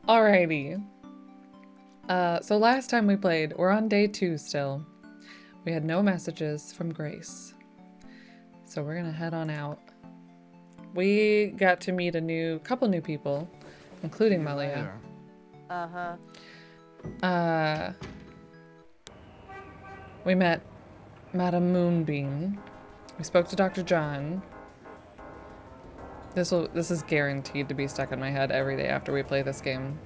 Alrighty. So last time we played, we're on day 2 still. We had no messages from Grace. So we're gonna head on out. We got to meet a couple new people, including Malia. Uh-huh. We met Madame Moonbeam. We spoke to Dr. John. This is guaranteed to be stuck in my head every day after we play this game.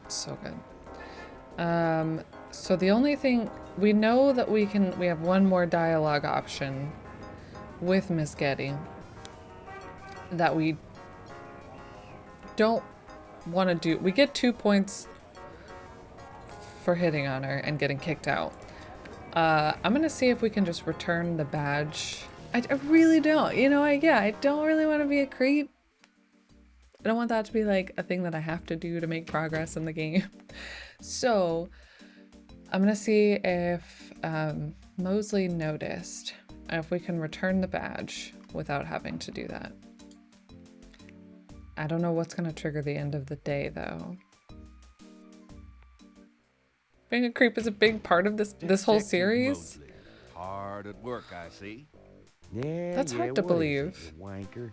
So good. So the only thing we know that we have one more dialogue option with Miss Getty that we don't want to do. We get 2 points for hitting on her and getting kicked out. I'm gonna see if we can just return the badge. I really don't. You know, I don't really want to be a creep. I don't want that to be like a thing that I have to do to make progress in the game. So I'm gonna see if Mosley noticed if we can return the badge without having to do that. I don't know what's gonna trigger the end of the day though. Being a creep is a big part of this whole series. Mosley. Hard at work, I see. Yeah, That's hard to what is believe. it, you wanker?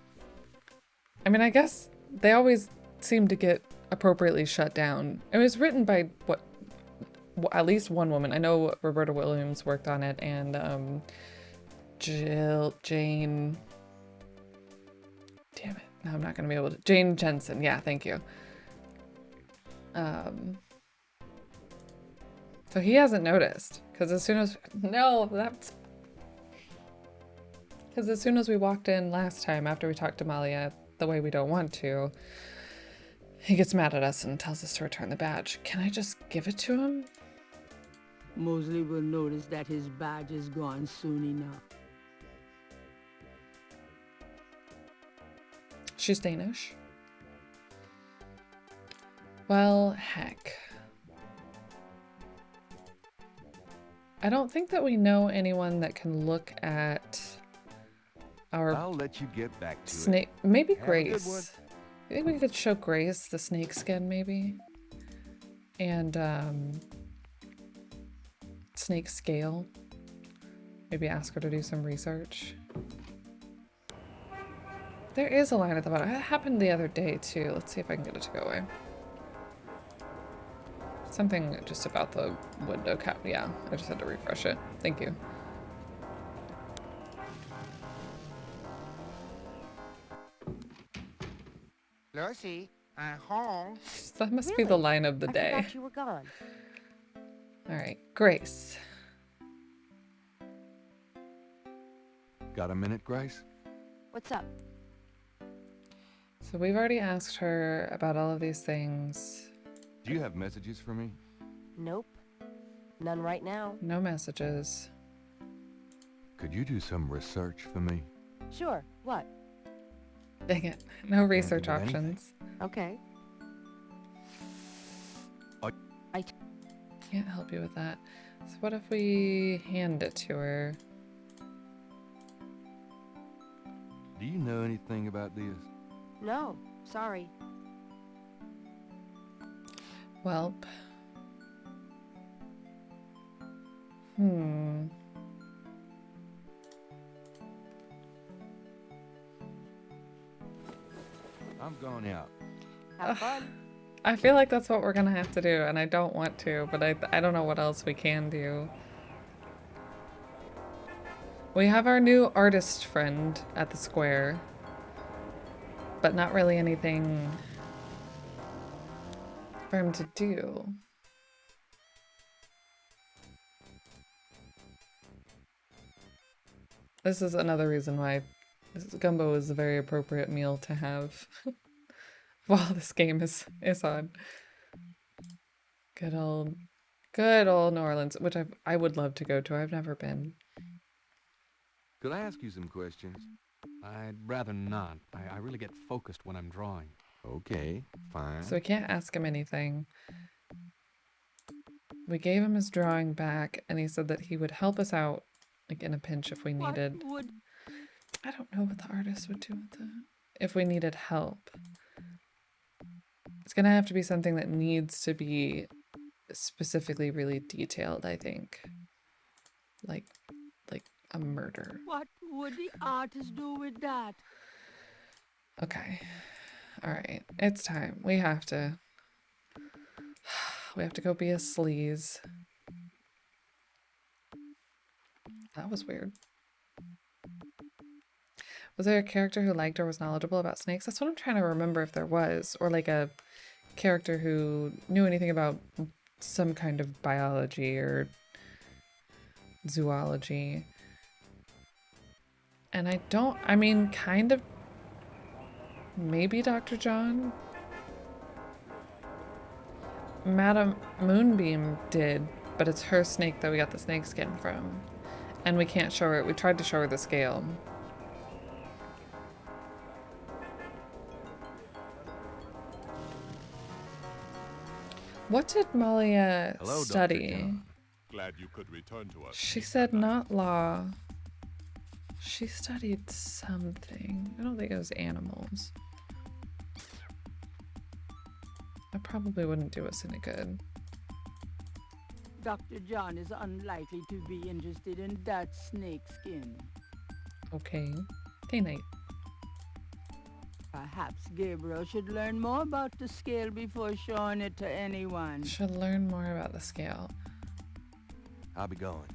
I mean, I guess they always seem to get appropriately shut down. It was written by at least one woman. I know Roberta Williams worked on it, and Jane. Damn it! No, I'm not gonna be able to. Jane Jensen. Yeah, thank you. So he hasn't noticed because as soon as we walked in last time after we talked to Malia the way we don't want to, he gets mad at us and tells us to return the badge. Can I just give it to him? Mosley will notice that his badge is gone soon enough. She's Danish. Well, heck. I don't think that we know anyone that can look at our I'll let you get back to snake. it. Maybe Have a good one. Grace. I think we could show Grace the snake skin, maybe. And snake scale. Maybe ask her to do some research. There is a line at the bottom. It happened the other day too. Let's see if I can get it to go away. Something just about the window cap. Yeah, I just had to refresh it. Thank you. Lucy, I'm home. That must be the Really? line of the I day. forgot you were gone. All right, Grace. Got a minute, Grace? What's up? So we've already asked her about all of these things. Do you have messages for me? Nope. None right now. No messages. Could you do some research for me? Sure. What? Dang it. No research think of anything. options. Okay. Can't help you with that. So what if we hand it to her? Do you know anything about this? No. Sorry. Welp. Hmm. I'm going out. Have fun. I feel like that's what we're gonna have to do, and I don't want to, but I don't know what else we can do. We have our new artist friend at the square, but not really anything for him to do. This is another reason why gumbo is a very appropriate meal to have while this game is on. Good old New Orleans, which I would love to go to. I've never been. Could I ask you some questions? I'd rather not. I really get focused when I'm drawing. Okay, fine. So we can't ask him anything. We gave him his drawing back, and he said that he would help us out, like in a pinch if we needed. What would I don't know what the artist would do with that. If we needed help. It's gonna have to be something that needs to be specifically really detailed, I think. Like a murder. What would the artist do with that? Okay. Alright. It's time. We have to go be a sleaze. That was weird. Was there a character who liked or was knowledgeable about snakes? That's what I'm trying to remember if there was. Or like a character who knew anything about some kind of biology or zoology. And I mean, kind of, maybe Dr. John? Madam Moonbeam did, but it's her snake that we got the snake skin from. And we can't show her, we tried to show her the scale. What did Malia Hello, Dr. study? John. Glad you could return to us. She said not law. She studied something. I don't think it was animals. That probably wouldn't do us any good. Dr. John is unlikely to be interested in that snake skin. Okay. Day night. Perhaps Gabriel should learn more about the scale before showing it to anyone. Should learn more about the scale. I'll be going.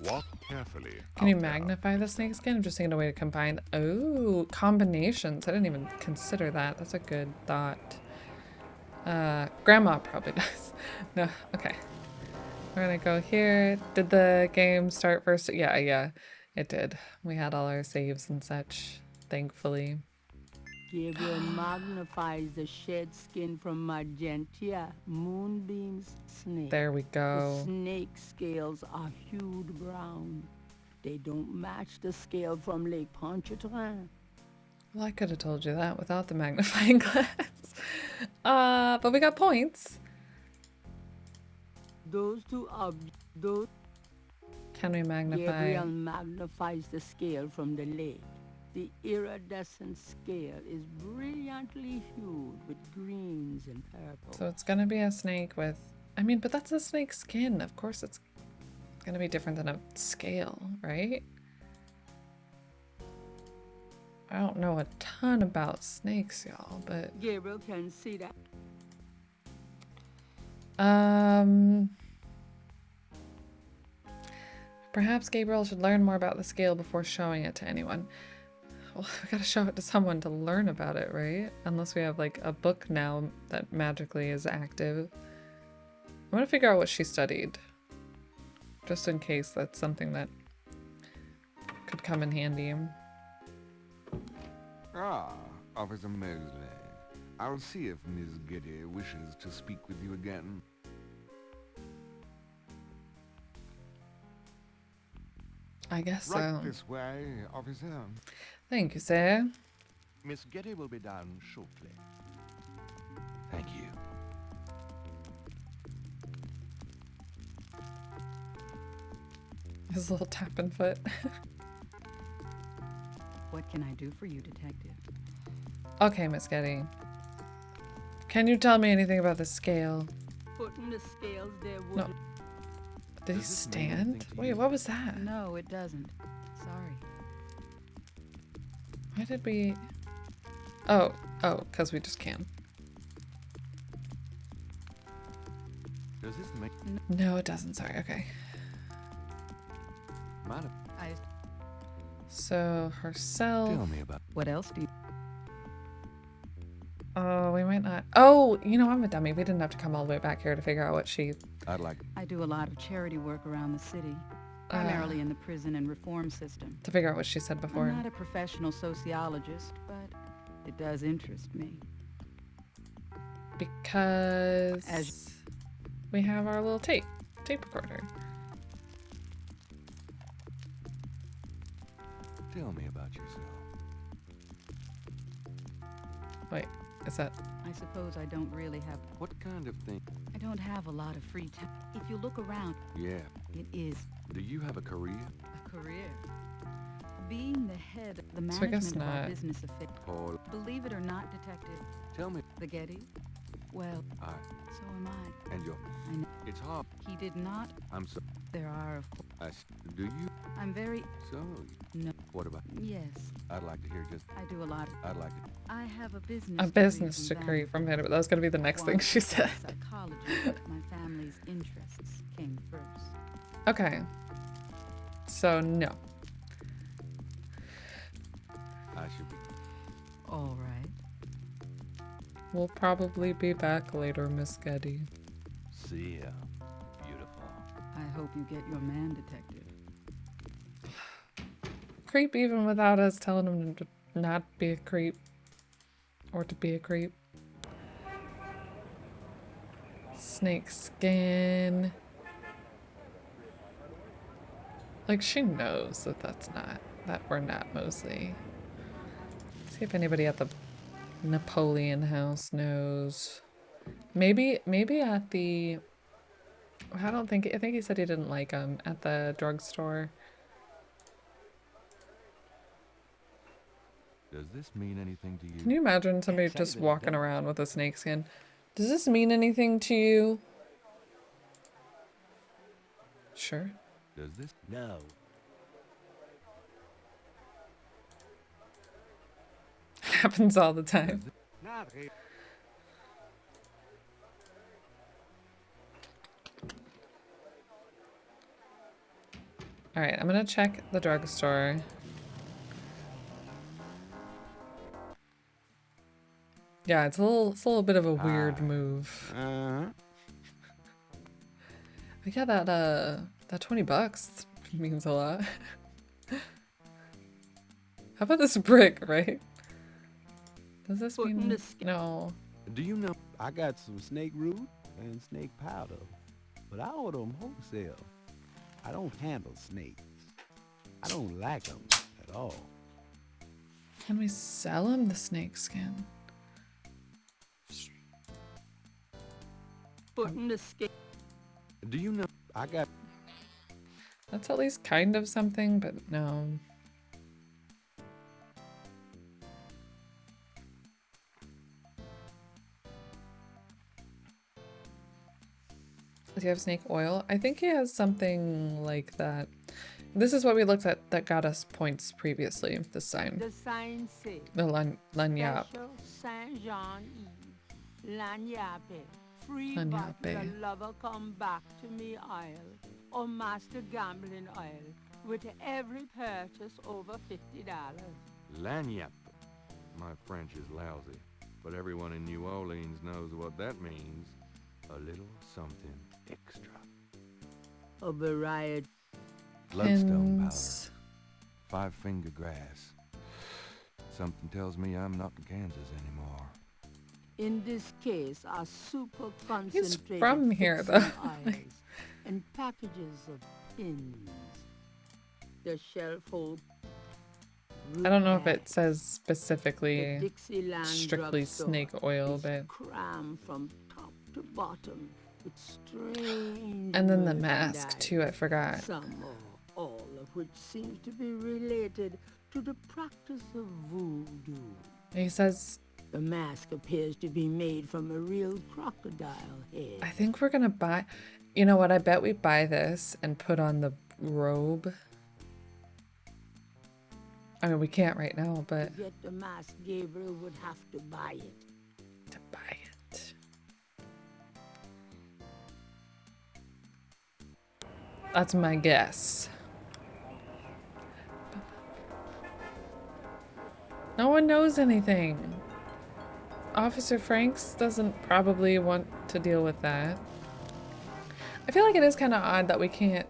Walk carefully. Can you out there. magnify the snake skin? I'm just thinking a way to combine. Oh, combinations. I didn't even consider that. That's a good thought. Grandma probably does. No, okay. We're gonna go here. Did the game start first? Yeah, it did. We had all our saves and such, thankfully. Gabriel magnifies the shed skin from Magentia, Moonbeam's snake. There we The go. snake scales are hued brown. They don't match the scale from Lake Pontchartrain. Well, I could have told you that without the magnifying glass. But we got points. Those two those Can we magnify? Gabriel magnifies the scale from the lake. The iridescent scale is brilliantly hued with greens and purple. So it's gonna be a snake with, I mean, but that's a snake skin. Of course it's gonna be different than a scale, right? I don't know a ton about snakes, y'all, but Gabriel can see that. perhaps Gabriel should learn more about the scale before showing it to anyone. Well, we gotta show it to someone to learn about it, right? Unless we have like a book now that magically is active. I want to figure out what she studied. Just in case that's something that could come in handy. Ah, Officer Mosley. I'll see if Ms. Getty wishes to speak with you again. I guess so. Right this way, officer. Thank you, sir. Miss Getty will be down shortly. Thank you. His little tapping foot. What can I do for you, Detective? Okay, Miss Getty. Can you tell me anything about the scale? Putting the scales there No. would Did he Does this mean stand? anything to Wait, you? what was that? No, it doesn't. Sorry. Why did we... Oh, because we just can. Does this make No, it doesn't. Sorry, okay. mind if So, herself... tell me about What else do you... Oh, we might not... Oh, you know, I'm a dummy. We didn't have to come all the way back here to figure out what she... I'd like I do a lot of charity work around the city, primarily in the prison and reform system. To figure out what she said before. I'm not a professional sociologist, but it does interest me. Because... As- we have our little tape recorder. tell me about yourself. Wait, is that... I suppose I don't really have... What kind of thing? I don't have a lot of free time. If you look around, Yeah. it is Do you have a career? a career. Being the head of the So I guess management of our not. business affairs. Paul, Believe it or not, Detective, tell me. the Getty? Well, I so am I. and your. I know. It's hard. He did not. I'm so. There are, of course. Do you? I'm very... So. No. What about? Yes, I'd like to hear just. I do a lot of... I'd like it. I have a business A business degree from him. That was going to be the next thing she said. Psychology, but my family's interests came first. Okay. So, no. I should be. All right. We'll probably be back later, Miss Getty. See ya. Beautiful. I hope you get your man, Detective. Creep even without us telling him to not be a creep. Or to be a creep. Snake skin. Like, she knows that that we're not Mosley. See if anybody at the Napoleon house knows. Maybe at the... I think he said he didn't like them at the drugstore. Does this mean anything to you? Can you imagine somebody just walking around with a snakeskin? Does this mean anything to you? Sure. Does this? No. Happens all the time. Not really. Alright, I'm gonna check the drugstore. Yeah, it's a little bit of a weird move. But yeah, that 20 bucks means a lot. How about this brick, right? Does this mean... No. Do you know? I got some snake root and snake powder, but I order them wholesale. I don't handle snakes. I don't like them at all. Can we sell him the snake skin? Putting the scale. Do you know? I got That's at least kind of something, but no. Does he have snake oil? I think he has something like that. This is what we looked at that got us points previously this time. The sign says, The lanyap. Special Saint Jean Eve, Lanyape, free Lanyape. bottle of lover come back to me oil, or master gambling oil, with every purchase over $50. Lanyap. My French is lousy, but everyone in New Orleans knows what that means. A little something extra. A variety. Bloodstone powder. Pins. 5-finger grass. Something tells me I'm not in Kansas anymore. In this case are super concentrated from here, fixing though. oils and packages of pins. The shelf hold. I don't know if it says specifically The Dixieland strictly drugstore snake oil, is but... crammed from top to bottom with strange And then the merchandise, mask, too, I forgot. some or all of which seems to be related to the practice of voodoo. He says, The mask appears to be made from a real crocodile head. I think we're gonna buy... You know what, I bet we buy this and put on the robe. I mean, we can't right now, but... To get the mask, Gabriel would have to buy it. To buy it. That's my guess. No one knows anything. Officer Franks doesn't probably want to deal with that. I feel like it is kind of odd that we can't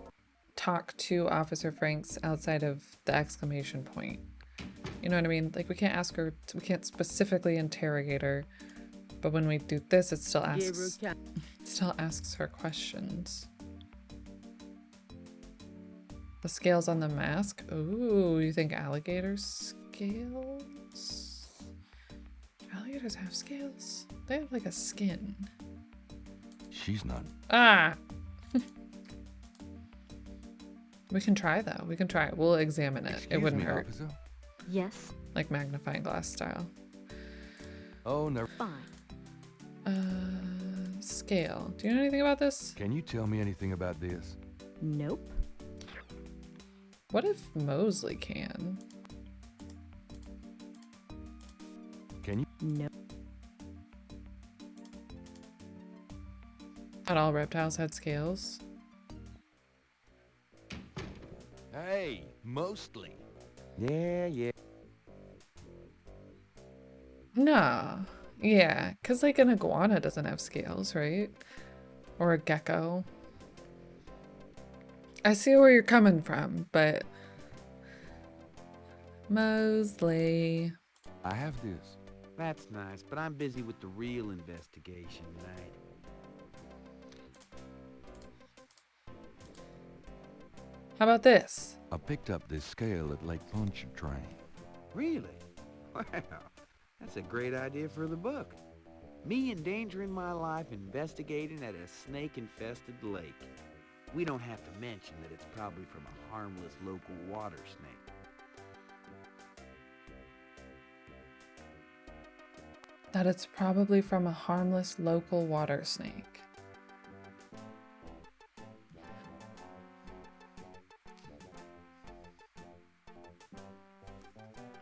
talk to Officer Franks outside of the exclamation point. You know what I mean? Like, we can't ask her, we can't specifically interrogate her, but when we do this, it still asks her questions. The scales on the mask? Ooh, you think alligator scales? Alligators have scales? They have like a skin. She's not. Ah! We can try though. We can try. We'll examine it. It Excuse wouldn't me, hurt. officer. Yes, Like magnifying glass style. Oh, never. fine. Scale. Do you know anything about this? Can you tell me anything about this? Nope. What if Mosley can? Can you? Nope. Not all reptiles had scales. Hey, mostly. Yeah. No. Yeah, because like an iguana doesn't have scales, right? Or a gecko. I see where you're coming from, but Mosley. I have this. That's nice, but I'm busy with the real investigation tonight. How about this? I picked up this scale at Lake Pontchartrain. Really? Wow, that's a great idea for the book. Me endangering my life investigating at a snake-infested lake. We don't have to mention that it's probably from a harmless local water snake. That it's probably from a harmless local water snake.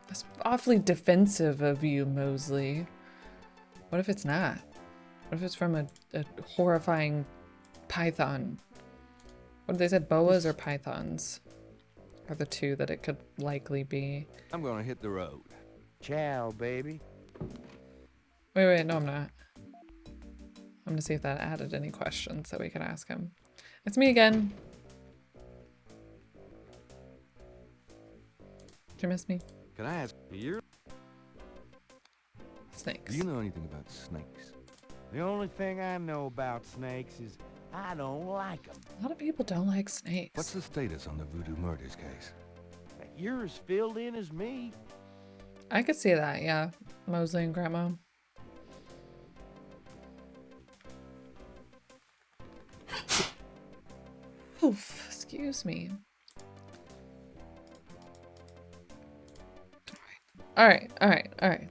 That's awfully defensive of you, Mosley. What if it's not? What if it's from a horrifying python? What did they said? Boas or pythons are the two that it could likely be. I'm gonna hit the road. Ciao, baby. Wait, no, I'm not. I'm gonna see if that added any questions that we could ask him. It's me again. Did you miss me? Can I ask you? Snakes. Do you know anything about snakes? The only thing I know about snakes is I don't like them. A lot of people don't like snakes. What's the status on the voodoo murders case? You're as filled in as me. I could see that, yeah. Mosley and Grandma. Oof, excuse me. All right.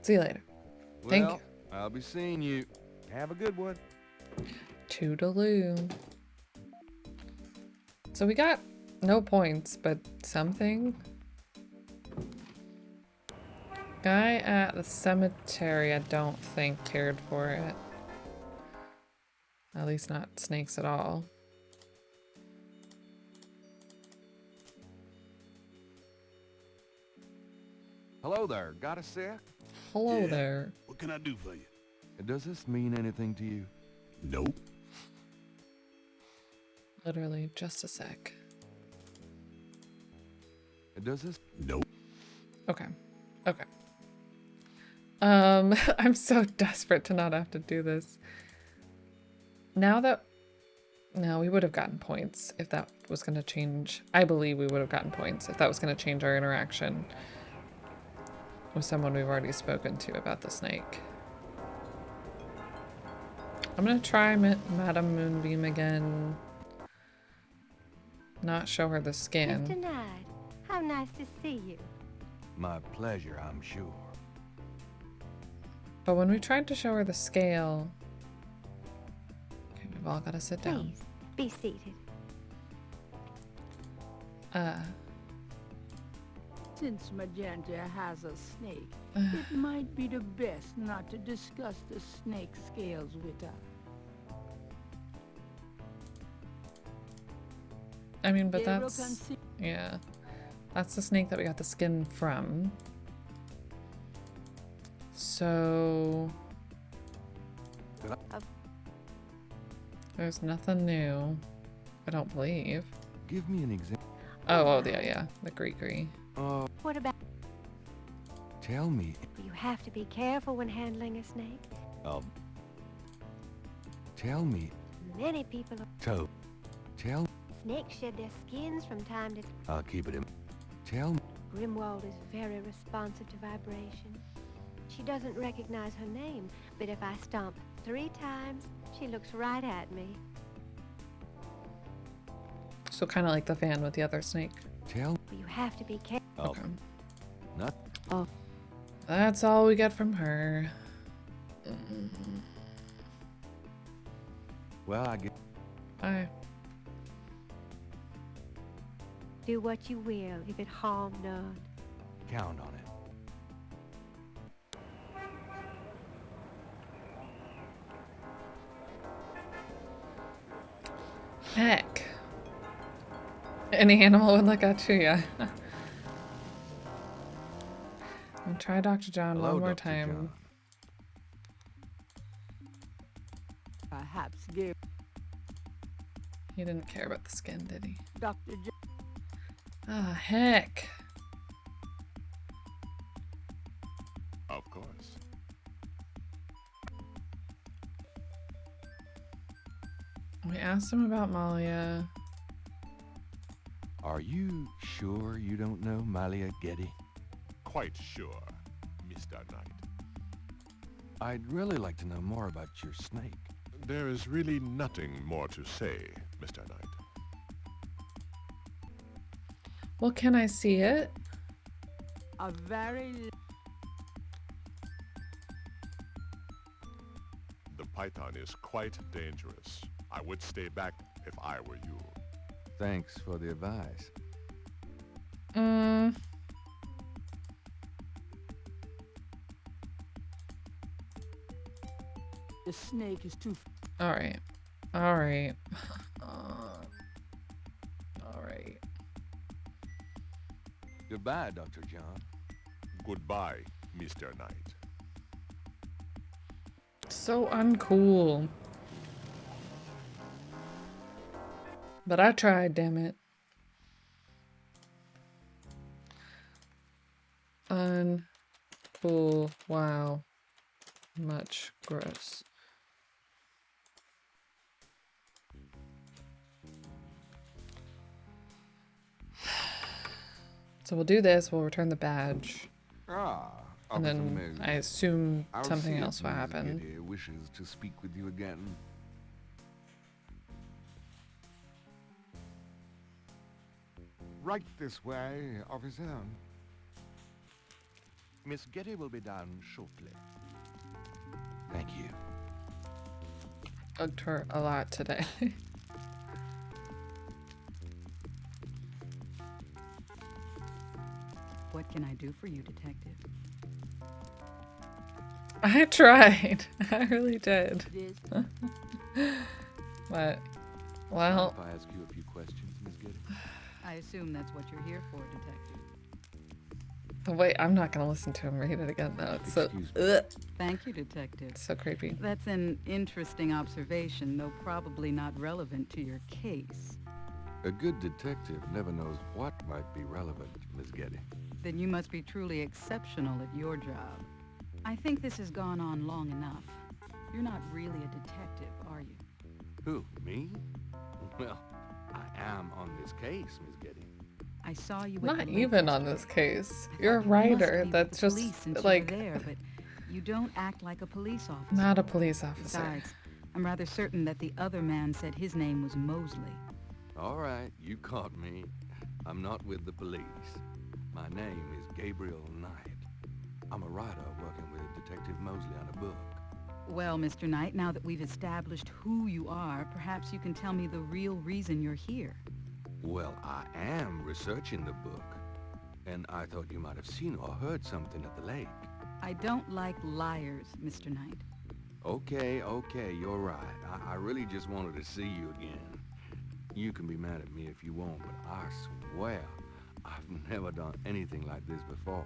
See you later. Thank Well, I'll be seeing you. Have a good one. Toodaloo. So we got no points, but something. Guy at the cemetery, I don't think cared for it. At least not snakes at all. Hello there, got a sec? Hello Yeah. there. What can I do for you? Does this mean anything to you? Nope. Literally, just a sec. Does this? Nope. Okay. I'm so desperate to not have to do this. Now that... No, we would have gotten points if that was going to change. I believe we would have gotten points if that was going to change our interaction with someone we've already spoken to about the snake. I'm going to try Madame Moonbeam again. Not show her the skin. Mr. Knight, how nice to see you. My pleasure, I'm sure. But when we tried to show her the scale... Okay, we've all got to sit down. Please, be seated. Since Magenta has a snake, it might be the best not to discuss the snake scales with her. I mean, but Gabriel that's... can see- Yeah. That's the snake that we got the skin from. So... There's nothing new. I don't believe. Give me an example. Oh, yeah. The Greekery. What about... Tell me. You have to be careful when handling a snake. Tell me. Many people are... Tell. Snakes shed their skins from time to time. I'll keep it in. Tell me. Grimwald is very responsive to vibration. She doesn't recognize her name, but if I stomp 3 times, she looks right at me. So kind of like the fan with the other snake. Tell You have to be careful. Okay. not That's all we get from her. well, I get Bye. Do what you will, if it harm none. count on it. Heck. Any animal would look at you, yeah. I'll try Dr. John Hello, one more Dr. time. John. Perhaps Gabriel. He didn't care about the skin, did he? Dr. Ah, heck. Of course. We asked him about Malia. Are you sure you don't know Malia Getty? Quite sure, Mr. Knight. I'd really like to know more about your snake. There is really nothing more to say, Mr. Knight. Well, can I see it? A very The python is quite dangerous. I would stay back if I were you. Thanks for the advice. the snake is too. Alright. Alright. Alright. Goodbye, Dr. John. Goodbye, Mr. Knight. So uncool. But I tried, damn it. Uncool. Wow. Much gross. So we'll do this, we'll return the badge, Ah, and Officer then Mosley. I assume I'll something see if else will Ms. happen. Giddy wishes to speak with you again. Right this way, officer. Miss Getty will be down shortly. Thank you. Bugged her a lot today. What can I do for you, Detective? I tried. I really did. This But, well, If I ask you a few questions, Miss Getty? I assume that's what you're here for, Detective. wait, I'm not gonna listen to him read it again though. It's so, Excuse me. ugh, Thank you, Detective. it's so creepy. That's an interesting observation, though probably not relevant to your case. A good detective never knows what might be relevant, Miss Getty. Then you must be truly exceptional at your job. I think this has gone on long enough. You're not really a detective, are you? Who, me? Well, I am on this case, Miss Getty. I saw you. At Not the lake even on yesterday. this case. I You're a thought you must writer. be with That's the just police since like you were there, but you don't act like a police officer. not a police officer. Besides, I'm rather certain that the other man said his name was Mosley. All right, you caught me. I'm not with the police. My name is Gabriel Knight. I'm a writer working with Detective Mosley on a book. Well, Mr. Knight, now that we've established who you are, perhaps you can tell me the real reason you're here. Well, I am researching the book, and I thought you might have seen or heard something at the lake. I don't like liars, Mr. Knight. Okay, you're right. I really just wanted to see you again. You can be mad at me if you want, but I swear I've never done anything like this before.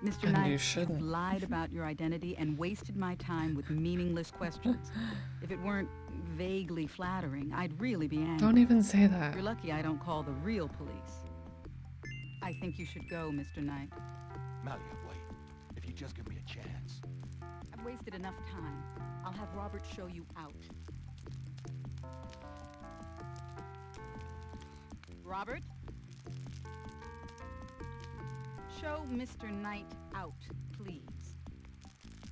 Mr. And Knight, you you've shouldn't. lied about your identity and wasted my time with meaningless questions. If it weren't vaguely flattering, I'd really be angry. Don't even say that. You're lucky I don't call the real police. I think you should go, Mr. Knight. Malia, wait. If you just give me a chance. I've wasted enough time. I'll have Robert show you out. Robert? Show Mr. Knight out, please.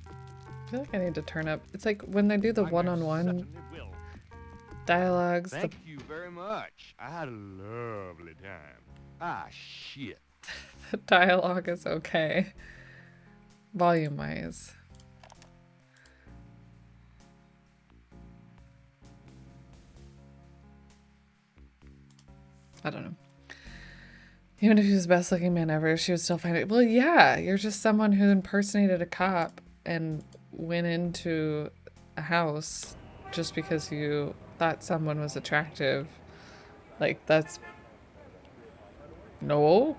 I feel like I need to turn up. It's like when they do the I most one-on-one certainly will. dialogues, Thank you very much. I had a lovely time. Ah, shit. The dialogue is okay. Volume wise. I don't know. Even if he was the best looking man ever, she would still find it. Well, yeah, you're just someone who impersonated a cop and went into a house just because you thought someone was attractive. Like, that's... No.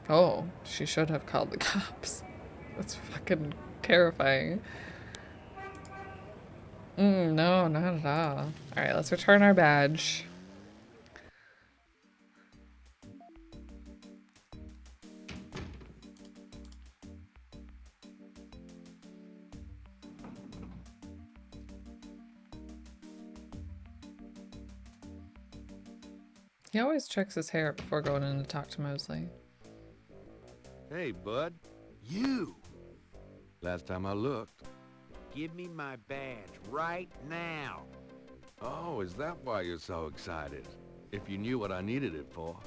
Oh, she should have called the cops. That's fucking terrifying. No, not at all. Alright, let's return our badge. He always checks his hair before going in to talk to Mosley. Hey, bud. You! Last time I looked. Give me my badge right now. Oh, is that why you're so excited? If you knew what I needed it for.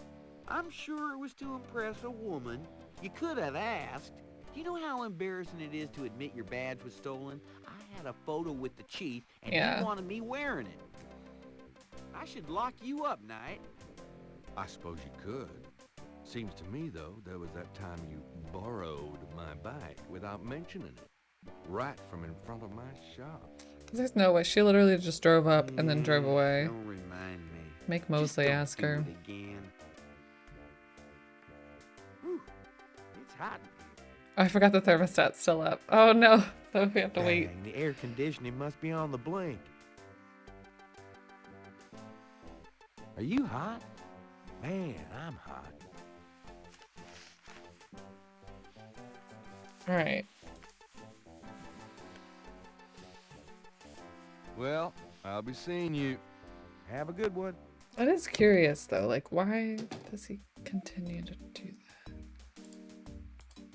I'm sure it was to impress a woman. You could have asked. Do you know how embarrassing it is to admit your badge was stolen? I had a photo with the chief, and he wanted me wearing it. I should lock you up, Knight. I suppose you could. Seems to me, though, there was that time you borrowed my bike without mentioning it. Right from in front of my shop. There's no way. She literally just drove up and then drove away. Don't remind me. Make Mosley Just don't ask do her. it again. Whew, it's hot in here. I forgot the thermostat's still up. Oh no. So we have to wait. Dang, the air conditioning must be on the blink. Are you hot? Man, I'm hot. Alright. Well, I'll be seeing you. Have a good one. That is curious though. Like, why does he continue to do that?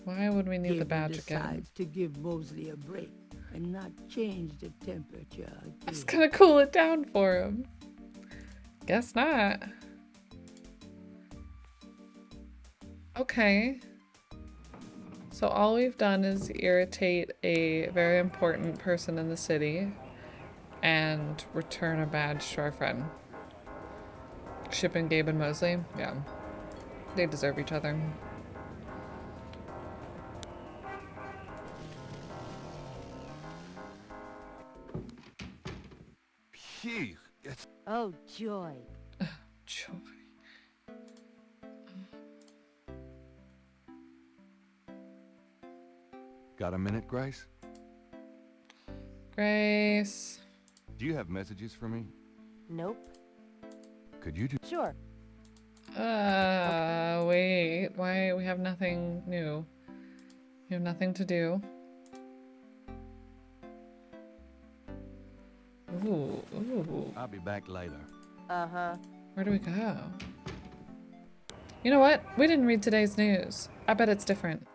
Why would we need the badge again? decides to give Mosley a break and not change the temperature again. I was gonna cool it down for him. Guess not. Okay. So all we've done is irritate a very important person in the city and return a badge to our friend. Shipping Gabe and Mosley? Yeah. They deserve each other. Phew, it's... Oh, joy. Joy. Got a minute, Grace? Grace. Do you have messages for me? Nope. Could you do... Sure. Wait. Why? We have nothing new. We have nothing to do. Ooh. I'll be back later. Uh-huh. Where do we go? You know what? We didn't read today's news. I bet it's different.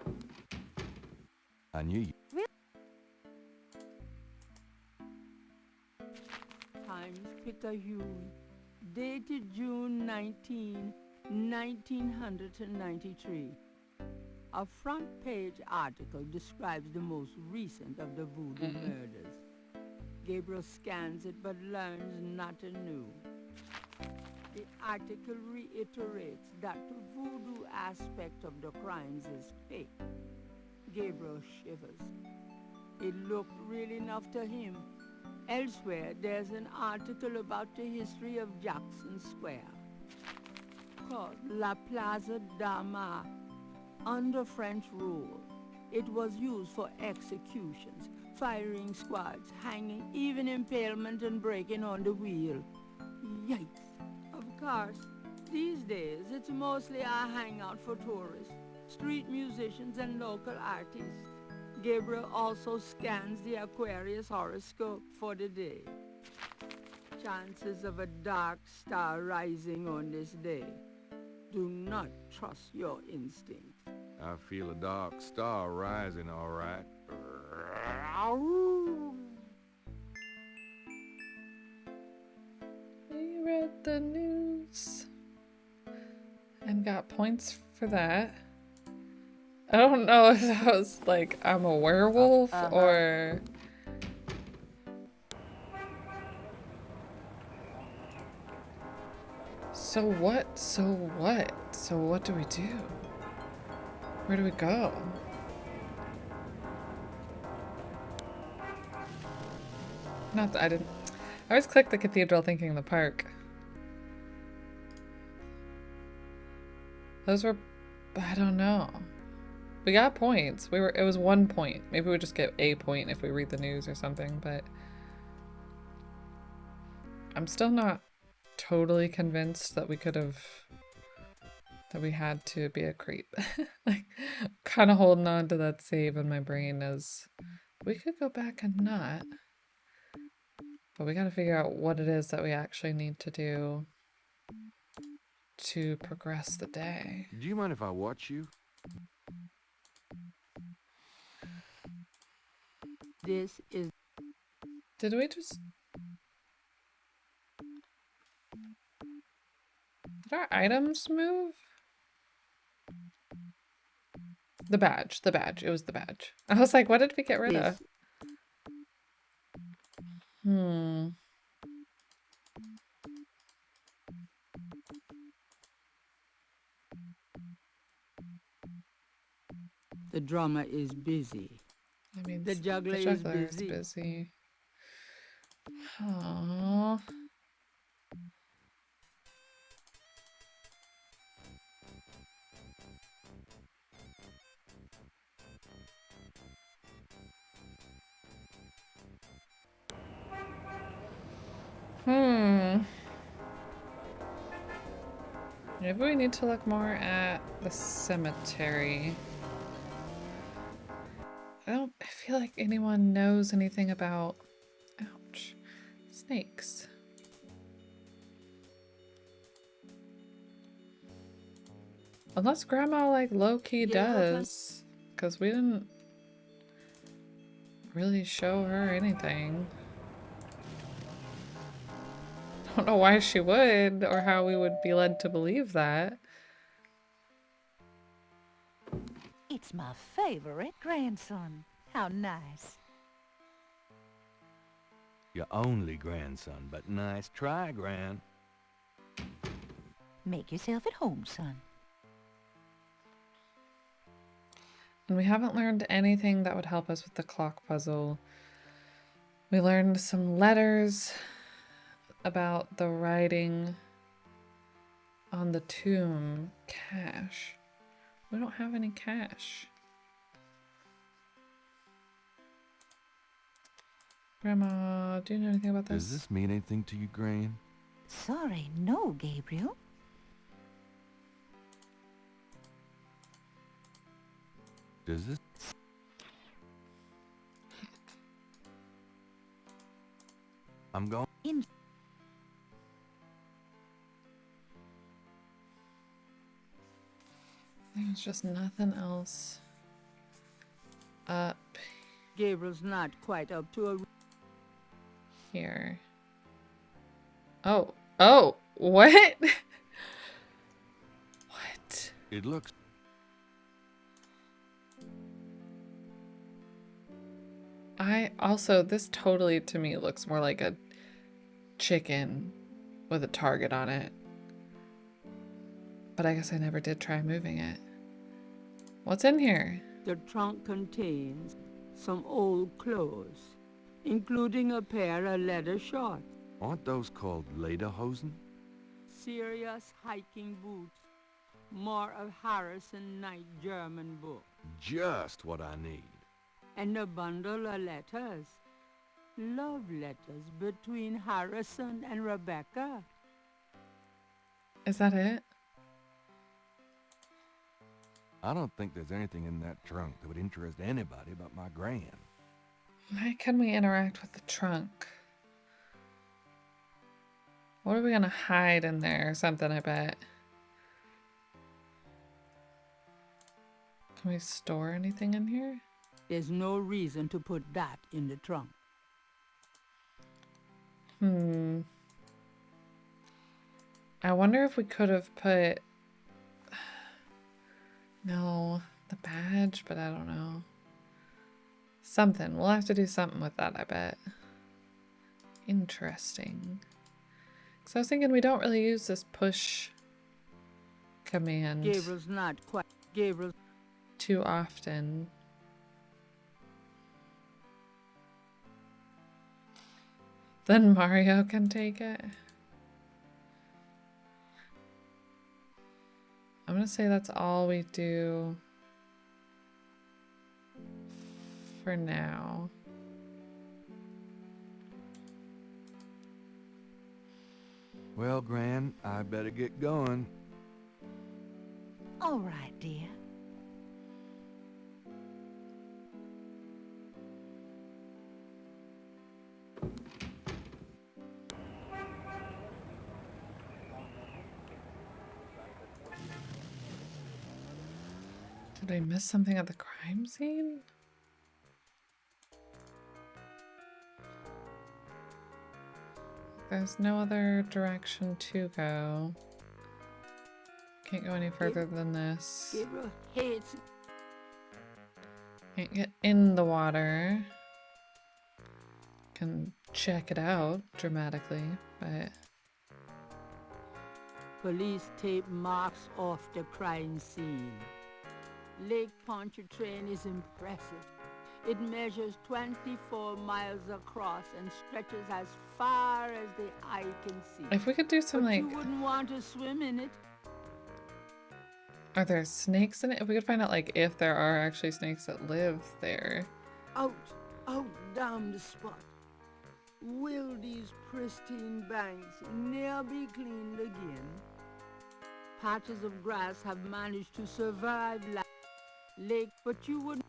I knew you. Times Picayune, dated June 19, 1993. A front-page article describes the most recent of the voodoo murders. Gabriel scans it but learns not anew. The article reiterates that the voodoo aspect of the crimes is fake. Gabriel shivers. It looked real enough to him. Elsewhere, there's an article about the history of Jackson Square, called La Plaza d'Armas. Under French rule, it was used for executions, firing squads, hanging, even impalement and breaking on the wheel. Yikes! Of course, these days it's mostly a hangout for tourists, street musicians and local artists. Gabriel also scans the Aquarius horoscope for the day. Chances of a dark star rising on this day. Do not trust your instincts. I feel a dark star rising, all right. We read the news. And got points for that. I don't know if that was like I'm a werewolf or... So what? So what? So what do we do? Where do we go? Not that I didn't... I always click the cathedral thinking the park. Those were... I don't know. We got points. It was 1 point. Maybe we just get a point if we read the news or something, but... I'm still not totally convinced that we could have... that we had to be a creep. Like, kind of holding on to that save in my brain as... We could go back and not. But we gotta figure out what it is that we actually need to do to progress the day. Do you mind if I watch you? This is... Did we just... Did our items move? The badge. The badge. It was the badge. I was like, what did we get rid of? The drummer is busy. I mean, The juggler is busy. Aww. Maybe we need to look more at the cemetery. I feel like anyone knows anything about... Ouch. Snakes. Unless Grandma, like, low-key does. Because we didn't really show her anything. Don't know why she would, or how we would be led to believe that. It's my favorite grandson. How nice. Your only grandson, but nice try, Gran. Make yourself at home, son. And we haven't learned anything that would help us with the clock puzzle. We learned some letters about the writing on the tomb. Cash. We don't have any cash. Grandma, do you know anything about this? Does this mean anything to you, Gran? Sorry, no, Gabriel. Does this... I'm going... There's just nothing else up Gabriel's not quite up to a... here. Oh, what? What? It looks... This totally to me looks more like a chicken with a target on it. But I guess I never did try moving it. What's in here? The trunk contains some old clothes, including a pair of leather shorts, Aren't those called lederhosen? serious hiking boots, more of Harrison Knight German book, Just what I need. and a bundle of letters. Love letters between Harrison and Rebecca. Is that it? I don't think there's anything in that trunk that would interest anybody but my gran. Why can we interact with the trunk? What are we gonna hide in there or something, I bet? Can we store anything in here? There's no reason to put that in the trunk. I wonder if we could have put... No, the badge, but I don't know. Something. We'll have to do something with that, I bet. Interesting. Because I was thinking we don't really use this push command Gabriel's not quite. Gabriel. too often. Then Mario can take it. I'm gonna say that's all we do for now. Well, Gran, I better get going. All right, dear. Did I miss something at the crime scene? There's no other direction to go. Can't go any further than this. Gabriel hates. Can't get in the water. Can check it out dramatically, but... Police tape marks off the crime scene. Lake Pontchartrain is impressive. It measures 24 miles across and stretches as far as the eye can see. If we could do some, But like... you wouldn't want to swim in it. Are there snakes in it? If we could find out, like, if there are actually snakes that live there. Out down the spot. Will these pristine banks ne'er be cleaned again? Patches of grass have managed to survive lake, but you wouldn't.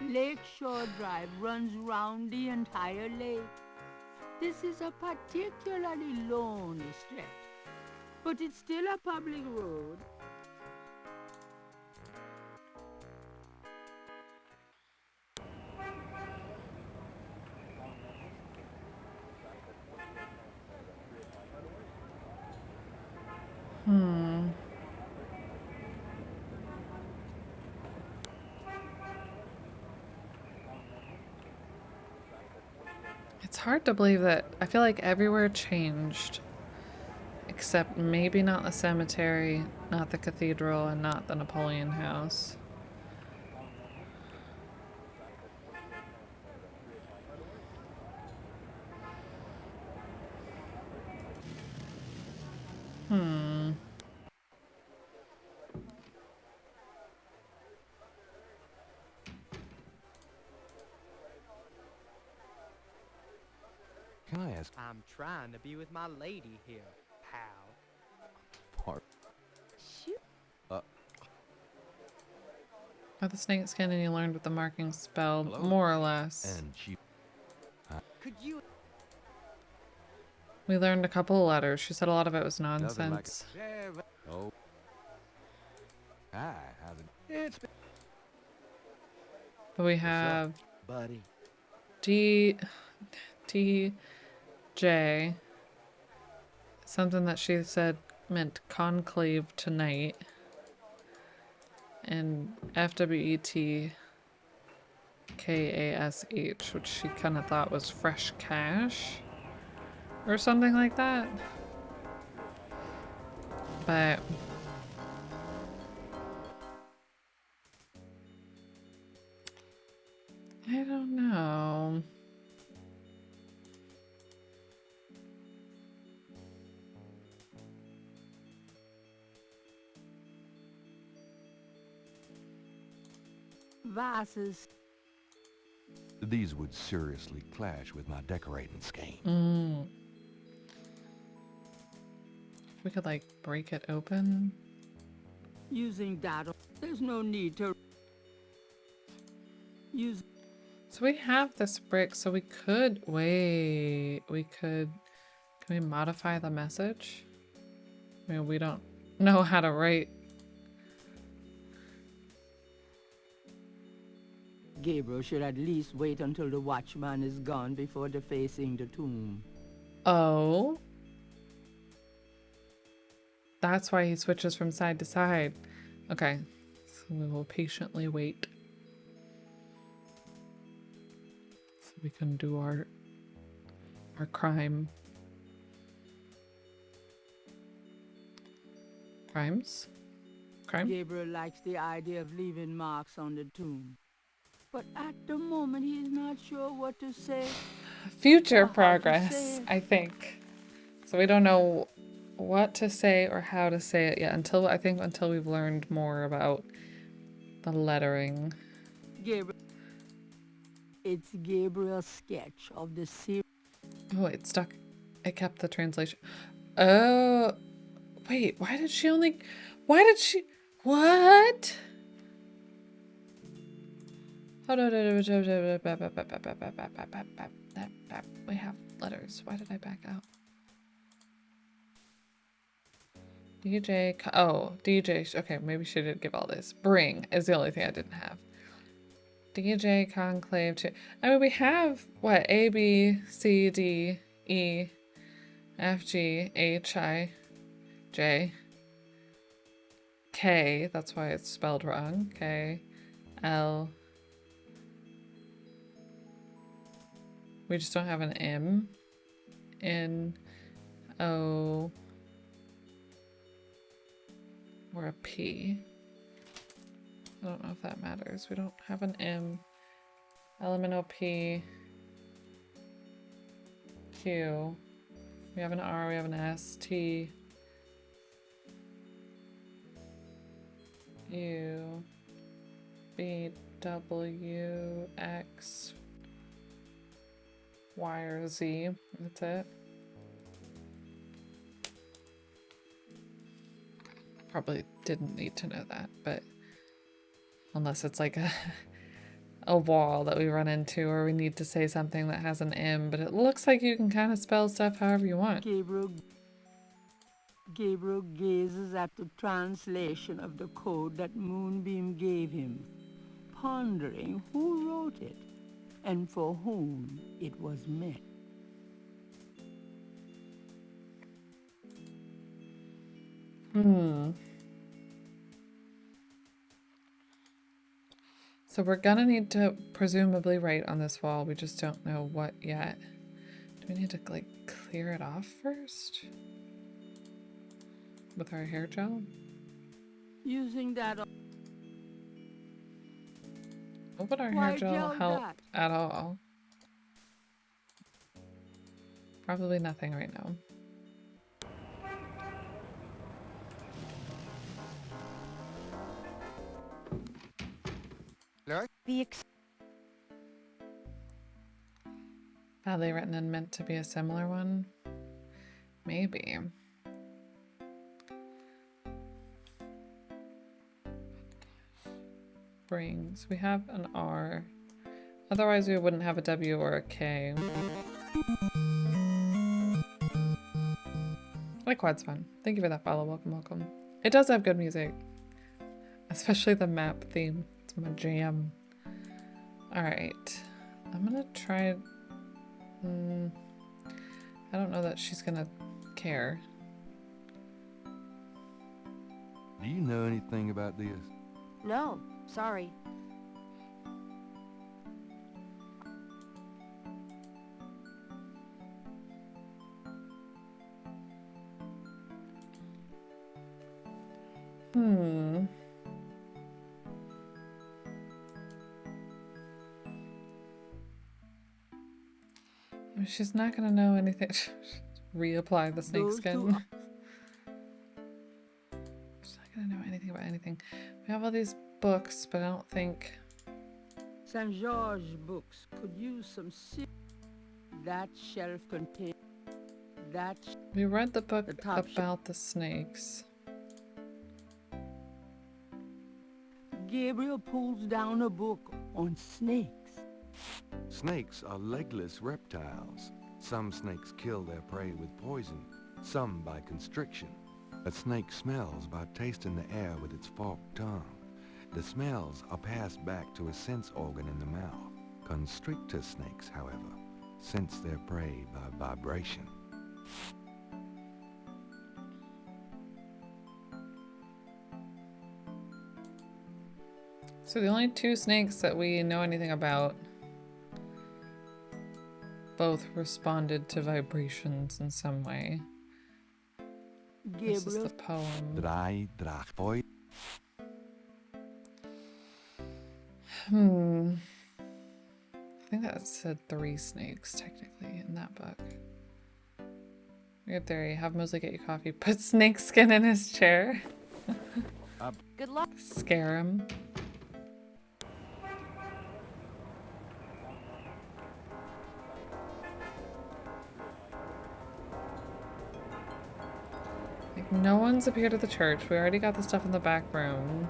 Lakeshore Drive runs round the entire lake. This is a particularly lonely stretch, but it's still a public road. It's hard to believe that I feel like everywhere changed. Except maybe not the cemetery, not the cathedral, and not the Napoleon House. Can I ask I'm trying to be with my lady here, pal. part? Shoot. Are the snake skin and you learned what the markings spelled, Hello? more or less. And she... Could you? We learned a couple of letters. She said a lot of it was Nothing like nonsense. Oh. Hi, how's it? It's But we have buddy. J. Something that she said meant conclave tonight. And FWETKASH, which she kind of thought was fresh cash. Or something like that. But... I don't know. Vases. These would seriously clash with my decorating scheme. If we could, like, break it open. Using data, there's no need to use. So we have this brick, so we could... Wait, we could... Can we modify the message? I mean, we don't know how to write. Gabriel should at least wait until the watchman is gone before defacing the tomb. Oh? That's why he switches from side to side. Okay. So we will patiently wait. So we can do our crimes. Crime? Gabriel likes the idea of leaving marks on the tomb. But at the moment, he is not sure what to say. Future Or how to progress, say it. I think. So we don't know what to say or how to say it yet until we've learned more about the lettering. Gabriel. It's Gabriel's sketch of the series. Oh, it stuck. It kept the translation. Oh, wait, why did she? What? We have letters. Why did I back out? DJ. Okay, maybe she did give all this. Bring is the only thing I didn't have. DJ Conclave 2. I mean, we have, what, A, B, C, D, E, F, G, H, I, J, K. That's why it's spelled wrong. K, L. We just don't have an M. N, O, or a P. I don't know if that matters. We don't have an M. LMNOP. Q. We have an R, we have an S, T. U. B, W, X. Y or Z. That's it. Probably didn't need to know that, but unless it's like a wall that we run into or we need to say something that has an M, but it looks like you can kind of spell stuff however you want. Gabriel gazes at the translation of the code that Moonbeam gave him, pondering who wrote it and for whom it was meant. So we're gonna need to presumably write on this wall. We just don't know what yet. Do we need to like clear it off first? With our hair gel? Using that. Would our Why hair gel gel help that? at all? Probably nothing right now. Badly written and meant to be a similar one? Maybe. Brings. We have an R. Otherwise we wouldn't have a W or a K. Like quad's fun. Thank you for that follow. Welcome. It does have good music. Especially the map theme. It's my jam. Alright. I'm gonna try... I don't know that she's gonna care. Do you know anything about this? No, sorry. She's not gonna know anything. Reapply the snake skin. She's not gonna know anything about anything. We have all these books, but I don't think... St. George books could use some that shelf contains that. We read the book top about the snakes. Gabriel pulls down a book on snakes. Snakes are legless reptiles. Some snakes kill their prey with poison, some by constriction. A snake smells by tasting the air with its forked tongue. The smells are passed back to a sense organ in the mouth. Constrictor snakes, however, sense their prey by vibration. So the only two snakes that we know anything about both responded to vibrations in some way. This is the Gabriel, poem. Drei Drachboy. I think that said 3 snakes technically in that book. Weird theory. Have Mosley get you coffee. Put snake skin in his chair. Good luck. Scare him. Like, no one's appeared at the church. We already got the stuff in the back room.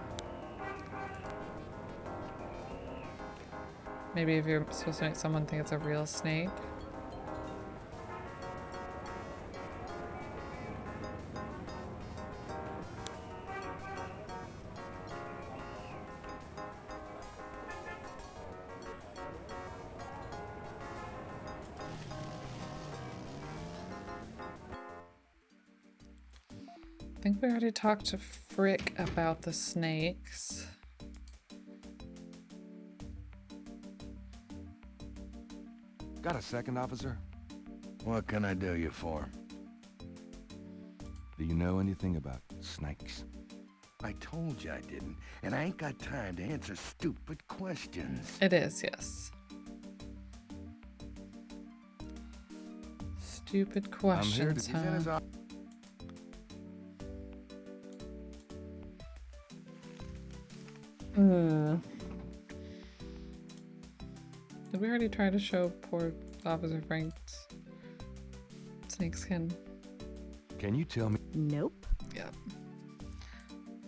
Maybe if you're supposed to make someone think it's a real snake. I think we already talked to Frick about the snakes. Got a second, officer? What can I do you for? Do you know anything about snakes? I told you I didn't, and I ain't got time to answer stupid questions. It is, yes. Stupid questions, I'm here to huh? his office. Did we already try to show poor Officer Frank's snakeskin? Can you tell me? Nope. Yeah.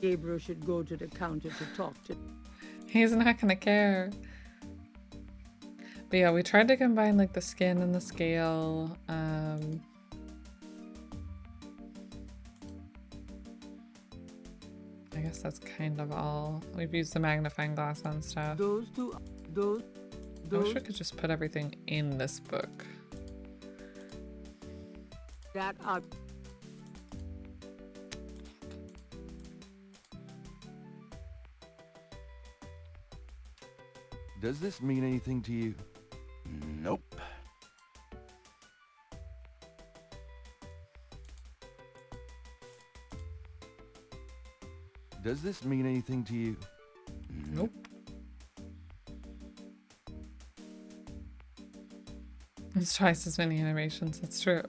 Gabriel should go to the counter to talk to. He's not gonna care. But yeah, we tried to combine like the skin and the scale. I guess that's kind of all. We've used the magnifying glass on stuff. Those two, those. I wish we could just put everything in this book. That are. Does this mean anything to you? Nope. Does this mean anything to you? Nope. It's twice as many animations, that's true.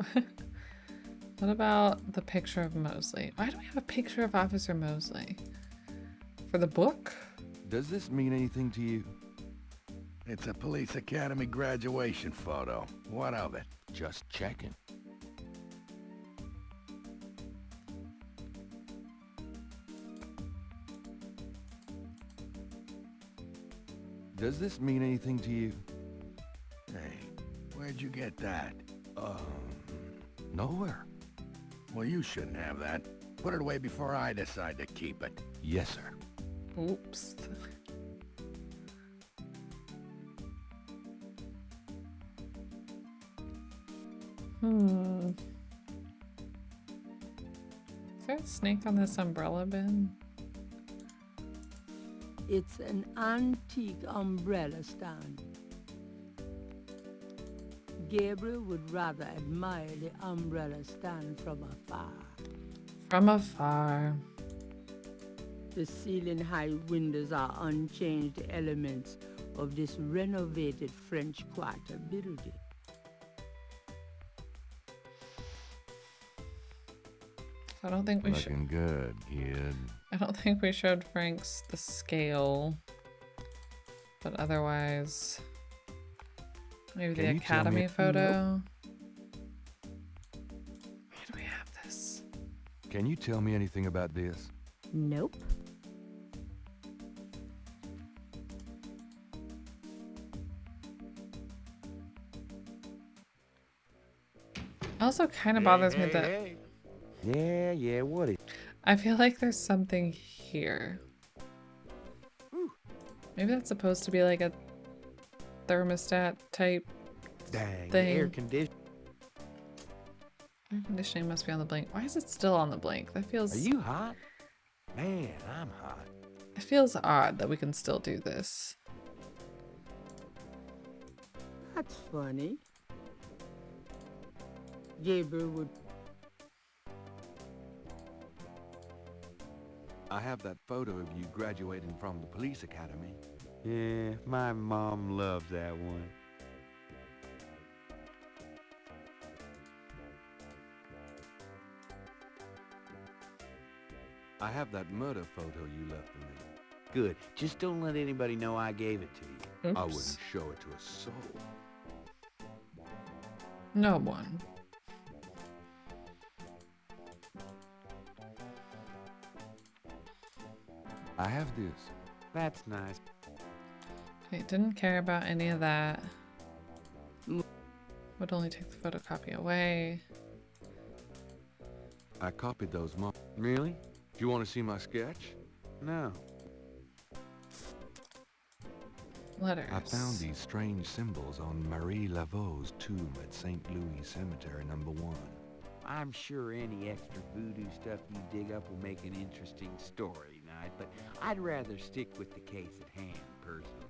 What about the picture of Mosley? Why do we have a picture of Officer Mosley? For the book? Does this mean anything to you? It's a police academy graduation photo. What of it? Just checking. Does this mean anything to you? Hey, where'd you get that? Nowhere. Well, you shouldn't have that. Put it away before I decide to keep it. Yes, sir. Oops. Is there a snake on this umbrella bin? It's an antique umbrella stand. Gabriel would rather admire the umbrella stand from afar. From afar. The ceiling-high windows are unchanged elements of this renovated French Quarter building. I don't think we should. Looking good, kid. I don't think we showed Frank's the scale. But otherwise, maybe the Can you tell me- academy photo. Where do we have this? Can you tell me anything about this? Nope. Also kind of bothers me that Yeah, what is... I feel like there's something here. Maybe that's supposed to be like a thermostat type Dang, thing. air conditioning. Air conditioning must be on the blink. Why is it still on the blink? That feels... Are you hot? Man, I'm hot. It feels odd that we can still do this. That's funny. Gabriel would... I have that photo of you graduating from the police academy. Yeah, my mom loves that one. I have that murder photo you left for me. Good. Just don't let anybody know I gave it to you. I Oops. wouldn't show it to a soul. No one. I have this. That's nice. Okay, didn't care about any of that. Would only take the photocopy away. I copied those Really? Do you want to see my sketch? No. Letters. I found these strange symbols on Marie Laveau's tomb at St. Louis Cemetery No. 1. I'm sure any extra voodoo stuff you dig up will make an interesting story night, but I'd rather stick with the case at hand, personally.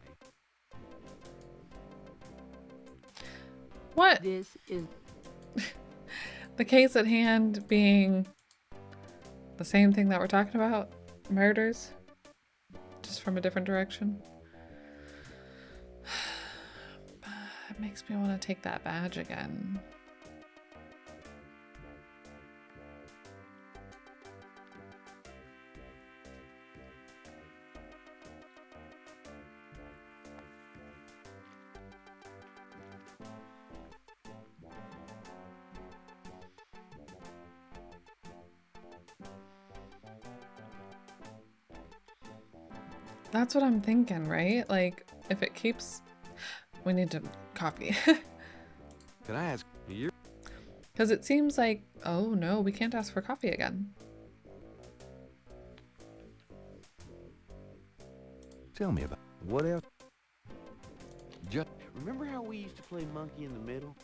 What? This is... The case at hand being the same thing that we're talking about? Murders? Just from a different direction? It makes me want to take that badge again. That's what I'm thinking, right? Like, if it keeps... We need to copy. Can I ask you? Because it seems like... Oh, no, we can't ask for coffee again. Tell me about What else? just Remember how we used to play monkey in the middle?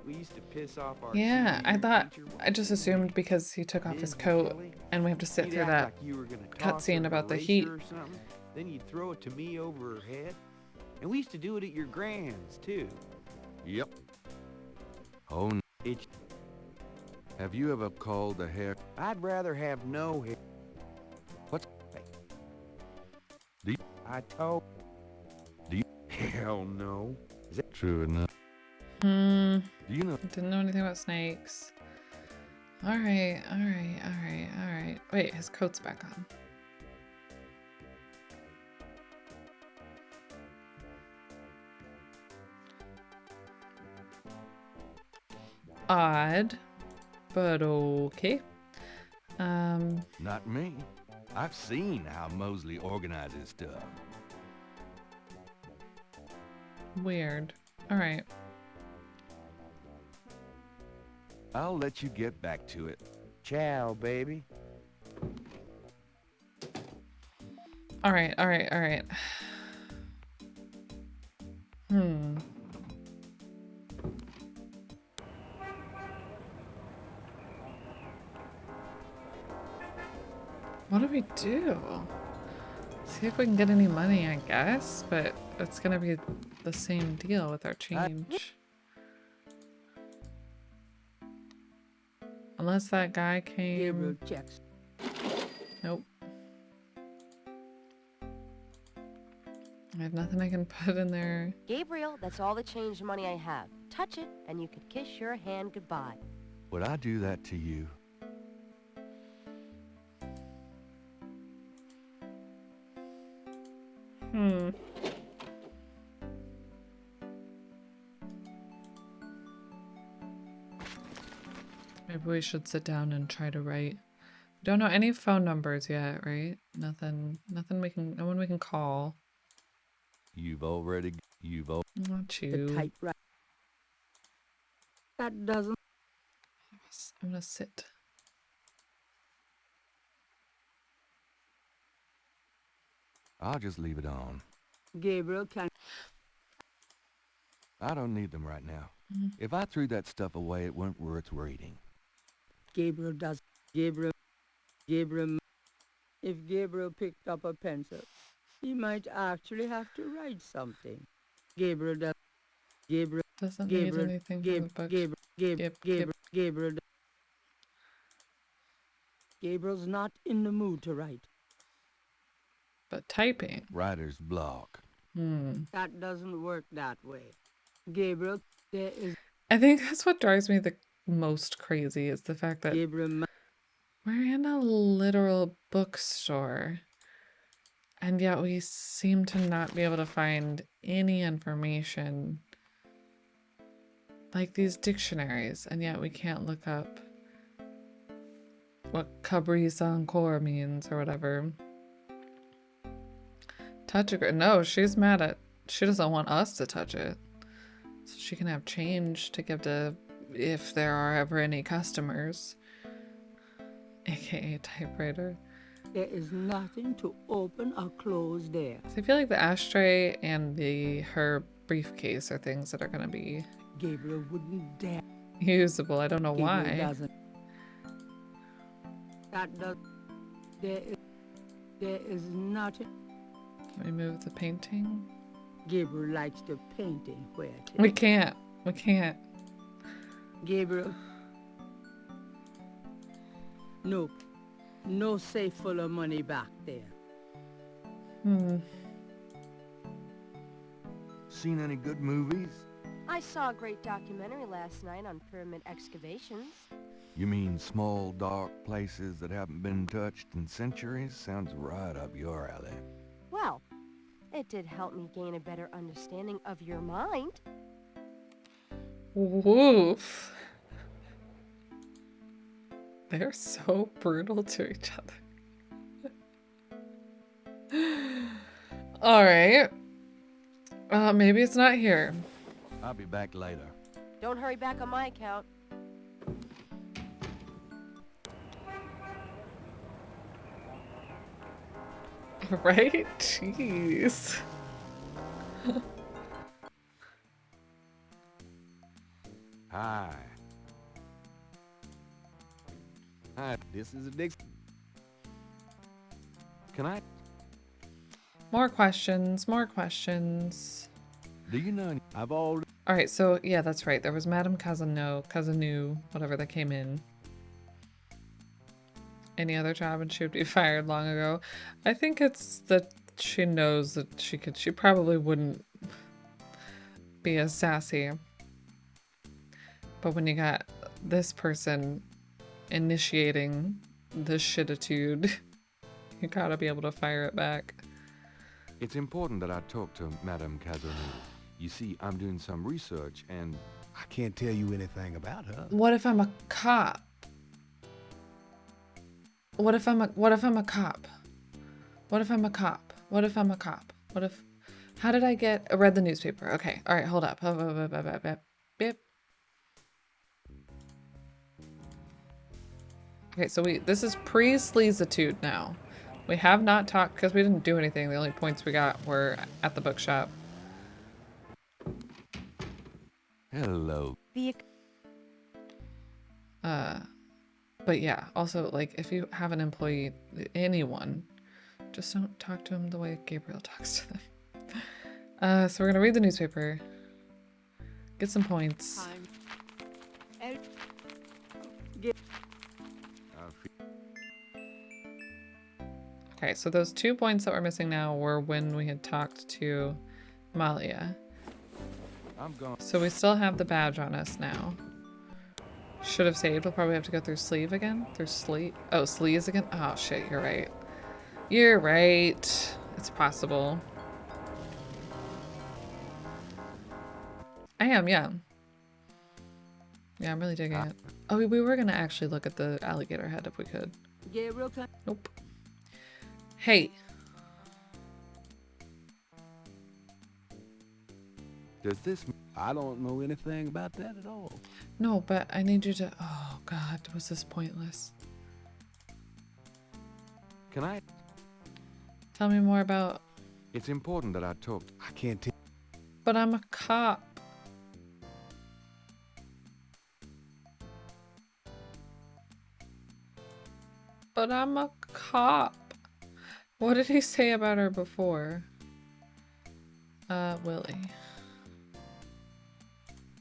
We used to piss off our Yeah, I senior thought... teacher. I just assumed because he took off his coat and we have to sit He'd through act that like you were gonna toss cutscene her about the eraser heat. or something, then you'd throw it to me over her head. And we used to do it at your grand's, too. Yep. Oh, It's... have you ever called the hair? I'd rather have no hair. What's... I told... Do you... Hell no. Is that True enough. Hmm. Do you know? Didn't know anything about snakes. Alright, alright, alright, alright. Wait, his coat's back on. Odd, but okay. Not me. I've seen how Mosley organizes stuff. Weird. Alright. I'll let you get back to it. Ciao, baby. Alright, alright, alright. Hmm. What do we do? See if we can get any money, I guess, but it's gonna be the same deal with our change. Unless that guy Gabriel came... checks. Nope. I have nothing I can put in there. Gabriel, that's all the change money I have. Touch it, and you could kiss your hand goodbye. Would I do that to you? Hmm. Maybe we should sit down and try to write. We don't know any phone numbers yet, right? Nothing we can, no one we can call. You've Not The you. typewriter. That doesn't... I'm gonna sit. I'll just leave it on. Gabriel can... I don't need them right now. Mhm. If I threw that stuff away, it weren't worth reading. Gabriel does... Gabriel... If Gabriel picked up a pencil, he might actually have to write something. Gabriel does. Gabriel. Doesn't need Gabriel. anything from the book. Gabriel. Gabriel's not in the mood to write. But typing. Writer's block. That doesn't work that way. Gabriel, there is... I think that's what drives me the most crazy is the fact that Gabriel... we're in a literal bookstore, and yet we seem to not be able to find any information. Like these dictionaries, and yet we can't look up what Cabrice encore means or whatever. Touch it. No, she's mad at... She doesn't want us to touch it. So she can have change to give to if there are ever any customers. AKA typewriter. There is nothing to open or close there. So I feel like the ashtray and her briefcase are things that are going to be Gabriel wouldn't dare. usable. I don't know Gabriel why. Doesn't. That does. There is nothing. Can we move the painting? Gabriel likes the painting where it is. We can't. We can't. Gabriel. Nope. No safe full of money back there. Seen any good movies? I saw a great documentary last night on pyramid excavations. You mean small, dark places that haven't been touched in centuries? Sounds right up your alley. Well, it did help me gain a better understanding of your mind. Woof. They're so brutal to each other. All right. Maybe it's not here. I'll be back later. Don't hurry back on my account. Right? Jeez. Hi. Hi, this is a Dixon. Can I? More questions, more questions. Do you know I've already... All right, so yeah, that's right. There was Madame Casanu, whatever that came in. Any other job and she would be fired long ago. I think it's that she knows that she probably wouldn't be as sassy. But when you got this person initiating this shititude, you gotta be able to fire it back. It's important that I talk to Madame Casanu. You see, I'm doing some research and... I can't tell you anything about her. What if I'm a cop? What if I'm a cop? What if I'm a cop? What if I'm a cop? What if... How did I get... I read the newspaper. Okay, all right, hold up. Beep. Okay, so this is pre-sleazitude now. We have not talked, because we didn't do anything. The only points we got were at the bookshop. Hello. But yeah, also, like, if you have an employee, anyone, just don't talk to them the way Gabriel talks to them. So we're gonna read the newspaper. Get some points. Okay, so those 2 points that we're missing now were when we had talked to Malia. I'm gone. So we still have the badge on us now. Should have saved. We'll probably have to go through sleeve again. Through sleeve. Oh, sleeves again. Oh shit, you're right. You're right. It's possible. I am, yeah. Yeah, I'm really digging it. Oh, we were gonna actually look at the alligator head if we could. Gabriel, Nope. Hey. Does this... I don't know anything about that at all. No, but I need you to... Oh, God, was this pointless? Can I... Tell me more about... It's important that I talk... I can't tell. But I'm a cop. But I'm a cop. What did he say about her before? Willie.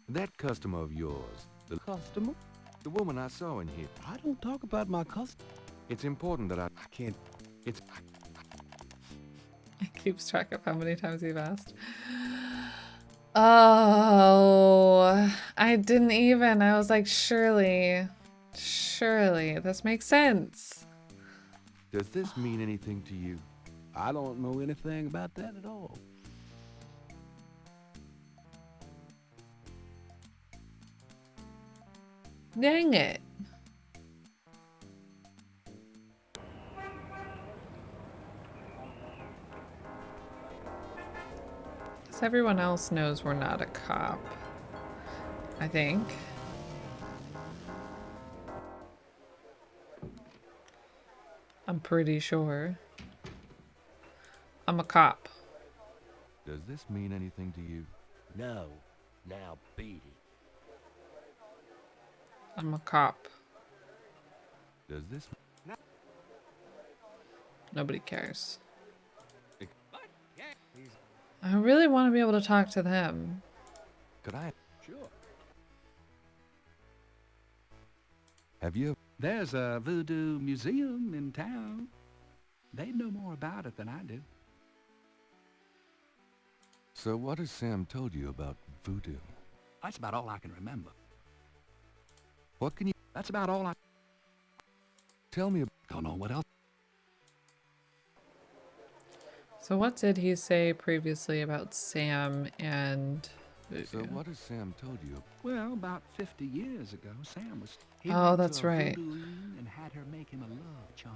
That customer of yours, the Customer? the woman I saw in here. I don't talk about my customer. It's important that I Can't. It's It keeps track of how many times you've asked. Oh, I didn't even. I was like, surely, this makes sense. Does this mean anything to you? I don't know anything about that at all. Dang it. Because everyone else knows we're not a cop. I think. I'm pretty sure. I'm a cop. Does this mean anything to you? No. Now beat it. I'm a cop. Does this Nobody cares. I really want to be able to talk to them. Could I Sure. have you There's a voodoo museum in town. They know more about it than I do. So what has Sam told you about voodoo? That's about all I can remember. What can you That's about all I... tell me Don't know what else. So what did he say previously about Sam and voodoo? So what has Sam told you? Well, about 50 years ago, Sam was... He Oh, went to that's a right. voodoo and had her make him a love charm.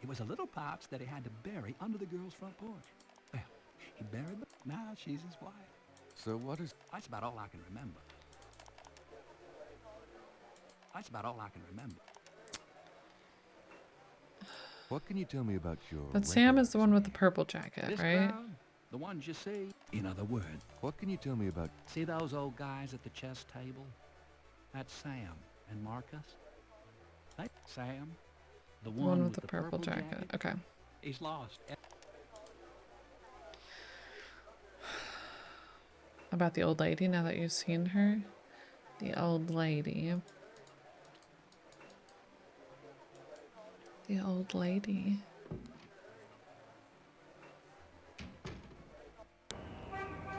It was a little box that he had to bury under the girl's front porch. Well, he buried her. Now she's his wife. So what is That's about all I can remember. That's about all I can remember. what can you tell me about your But Sam is records? the one with the purple jacket, This right? crowd, the ones you see, in other words, What can you tell me about see those old guys at the chess table? That's Sam and Marcus. They, Sam, the The one with the purple jacket. Okay. He's lost. About the old lady, now that you've seen her. The old lady. The old lady.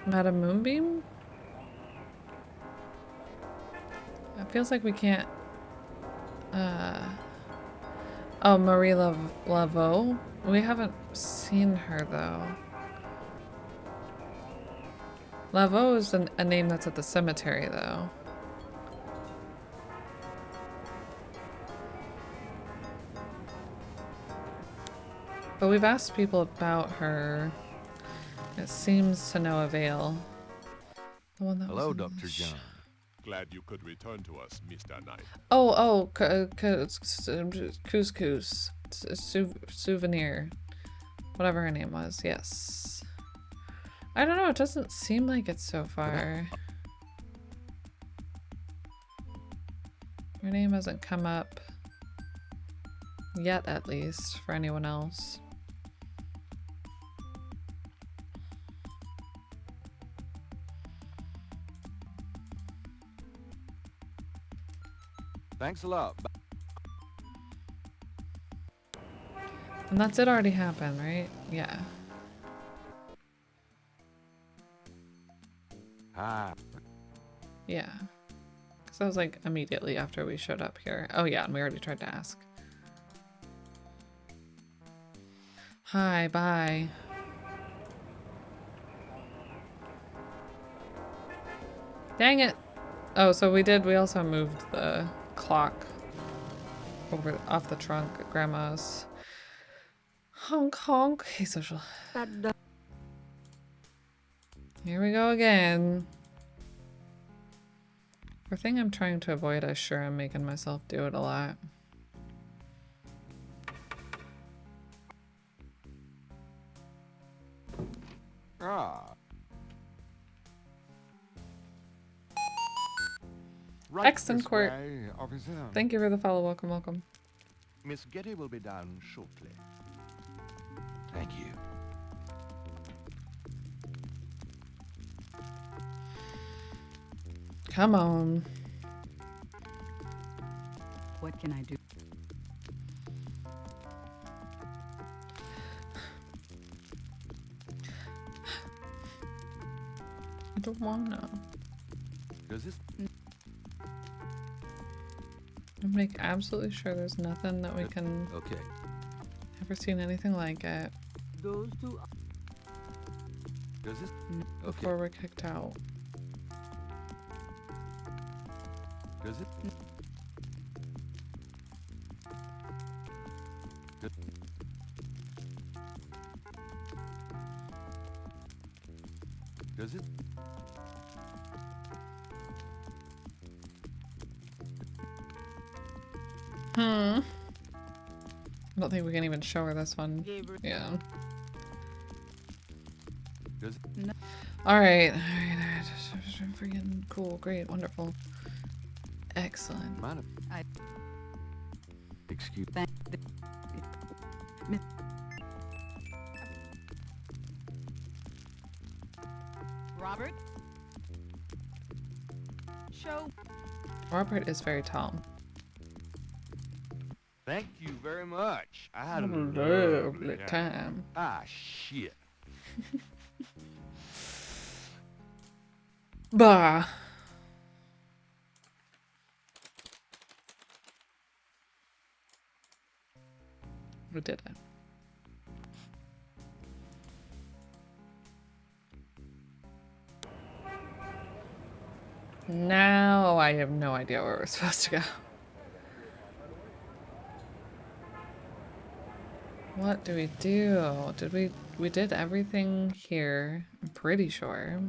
Madam Moonbeam? It feels like we can't... Oh, Marie Laveau? We haven't seen her, though. Laveau is a name that's at the cemetery, though. But we've asked people about her. It seems to no avail. The one that Hello, was in Dr. the John. Glad you could return to us, Mr. Knight. Couscous. Souvenir. Whatever her name was, yes. I don't know, it doesn't seem like it so far. Her name hasn't come up yet, at least, for anyone else. Thanks a lot. And that did already happen, right? Yeah. Ah, Yeah. Because that was like immediately after we showed up here. Oh yeah, and we already tried to ask. Hi, bye. Dang it! Oh, so we also moved the clock over off the trunk at Grandma's. Honk honk. Hey, social. Here we go again. For thing I'm trying to avoid, I sure am making myself do it a lot. Ah. Right Excellent this court. way, officer. Thank you for the follow. Welcome, welcome. Miss Getty will be down shortly. Thank you. Come on. What can I do? I don't wanna. Does this? Make absolutely sure there's nothing that we can. Okay. Never seen anything like it. Those two. Does this? Before we're kicked out. Does it? Does it? I don't think we can even show her this one. Gabriel. Yeah. Does it? No. Alright. Alright. Freaking cool. Great. Wonderful. Excellent. Excuse. Robert? Show. Robert is very tall. Thank you very much. I had a lovely time. Ah, shit. Bah. We did it. Now I have no idea where we're supposed to go. What do we do? We did everything here, I'm pretty sure.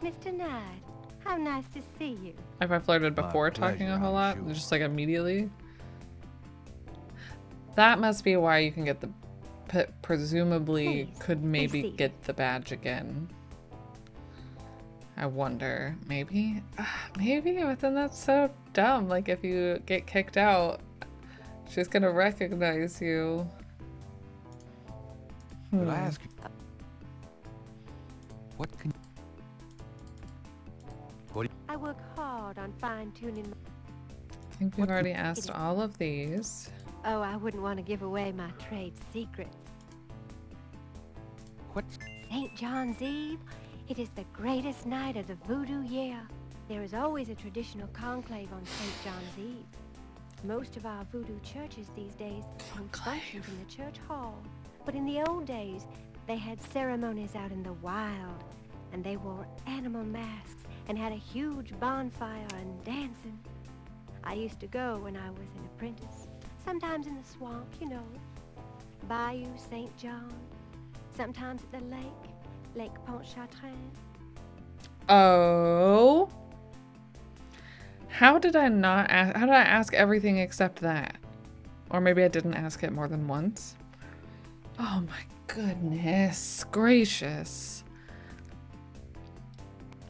Mr. Knight, how nice to see you. If I flirted My before talking pleasure, a whole I'm lot, sure. just like immediately. That must be why you can get the presumably Please, could maybe seated. get the badge again. I wonder, maybe? Maybe, but then that's so dumb. Like if you get kicked out, she's gonna recognize you. Could I ask you? What can? What? I work hard on fine-tuning my... I think we've already asked all of these. Oh, I wouldn't want to give away my trade secrets. What? St. John's Eve, it is the greatest night of the voodoo year. There is always a traditional conclave on St. John's Eve. Most of our voodoo churches these days hold functions in the church hall. But in the old days, they had ceremonies out in the wild, and they wore animal masks and had a huge bonfire and dancing. I used to go when I was an apprentice, sometimes in the swamp, you know, Bayou St. John, sometimes at the Lake Pontchartrain. Oh. How did I not ask? How did I ask everything except that? Or maybe I didn't ask it more than once. Oh my goodness gracious.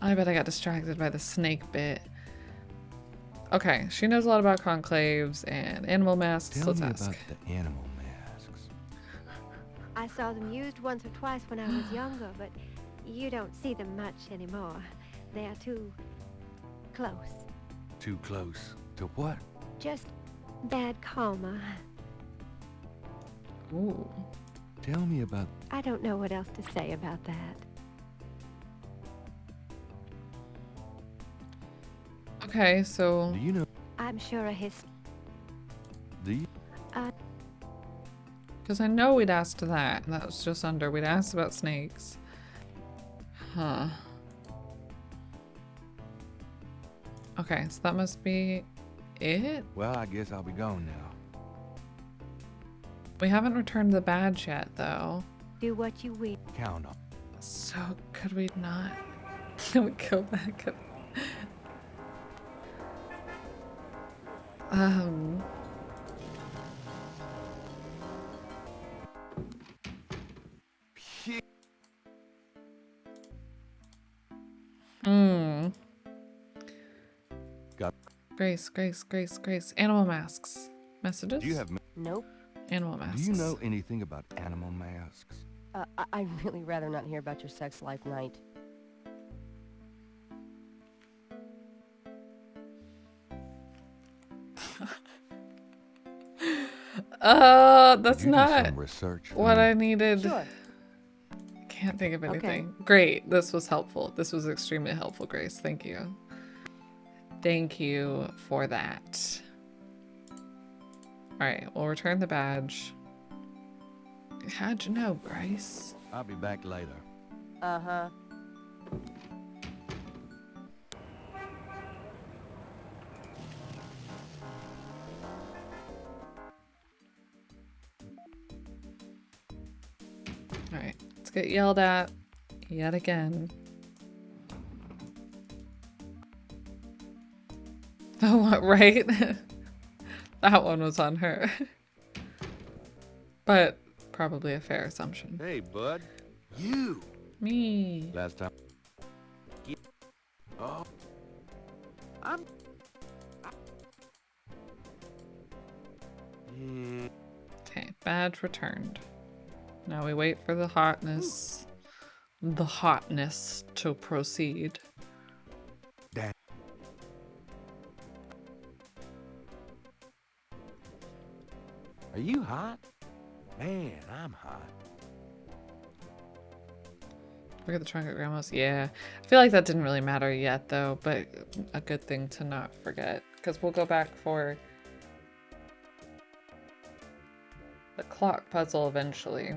I bet I got distracted by the snake bit. Okay, she knows a lot about conclaves and animal masks. Tell Let's me ask. about the animal masks. I saw them used once or twice when I was younger, but you don't see them much anymore. They are too close. Too close to what? Just bad karma. Ooh. Tell me about. I don't know what else to say about that. Okay, so Do you know? I'm sure a Do you? because I know we'd asked that, and that was just under. We'd asked about snakes. Huh. Okay, so that must be it. Well, I guess I'll be gone now. We haven't returned the badge yet, though. do what you will. Count on. So could we not? Can we go back? Got. Grace. Animal masks. Messages? Do you have? Nope. Animal masks. Do you know anything about animal masks? I'd really rather not hear about your sex life, Knight. That's You do not some research for what me? I needed. Sure. Can't think of Okay. anything. Great. This was helpful. This was extremely helpful, Grace. Thank you. Thank you for that. Alright, we'll return the badge. How'd you know, Grace? I'll be back later. Uh-huh. Alright, let's get yelled at yet again. Oh, right? That one was on her. But probably a fair assumption. Hey, bud. You. Me. Last time. Oh. Okay, badge returned. Now we wait for the hotness. The hotness to proceed. Are you hot? Man, I'm hot. Look at the trunk at Grandma's. Yeah. I feel like that didn't really matter yet, though, but a good thing to not forget. Because we'll go back for the clock puzzle eventually.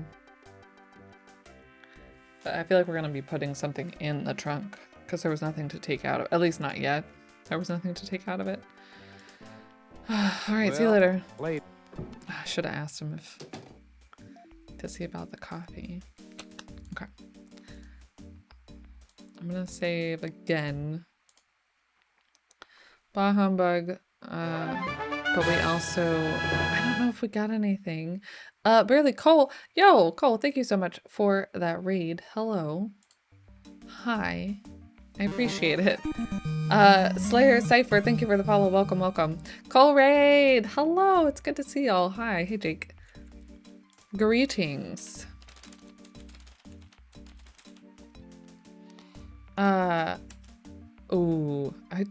But I feel like we're going to be putting something in the trunk. Because there was nothing to take out of it. At least not yet. There was nothing to take out of it. Alright, see you later. I should have asked him if to see about the coffee. Okay. I'm gonna save again. Bah humbug. But we also, I don't know if we got anything. Barely. Cole. Yo, Cole, thank you so much for that raid. Hello. Hi. I appreciate it. Slayer Cypher, thank you for the follow. Welcome, welcome. Cole Raid. Hello. It's good to see y'all. Hi. Hey, Jake. Greetings. Ooh, I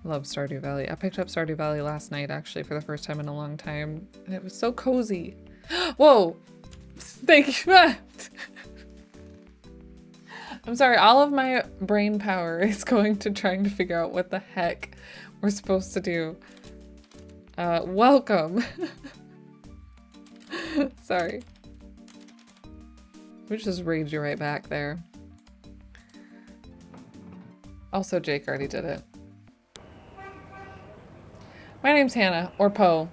love Stardew Valley. I picked up Stardew Valley last night, actually, for the first time in a long time. And it was so cozy. Whoa. Thank you. I'm sorry, all of my brain power is going to trying to figure out what the heck we're supposed to do. Welcome. Sorry. We just raid you right back there. Also, Jake already did it. My name's Hannah, or Poe.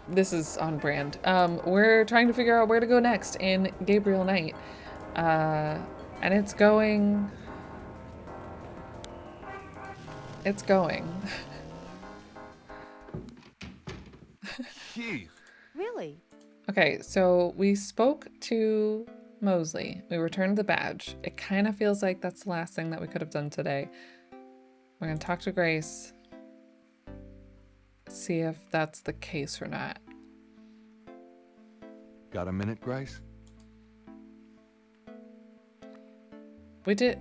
This is on brand. We're trying to figure out where to go next in Gabriel Knight. And it's going. It's going. Really? Okay, so we spoke to Mosley. We returned the badge. It kind of feels like that's the last thing that we could have done today. We're gonna talk to Grace. See if that's the case or not. Got a minute, Grace? We did.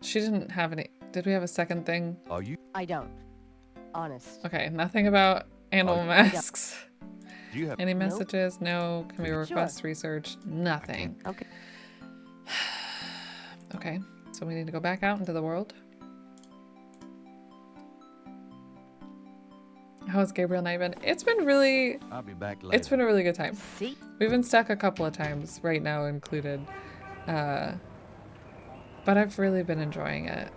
She didn't have any. Did we have a second thing? Are you? I don't. Honest. Okay, nothing about animal masks. Do you have Any messages? No. Can we request Sure. research? Nothing. Okay. Okay, so we need to go back out into the world. How's Gabriel Knight been? It's been really. I'll be back later. It's been a really good time. See? We've been stuck a couple of times, right now included. But I've really been enjoying it.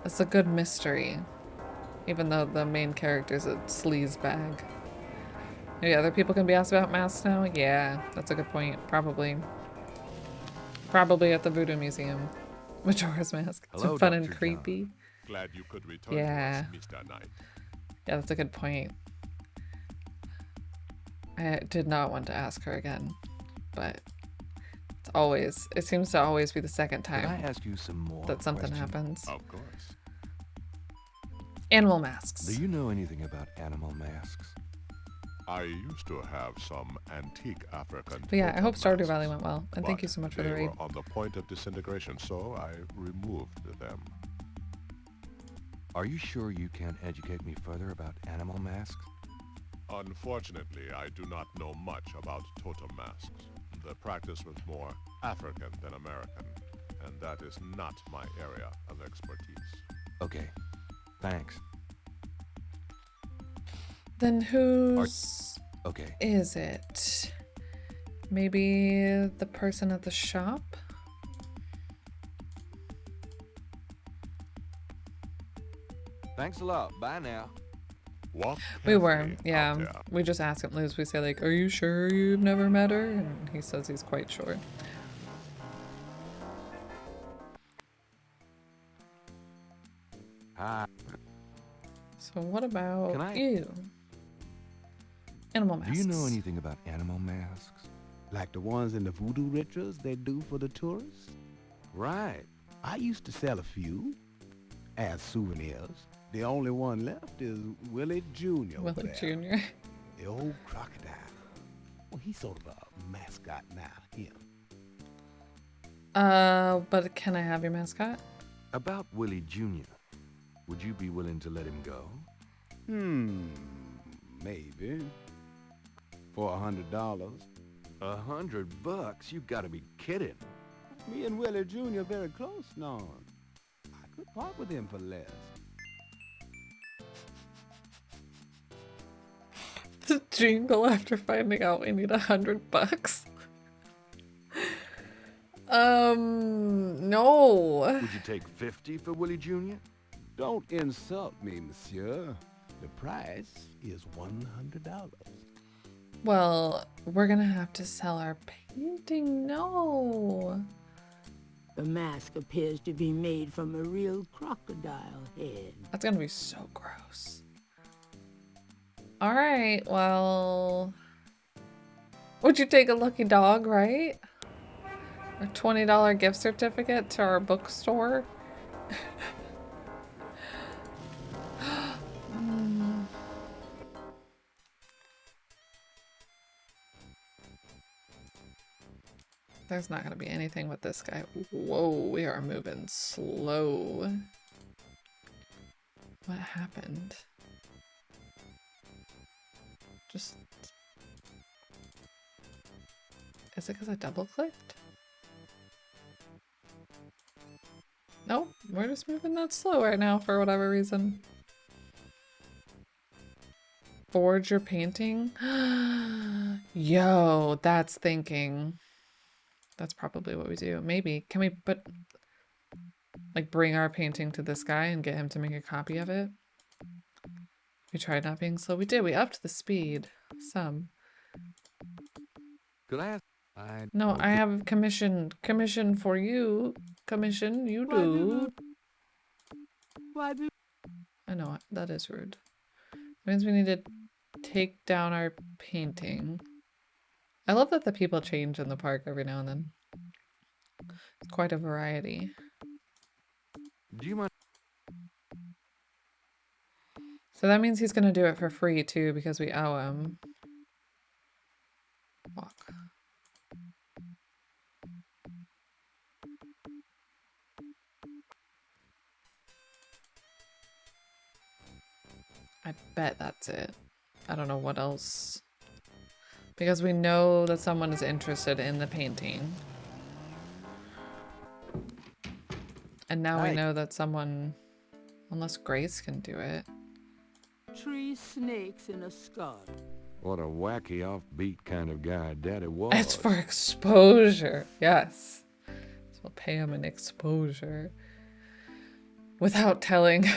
It's a good mystery. Even though the main character's a sleaze bag. Maybe other people can be asked about masks now? Yeah, that's a good point. Probably. Probably at the Voodoo Museum. Majora's Mask. It's Hello, been fun Dr. and John. creepy. Glad you could return Yeah. to us, Mr. Knight. Yeah, that's a good point. I did not want to ask her again, but it's always, it seems to always be the second Can I time ask you some more that something questions? happens. Of course. Animal masks. Do you know anything about animal masks? I used to have some antique African But yeah, I hope totem Stardew Valley masks, went well. And but thank you so much for the they raid. were on the point of disintegration, so I removed them. Are you sure you can't educate me further about animal masks? Unfortunately, I do not know much about totem masks. The practice was more African than American, and that is not my area of expertise. Okay, thanks. Then whose Okay. is it? Maybe the person at the shop? Thanks a lot. Bye now. Walk We were, carefully out yeah. there. We just ask him, Liz, we say like, are you sure you've never met her? And he says he's quite sure. Hi. So what about Can I- you? Animal masks. Do you know anything about animal masks? Like the ones in the voodoo rituals they do for the tourists? Right. I used to sell a few as souvenirs. The only one left is Willie Jr. over Willie there. Jr. The old crocodile. Well, he's sort of a mascot now, him. But can I have your mascot? About Willie Jr. Would you be willing to let him go? Maybe. For $100. $100? You gotta be kidding. Me and Willie Jr. are very close now. I could part with him for less. The jingle after finding out we need $100. No. Would you take 50 for Willie Jr.? Don't insult me, monsieur. The price is $100. Well, we're gonna have to sell our painting. No. The mask appears to be made from a real crocodile head. That's gonna be so gross. All right, well, would you take a lucky dog, right? Or $20 gift certificate to our bookstore? There's not gonna be anything with this guy. Whoa, we are moving slow. What happened? Just... Is it because I double clicked? Nope, we're just moving that slow right now for whatever reason. Forge your painting? Yo, that's thinking. That's probably what we do. Maybe. Can we put... like bring our painting to this guy and get him to make a copy of it? We tried not being slow. We did. We upped the speed. Some. Could I ask? No, I have commission for you. Commission, you do. Why do... I know, that is rude. That means we need to take down our painting. I love that the people change in the park every now and then. It's quite a variety. Do you mind? So that means he's gonna do it for free too because we owe him. Walk. I bet that's it. I don't know what else. Because we know that someone is interested in the painting. And now we know that someone, unless Grace can do it. 3 snakes in a skull. What a wacky offbeat kind of guy Daddy was. It's for exposure. Yes. So we'll pay him an exposure. Without telling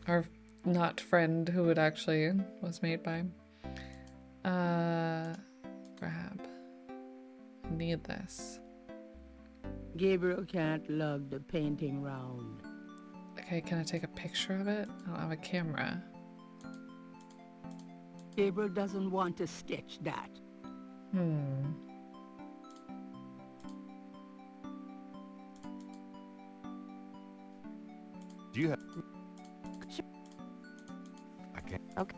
our not friend who it actually was made by. Grab. Need this. Gabriel can't lug the painting round. Okay, can I take a picture of it? I don't have a camera. Gabriel doesn't want to sketch that. Hmm. Do you have... I can't... Okay.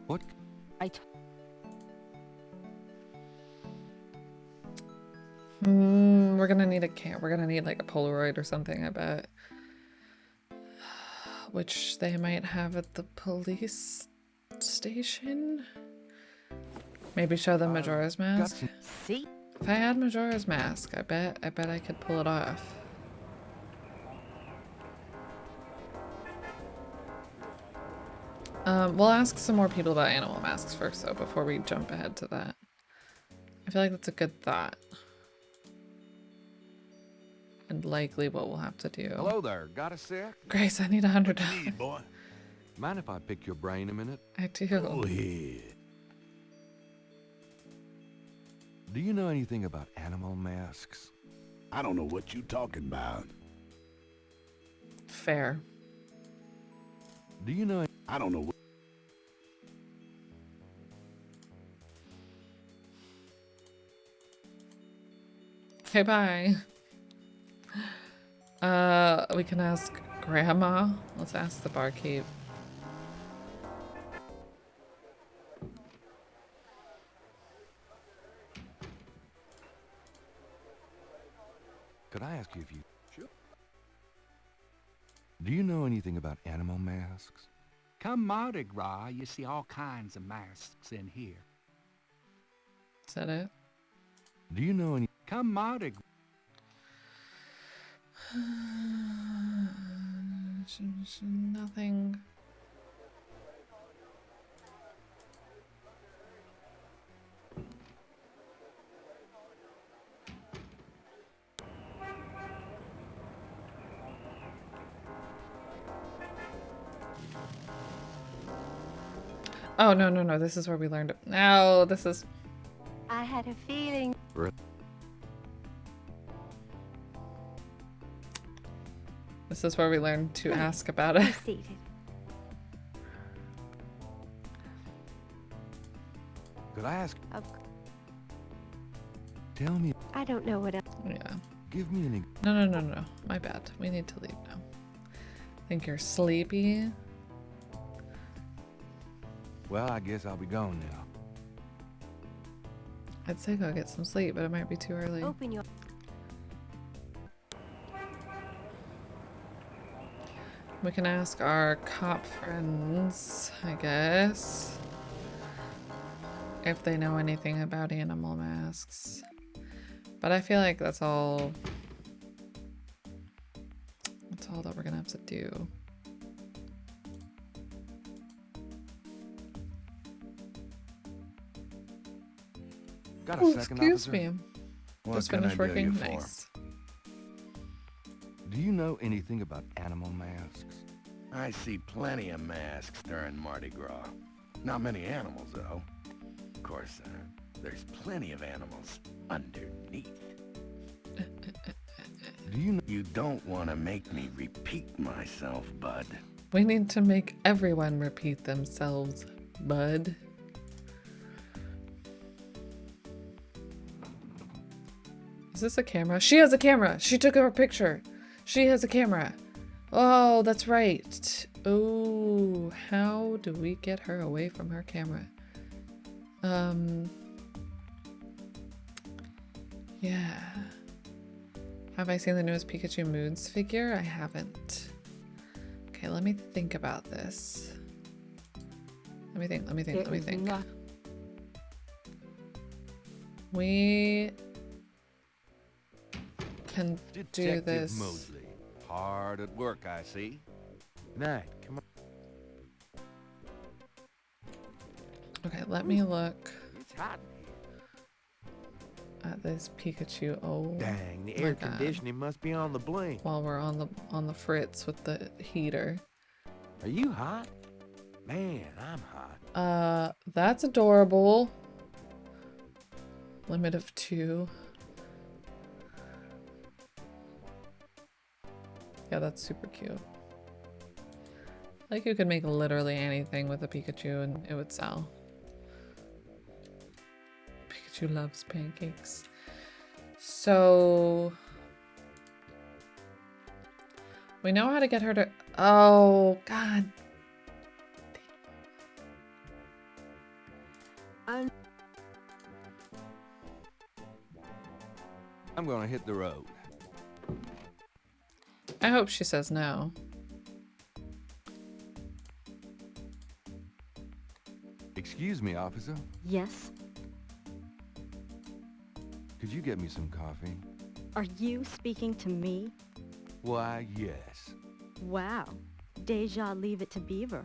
What? We're gonna need we're gonna need like a Polaroid or something, I bet. Which they might have at the police station. Maybe show them Majora's Mask. See? If I had Majora's Mask, I bet I could pull it off. We'll ask some more people about animal masks first, though, before we jump ahead to that. I feel like that's a good thought. And likely what we'll have to do. Hello there. Got a sec? Grace, I need $100. Boy. Mind if I pick your brain a minute? I do. Go ahead. Do you know anything about animal masks? I don't know what you talking about. Fair. Do you know? I don't know what. Okay, bye. We can ask Grandma. Let's ask the barkeep. Could I ask you if you... Sure. Do you know anything about animal masks? Come Mardi Gras, you see all kinds of masks in here. Is that it? Do you know any... Come Mardi Gras. Nothing. Oh, no, no, no. This is where we learned it. No, this is... I had a feeling. This is where we learned to ask about it. Be seated. Could I ask... Of Tell me... I don't know what else. Yeah. Give me an... No, no, no, no. My bad. We need to leave now. I think you're sleepy. Well, I guess I'll be gone now. I'd say go get some sleep, but it might be too early. Open your... We can ask our cop friends, I guess, if they know anything about animal masks. But I feel like that's all that we're gonna have to do. Got a Oh, second, excuse officer? me. What Just can I finished do working. you for? Nice. Do you know anything about animal masks? I see plenty of masks during Mardi Gras. Not many animals, though. Of course, there's plenty of animals underneath. Do you know... You don't want to make me repeat myself, bud. We need to make everyone repeat themselves, bud. Is this a camera? She has a camera! She took her picture! She has a camera! Oh, that's right. Oh, how do we get her away from her camera? Yeah. Have I seen the newest Pikachu Moods figure? I haven't. Okay, let me think about this. Let me think. We can do Detective this. Mosley. Hard at work, I see. Night, come on. Okay, let me look It's hot. at this Pikachu. Oh, Dang, the my air God. conditioning must be on the blink. While we're on the fritz with the heater. Are you hot? Man, I'm hot. That's adorable. Limit of 2. Yeah, that's super cute. Like you could make literally anything with a Pikachu and it would sell. Pikachu loves pancakes. So we know how to get her to... Oh, God. I'm gonna hit the road. I hope she says no. Excuse me, officer. Yes? Could you get me some coffee? Are you speaking to me? Why, yes. Wow. Deja leave it to Beaver.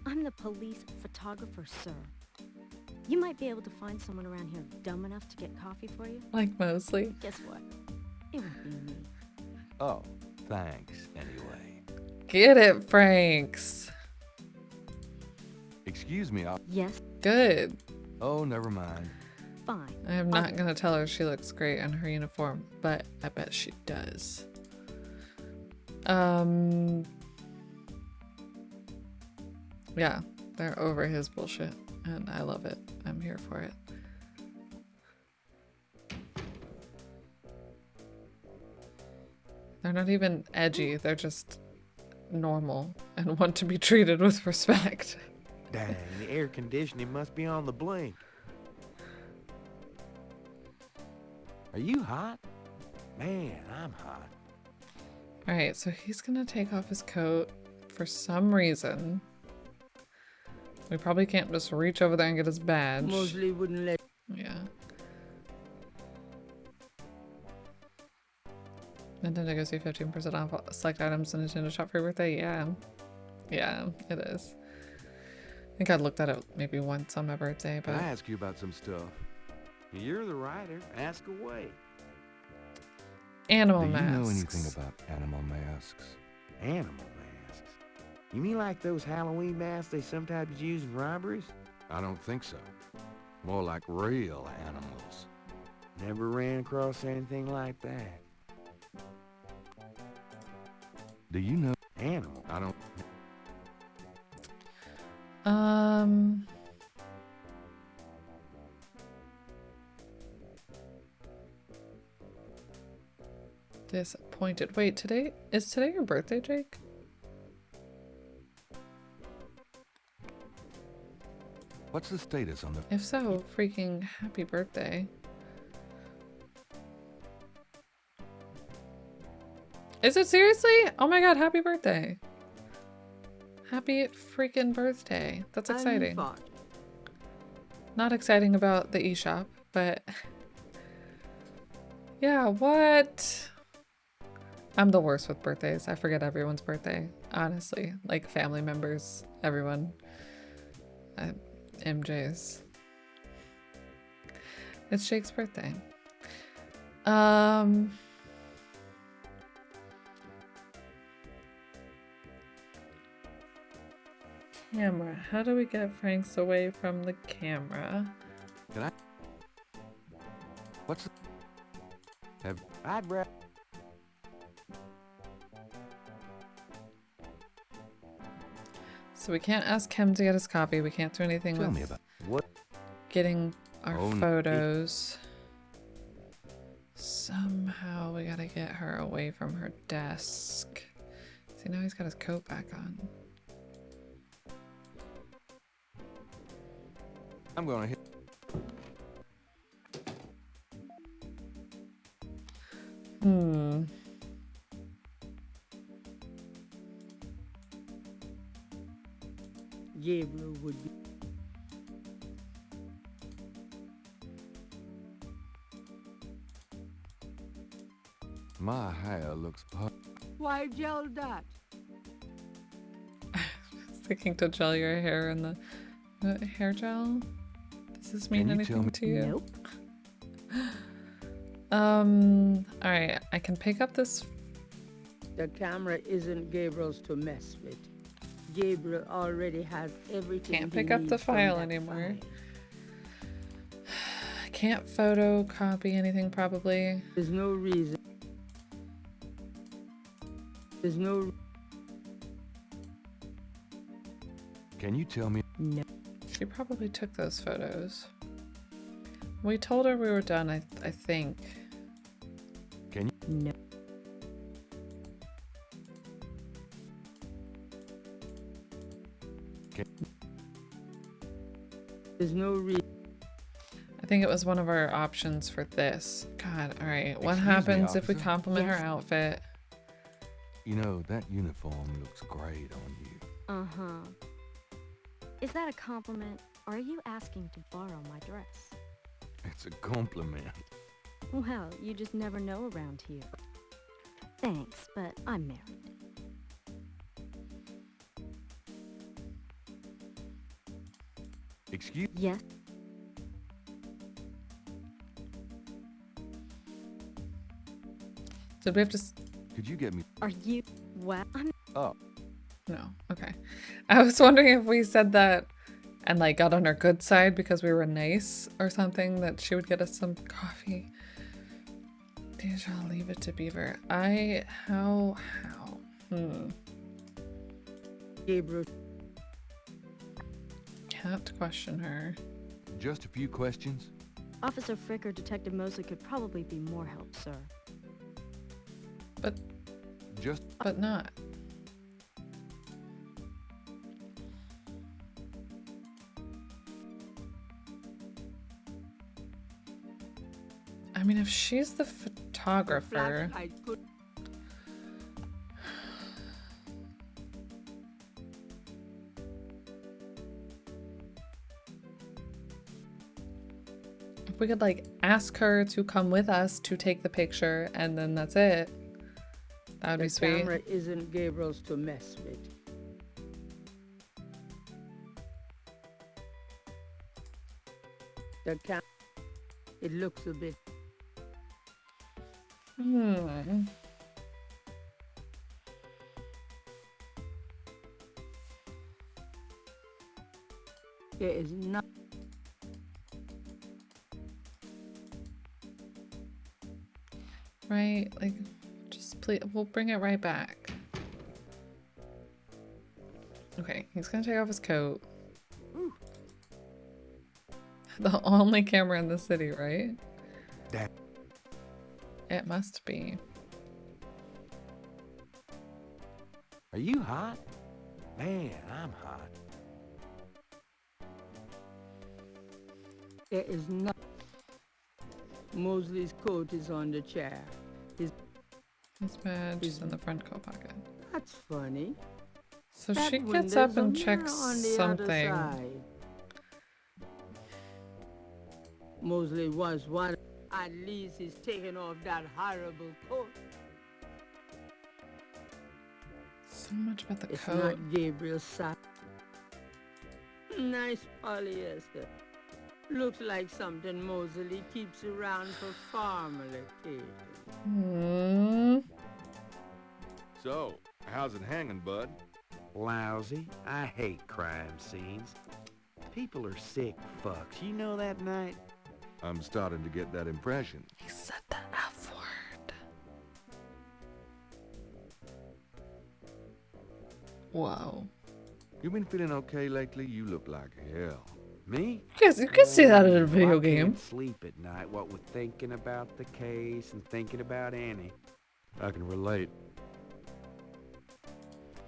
I'm the police photographer, sir. You might be able to find someone around here dumb enough to get coffee for you. Like Mosley. Guess what? It won't be me. Oh, thanks, anyway. Get it, Franks. Excuse me, Yes? Good. Oh, never mind. Fine. I am not gonna tell her she looks great in her uniform, but I bet she does. Yeah, they're over his bullshit, and I love it. I'm here for it. They're not even edgy, they're just normal and want to be treated with respect. Dang, the air conditioning must be on the blink. Are you hot? Man, I'm hot. Alright, so he's gonna take off his coat for some reason. We probably can't just reach over there and get his badge. Mosley wouldn't let. Yeah. Nintendo gives you 15% off select items in Nintendo Shop for your birthday. Yeah. Yeah, it is. I think I looked at it maybe once on my birthday, Can but I ask you about some stuff? You're the writer. Ask away. animal Do you masks. know anything about animal masks? Animal masks? You mean like those Halloween masks they sometimes use in robberies? I don't think so. More like real animals. Never ran across anything like that. Do you know Animal? I don't. Disappointed. Wait, is today your birthday, Jake? What's the status on the... If so, freaking happy birthday. Is it seriously? Oh my god, happy birthday. Happy freaking birthday. That's exciting. Not exciting about the eShop, but yeah, what? I'm the worst with birthdays. I forget everyone's birthday, honestly. Like family members, everyone. MJ's. It's Jake's birthday. Camera. How do we get Franks away from the camera? Can I... What's... Have... I'd rather... So we can't ask him to get his copy. We can't do anything Tell with me about... What? getting our Oh, no. photos. Somehow we gotta get her away from her desk. See, now he's got his coat back on. I'm gonna hit... Gabriel would be. My hair looks... Why gel that? Thinking to gel your hair in the hair gel. Does this mean Can you tell anything me- to you? Nope. Alright, I can pick up this. The camera isn't Gabriel's to mess with. Gabriel already has everything. Can't he pick up the needs from file that anymore. file. I can't photocopy anything probably. There's no reason. There's no. Can you tell me... No. She probably took those photos. We told her we were done, I think. Can you... No. There's no reason. think it was one of our options for this. God, all right. What Excuse me, happens if we officer? compliment Yes. her outfit? You know, that uniform looks great on you. Uh-huh. Is that a compliment, or are you asking to borrow my dress? It's a compliment. Well, you just never know around here. Thanks, but I'm married. Excuse Yes? Did we have to? Could you get me? Are you... Well, I'm... Oh. No. Okay. I was wondering if we said that and like got on her good side because we were nice or something, that she would get us some coffee. Deja, leave it to Beaver. How? Gabriel. Can't question her. Just a few questions? Officer Frick or Detective Mosley could probably be more help, sir. But not. I mean, if she's the photographer, Flashlight could... if we could like ask her to come with us to take the picture and then that's it, that would be The sweet. camera isn't Gabriel's to mess with. The camera, it looks a bit... There is not... Right? Like, just please, we'll bring it right back. Okay, he's gonna take off his coat. The only camera in the city, right? That. It must be. Are you hot? Man, I'm hot. There is not... Mosley's coat is on the chair. His badge is in the front coat pocket. That's funny. So That she one, gets up there's a and mirror checks on the other something. side. Mosley was one. At least he's taken off that horrible coat. So much about the It's coat. not Gabriel's sock. Nice polyester. Looks like something Mosley keeps around for formal occasions. So, how's it hanging, bud? Lousy. I hate crime scenes. People are sick fucks. You know that, Knight? I'm starting to get that impression. He said the F word. Whoa. You been feeling okay lately? You look like hell. Me? Yes, you can see that in a video Well, I game. can't sleep at night, what with thinking about the case and thinking about Annie. I can relate.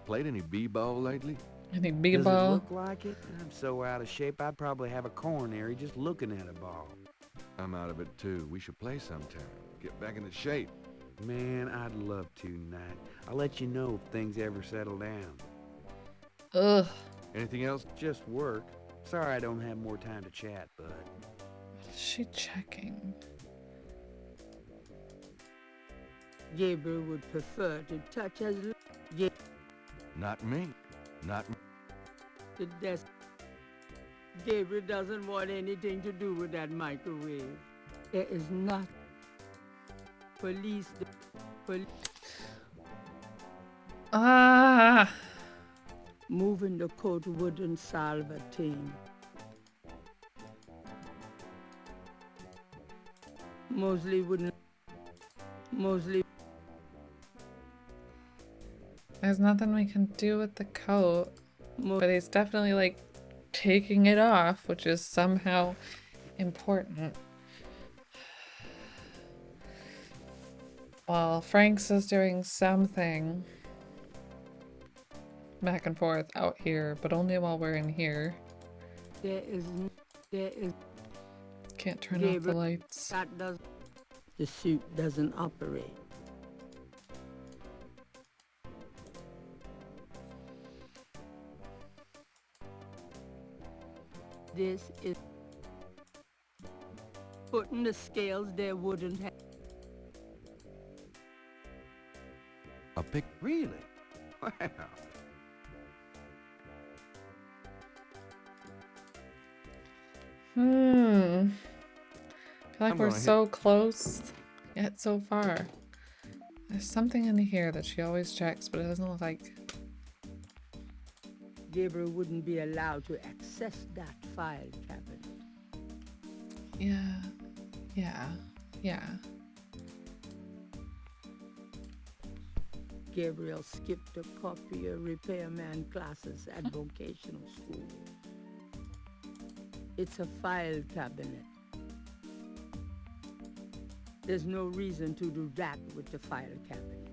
Played any b-ball lately? Any Does it b-ball? look like it? I'm so out of shape, I'd probably have a coronary just looking at a ball. I'm out of it too. We should play sometime. Get back into shape. Man, I'd love to, Knight. I'll let you know if things ever settle down. Ugh. Anything else? Just work. Sorry I don't have more time to chat, bud. What is she checking? Gabriel would prefer to touch as Not me. Not me. the desk. Gabriel doesn't want anything to do with that microwave. There is not. Police. Ah. Moving the coat wouldn't solve a thing. Mosley wouldn't. Mosley. There's nothing we can do with the coat. But he's definitely like taking it off, which is somehow important. While Franks is doing something back and forth out here, but only while we're in here. There is. Can't turn off the Gabriel, lights. that does. The suit doesn't operate. This is putting the scales they wouldn't have. A pic? Really? Well, I feel like I'm we're gonna so close, yet so far. There's something in here that she always checks, but it doesn't look like... Gabriel wouldn't be allowed to access that file cabinet. Yeah. Gabriel skipped a copier repairman classes at vocational school. It's a file cabinet. There's no reason to do that with the file cabinet.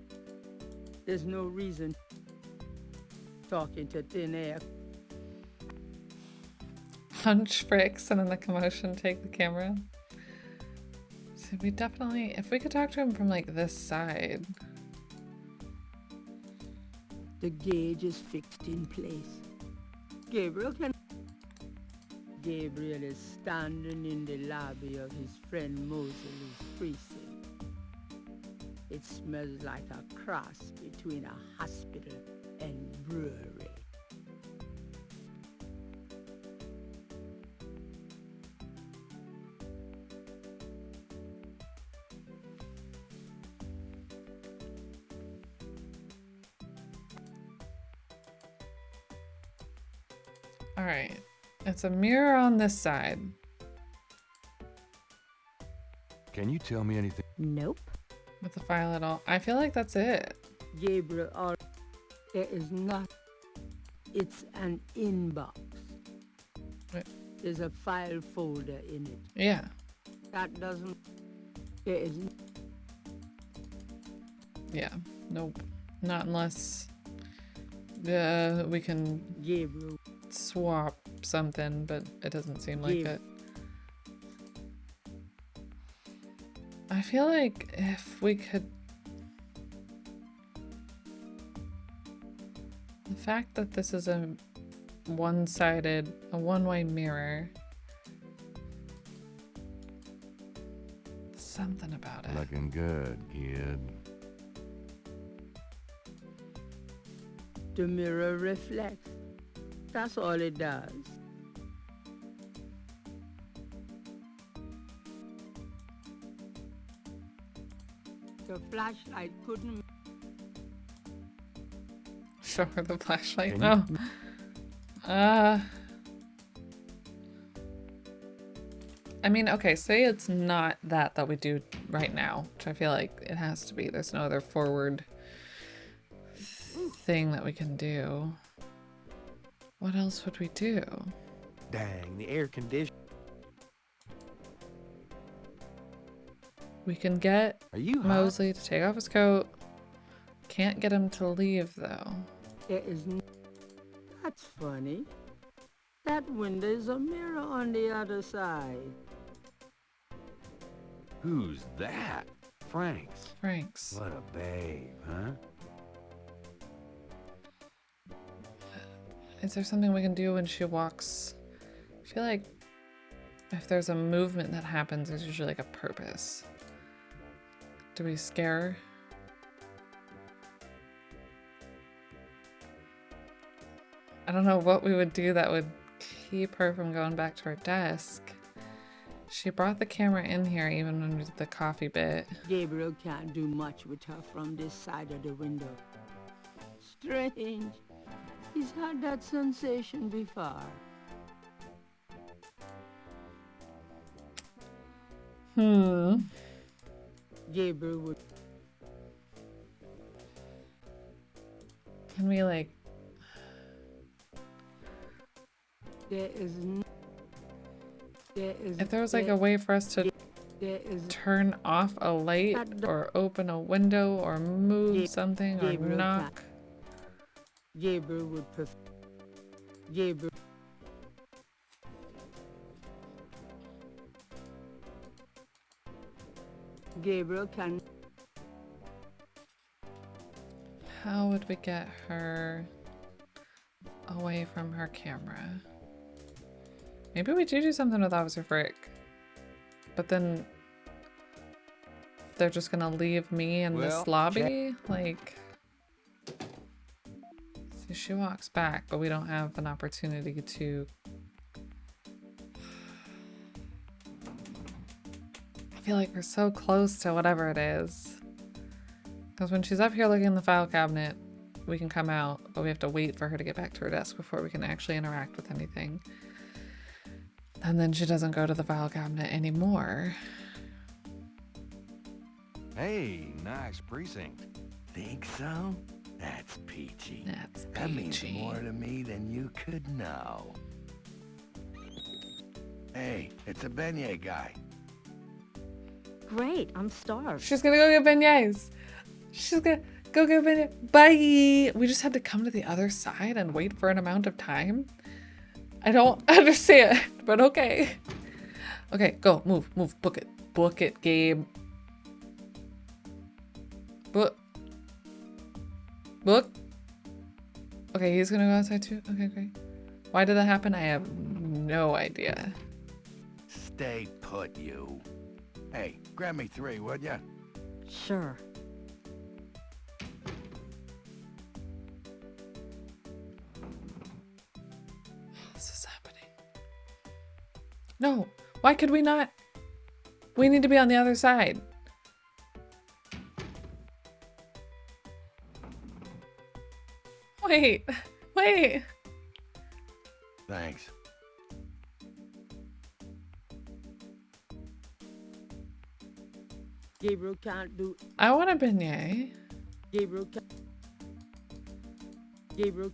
There's no reason talking to thin air. Hunch bricks and in the commotion take the camera. So we definitely, if we could talk to him from like this side. The gauge is fixed in place. Gabriel is standing in the lobby of his friend Mosley's precinct. It smells like a cross between a hospital and brewery. All right, it's a mirror on this side. Can you tell me anything? Nope. With the file at all. I feel like that's it. Gabriel, there is not. It's an inbox. What? There's a file folder in it. Yeah. That doesn't. There is. Yeah. Nope. Not unless we can Gabriel swap something, but it doesn't seem like it. I feel like if we could... The fact that this is a one-sided, a one-way mirror. Something about it. Looking good, kid. The mirror reflects. That's all it does. The flashlight couldn't. Show her the flashlight. Can No. I mean, okay, say it's not that we do right now, which I feel like it has to be. There's no other forward thing that we can do. What else would we do? Dang, the air conditioner. We can get Are you Mosley to take off his coat. Can't get him to leave though. There is. That's funny. That window is a mirror on the other side. Who's that? Frank's. Frank's. What a babe, huh? Is there something we can do when she walks? I feel like if there's a movement that happens, there's usually like a purpose. Do we scare her? I don't know what we would do that would keep her from going back to her desk. She brought the camera in here even when we did the coffee bit. Gabriel can't do much with her from this side of the window. Strange. He's had that sensation before. Gabriel would. Can we like... If there was like a way for us to turn off a light or open a window or move something or knock. Gabriel would prefer. Gabriel can... How would we get her away from her camera? Maybe we do something with Officer Frick. But then they're just gonna leave me in this lobby? Like... So she walks back, but we don't have an opportunity to... I feel like we're so close to whatever it is. Because when she's up here looking in the file cabinet, we can come out, but we have to wait for her to get back to her desk before we can actually interact with anything. And then she doesn't go to the file cabinet anymore. Hey, nice precinct. Think so? That's peachy. That's peachy. That means more to me than you could know. Hey, it's a beignet guy. Great, I'm starved. She's gonna go get beignets. She's gonna go get beignets. Bye! We just had to come to the other side and wait for an amount of time? I don't understand, but okay. Okay, go, move, book it. Book it, Gabe. Book. Okay, he's gonna go outside too? Okay, great. Why did that happen? I have no idea. Stay put, you. Hey, grab me 3, would ya? Sure. This is happening. No, why could we not? We need to be on the other side. Wait. Thanks. Gabriel can't do... I want a beignet. Gabriel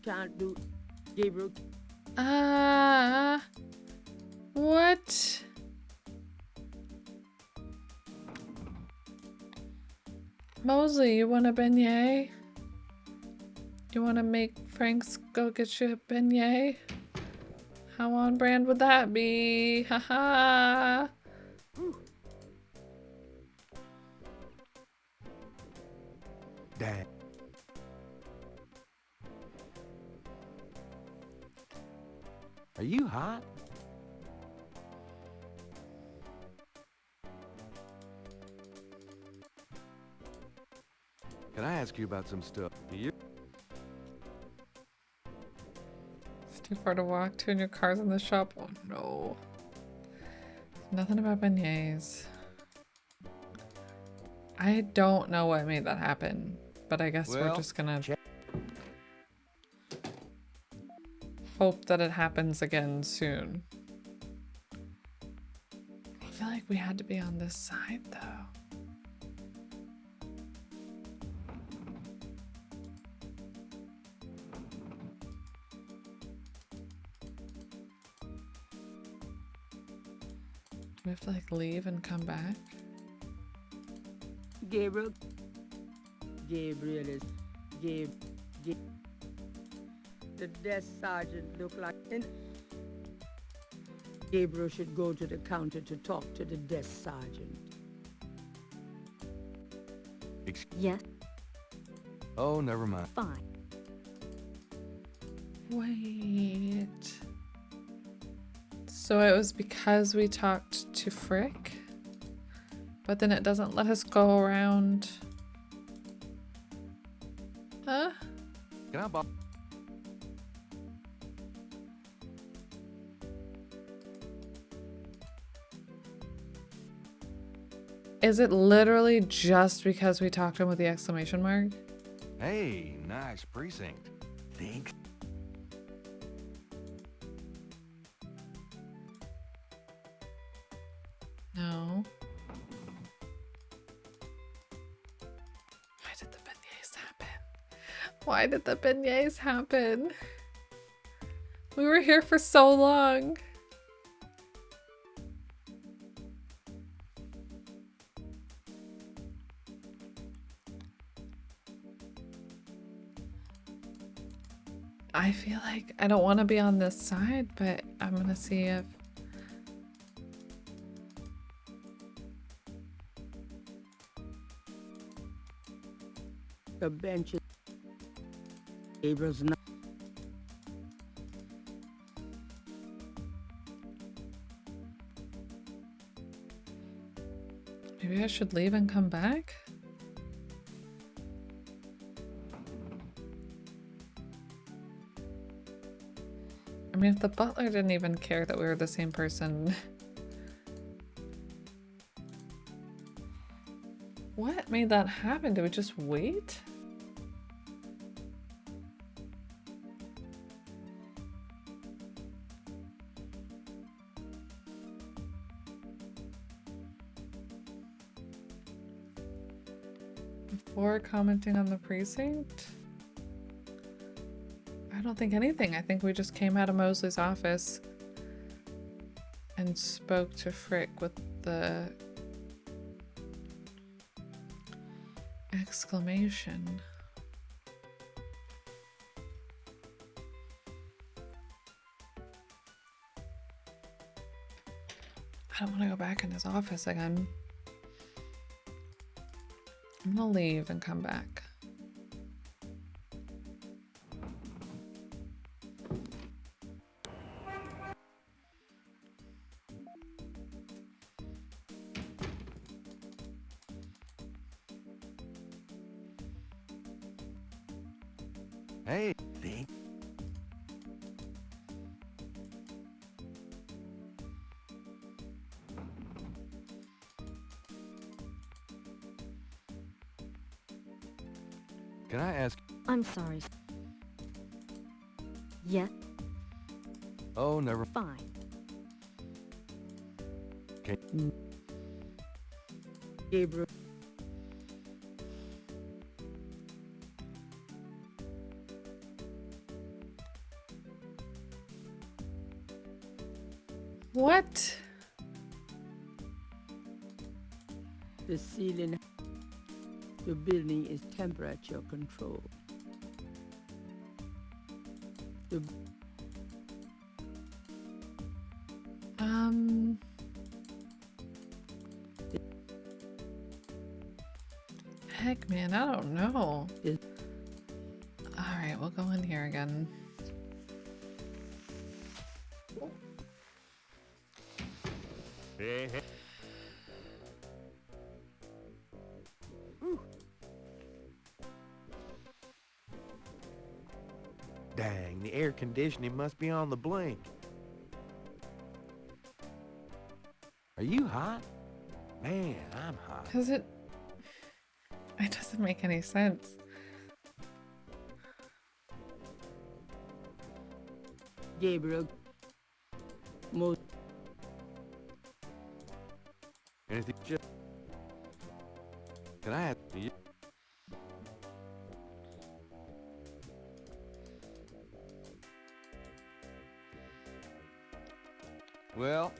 can't do... Gabriel... What? Mosley, you want a beignet? You want to make Frank's go get you a beignet? How on brand would that be? Haha. Dad. Are you hot? Can I ask you about some stuff? You... It's too far to walk to and your car's in the shop. Oh no. Nothing about beignets. I don't know what made that happen, but I guess we're just gonna hope that it happens again soon. I feel like we had to be on this side though. Do we have to like leave and come back? Gabriel is... The desk sergeant look like... Gabriel should go to the counter to talk to the desk sergeant. Yes. Oh, never mind. Fine. Wait. So it was because we talked to Frick? But then it doesn't let us go around. Huh? Can I borrow? Is it literally just because we talked to him with the exclamation mark? Hey, nice precinct. Thanks. No. Why did the beignets happen? Why did the beignets happen? We were here for so long. I feel like I don't want to be on this side, but I'm gonna see if... The benches. Gabriel's not. Maybe I should leave and come back? I mean, if the butler didn't even care that we were the same person. What made that happen? Did we just wait? Before commenting on the precinct? I don't think anything. I think we just came out of Mosley's office and spoke to Frick with the exclamation. I don't want to go back in his office again. I'm gonna leave and come back. Hey, think. Can I ask? I'm sorry. Yeah, Oh, never. fine. Okay. Gabriel. What? The ceiling. The building is temperature controlled. The Heck, man, I don't know. Alright, we'll go in here again. Hey, hey. Dang, the air conditioning must be on the blink. Are you hot? Man, I'm hot. Because it doesn't make any sense. Gabriel. Most. Anything? Can I ask you? Well.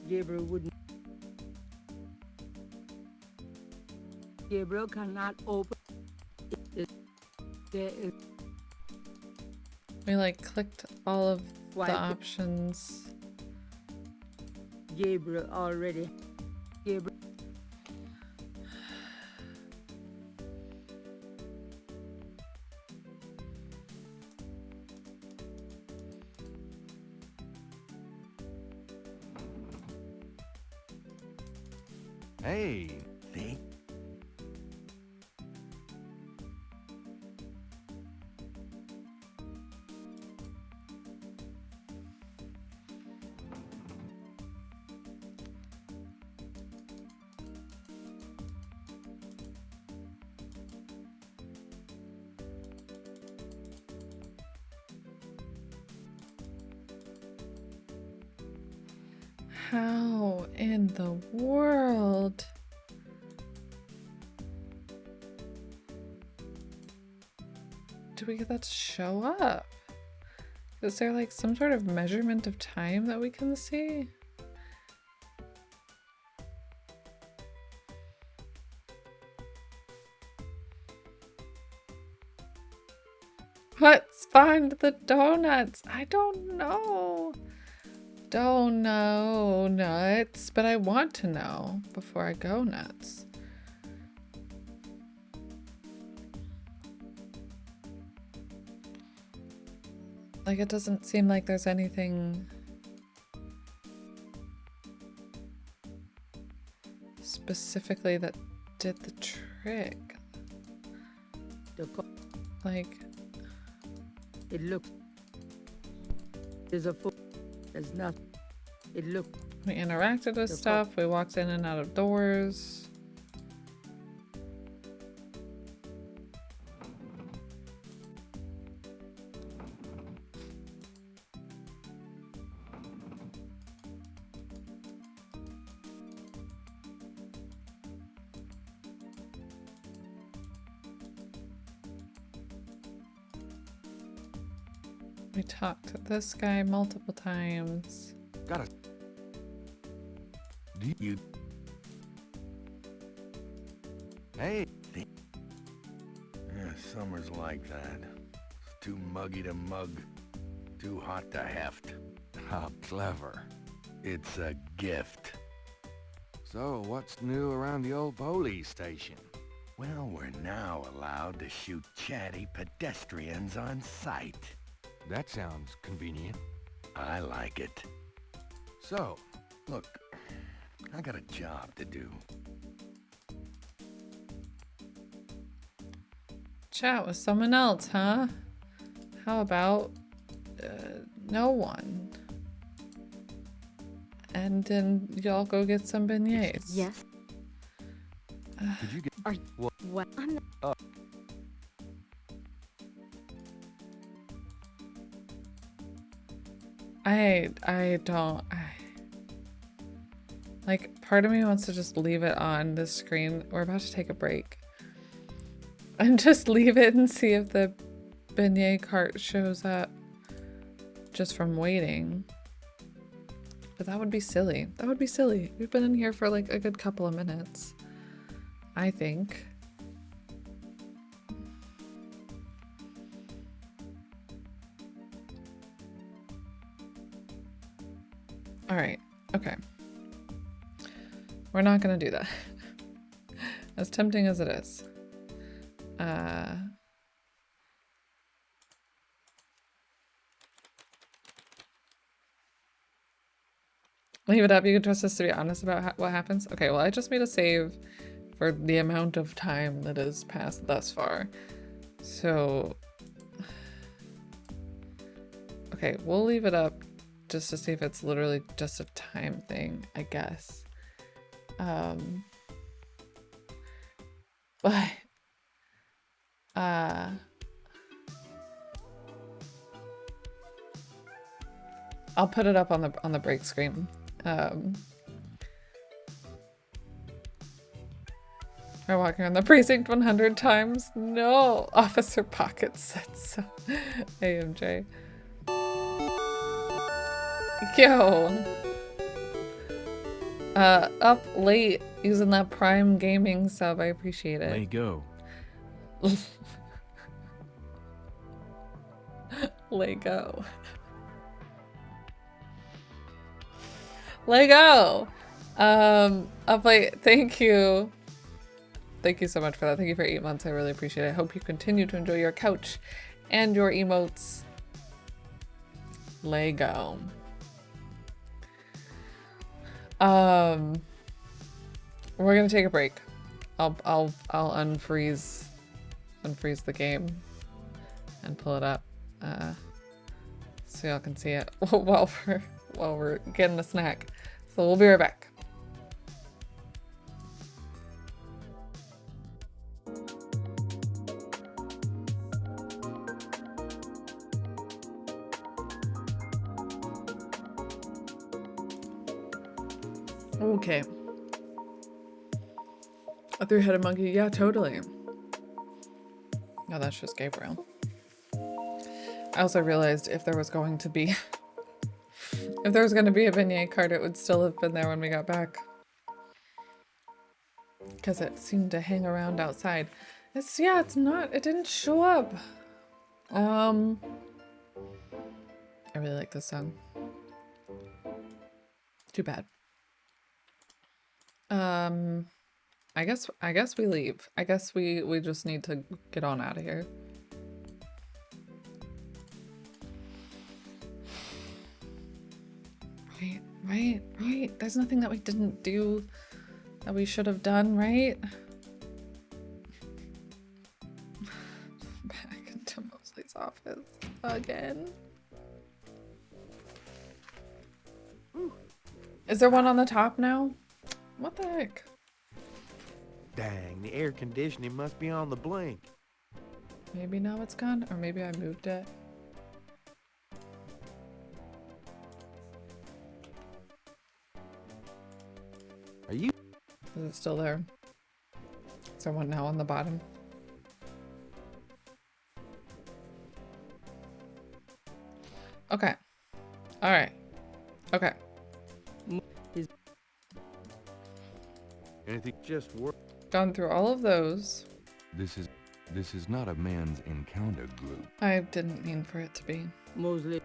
Gabriel wouldn't. Gabriel cannot open. There is. We like clicked all of Why the could- options. Gabriel already. Gabriel. Hey, think. How in the world? Do we get that to show up? Is there like some sort of measurement of time that we can see? Let's find the donuts. I don't know. Don't know nuts, but I want to know before I go nuts. Like, it doesn't seem like there's anything specifically that did the trick. Like, it looks. There's a foot. There's nothing. It looks. we interacted with stuff, we walked in and out of doors. We talked to this guy multiple times. Gotta. Do you? Hey. Yeah, summer's like that. It's too muggy to mug, too hot to heft. How clever. It's a gift. So, what's new around the old police station? Well, we're now allowed to shoot chatty pedestrians on sight. That sounds convenient. I like it. So, look, I got a job to do. Chat with someone else, huh? How about no one? And then y'all go get some beignets. Yes. Could you get? Are what? I'm not. I don't. Like, part of me wants to just leave it on the screen. We're about to take a break. And just leave it and see if the beignet cart shows up just from waiting. But that would be silly. That would be silly. We've been in here for like a good couple of minutes, I think. All right. Okay. We're not going to do that. As tempting as it is. Leave it up. You can trust us to be honest about what happens. Okay, well, I just made a save for the amount of time that has passed thus far. So, okay, we'll leave it up just to see if it's literally just a time thing, I guess. But I'll put it up on the break screen. We're walking around the precinct 100 times. No, Officer Pocket said so. AMJ. Yo. Up late using that Prime Gaming sub. I appreciate it. Let go. Lego. Lego. Up late. Thank you. Thank you so much for that. Thank you for 8 months. I really appreciate it. I hope you continue to enjoy your couch and your emotes. Lego. We're gonna take a break. I'll unfreeze the game and pull it up so y'all can see it while we're getting a snack. So we'll be right back. Okay. A three-headed monkey? Yeah, totally. No, that's just Gabriel. I also realized if there was going to be a beignet cart, it would still have been there when we got back. Because it seemed to hang around outside. It didn't show up I really like this song. Too bad. I guess we leave. I guess we just need to get on out of here. Right. There's nothing that we didn't do that we should have done, right? Back into Mosley's office again. Is there one on the top now? What the heck? Dang, the air conditioning must be on the blink. Maybe now it's gone, or maybe I moved it. Are you? Is it still there? Is there one now on the bottom? Okay. Alright. Okay. Anything? Just work. Gone through all of those. This is not a man's encounter group. I didn't mean for it to be. Mosley.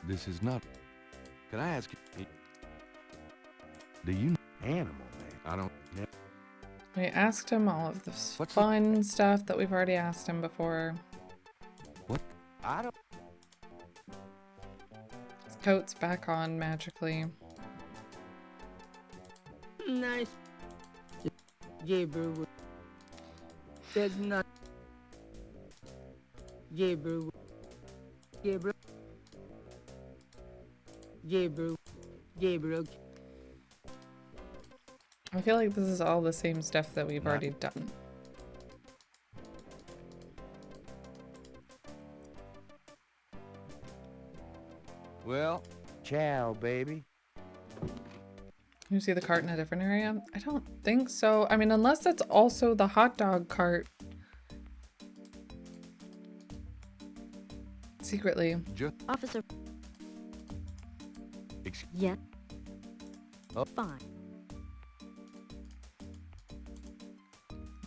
This is not. Can I ask you? Do you animal, man? I don't. We asked him all of this fun stuff that we've already asked him before. What? I don't. His coat's back on magically. Nice. Gabriel. There's not. Gabriel. Gabriel. Gabriel. Gabriel. I feel like this is all the same stuff that we've already done. Well, ciao, baby. You see the cart in a different area? I don't think so. I mean, unless that's also the hot dog cart. Secretly. Officer. Yeah. Oh. Fine.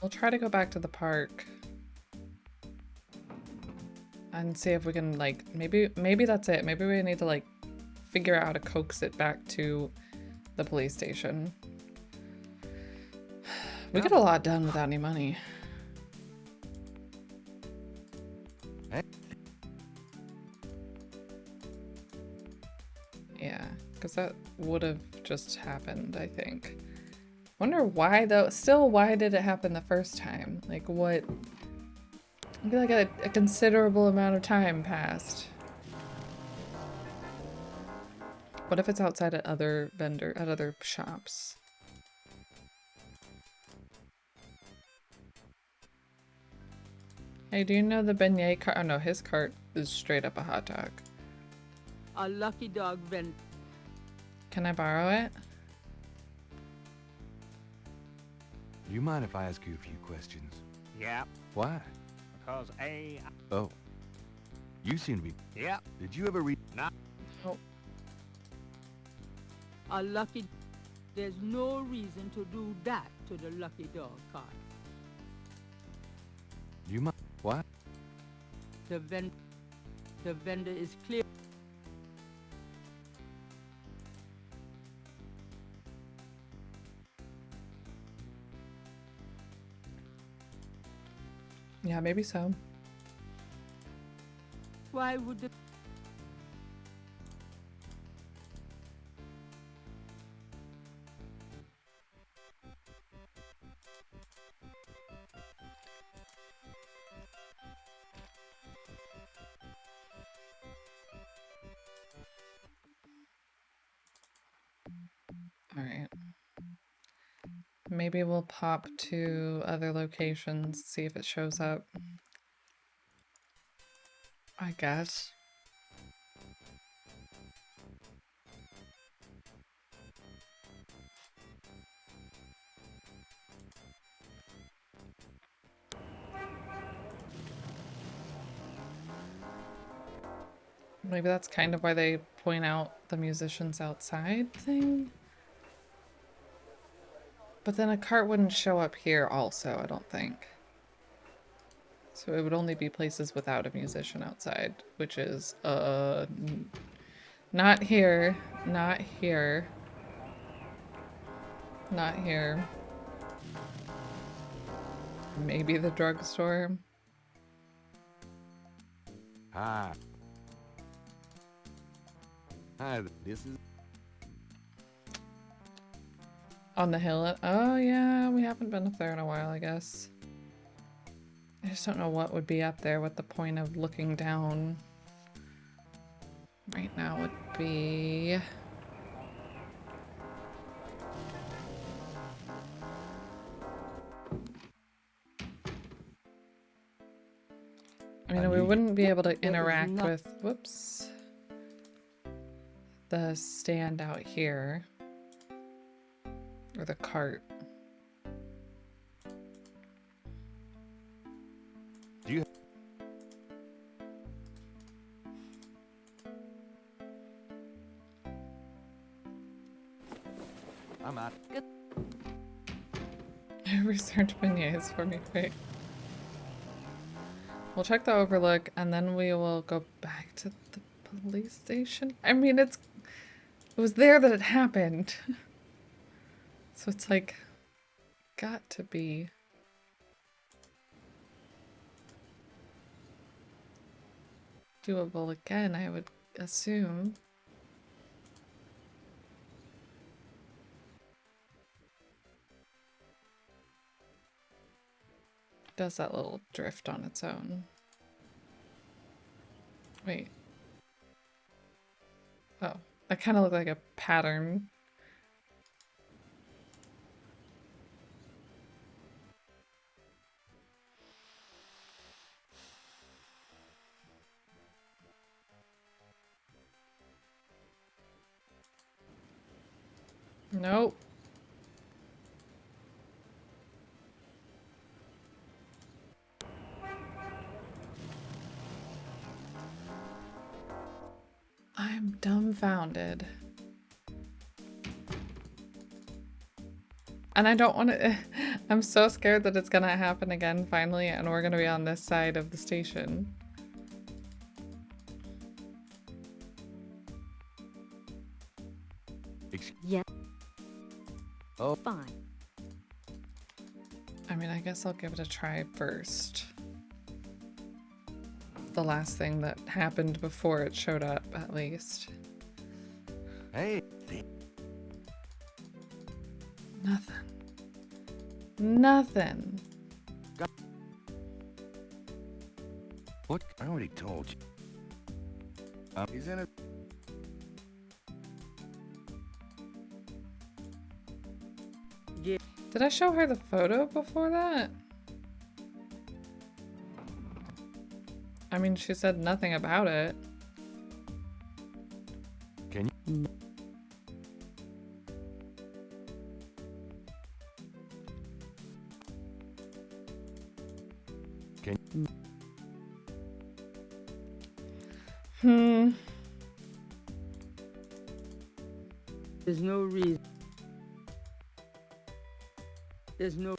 We'll try to go back to the park. And see if we can, like, maybe that's it. Maybe we need to, like, figure out how to coax it back to the police station. We get a lot done without any money. Yeah, because that would have just happened, I think. Wonder why though. Still, why did it happen the first time? Like what? I feel like a considerable amount of time passed. What if it's outside at other shops? Hey, do you know the beignet cart? Oh no, his cart is straight up a hot dog. A lucky dog vent. Can I borrow it? Do you mind if I ask you a few questions? Yeah. Why? Because Oh. You seem to be. Yeah. Did you ever read? Not. Oh. A lucky. There's no reason to do that to the lucky dog cart. You mind? What? The vendor is clear. Yeah, maybe so. Why would the... All right. Maybe we'll pop to other locations, see if it shows up. I guess. Maybe that's kind of why they point out the musicians outside thing. But then a cart wouldn't show up here also, I don't think. So it would only be places without a musician outside, which is, not here, not here, not here. Maybe the drugstore. Hi. Hi, this is... On the hill. Oh yeah, we haven't been up there in a while, I guess. I just don't know what would be up there, what the point of looking down right now would be. I mean, we wouldn't be able to interact with, whoops, the stand out here. Or the cart. Do you... I'm out. Good. Research beignets for me, quick. We'll check the overlook and then we will go back to the police station. I mean, it was there that it happened. So it's like, got to be. Doable again, I would assume. Does that little drift on its own. Wait. Oh, that kind of looked like a pattern. Nope. I'm dumbfounded. And I don't want to... I'm so scared that it's going to happen again finally and we're going to be on this side of the station. Yeah. Oh. Fine. I mean, I guess I'll give it a try first. The last thing that happened before it showed up, at least. Hey. Nothing. Nothing. What? I already told you. He's in it. Yeah. Did I show her the photo before that? I mean, she said nothing about it. Can you? Can you? There's no reason. There's no...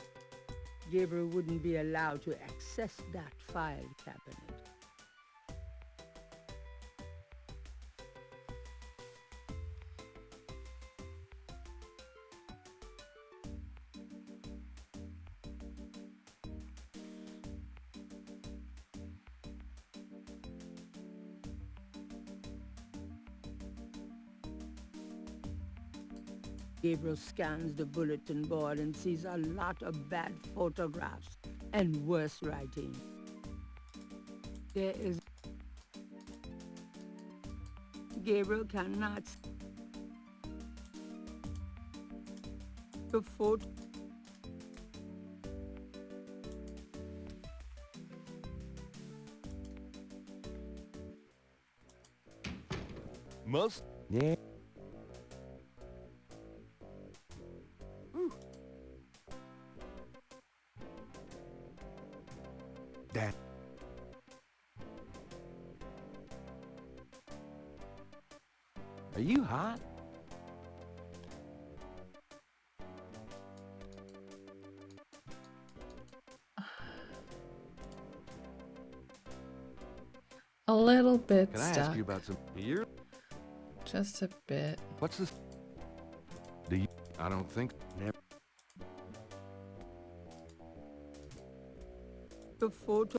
Gabriel wouldn't be allowed to access that file cabinet. Gabriel scans the bulletin board and sees a lot of bad photographs and worse writing. There is... Gabriel cannot... The photo... Must? Yeah. Dad. Are you hot? a little bit Can I stuck. ask you about some... Here? Just a bit. What's this? Do you... I don't think... Never. The photo.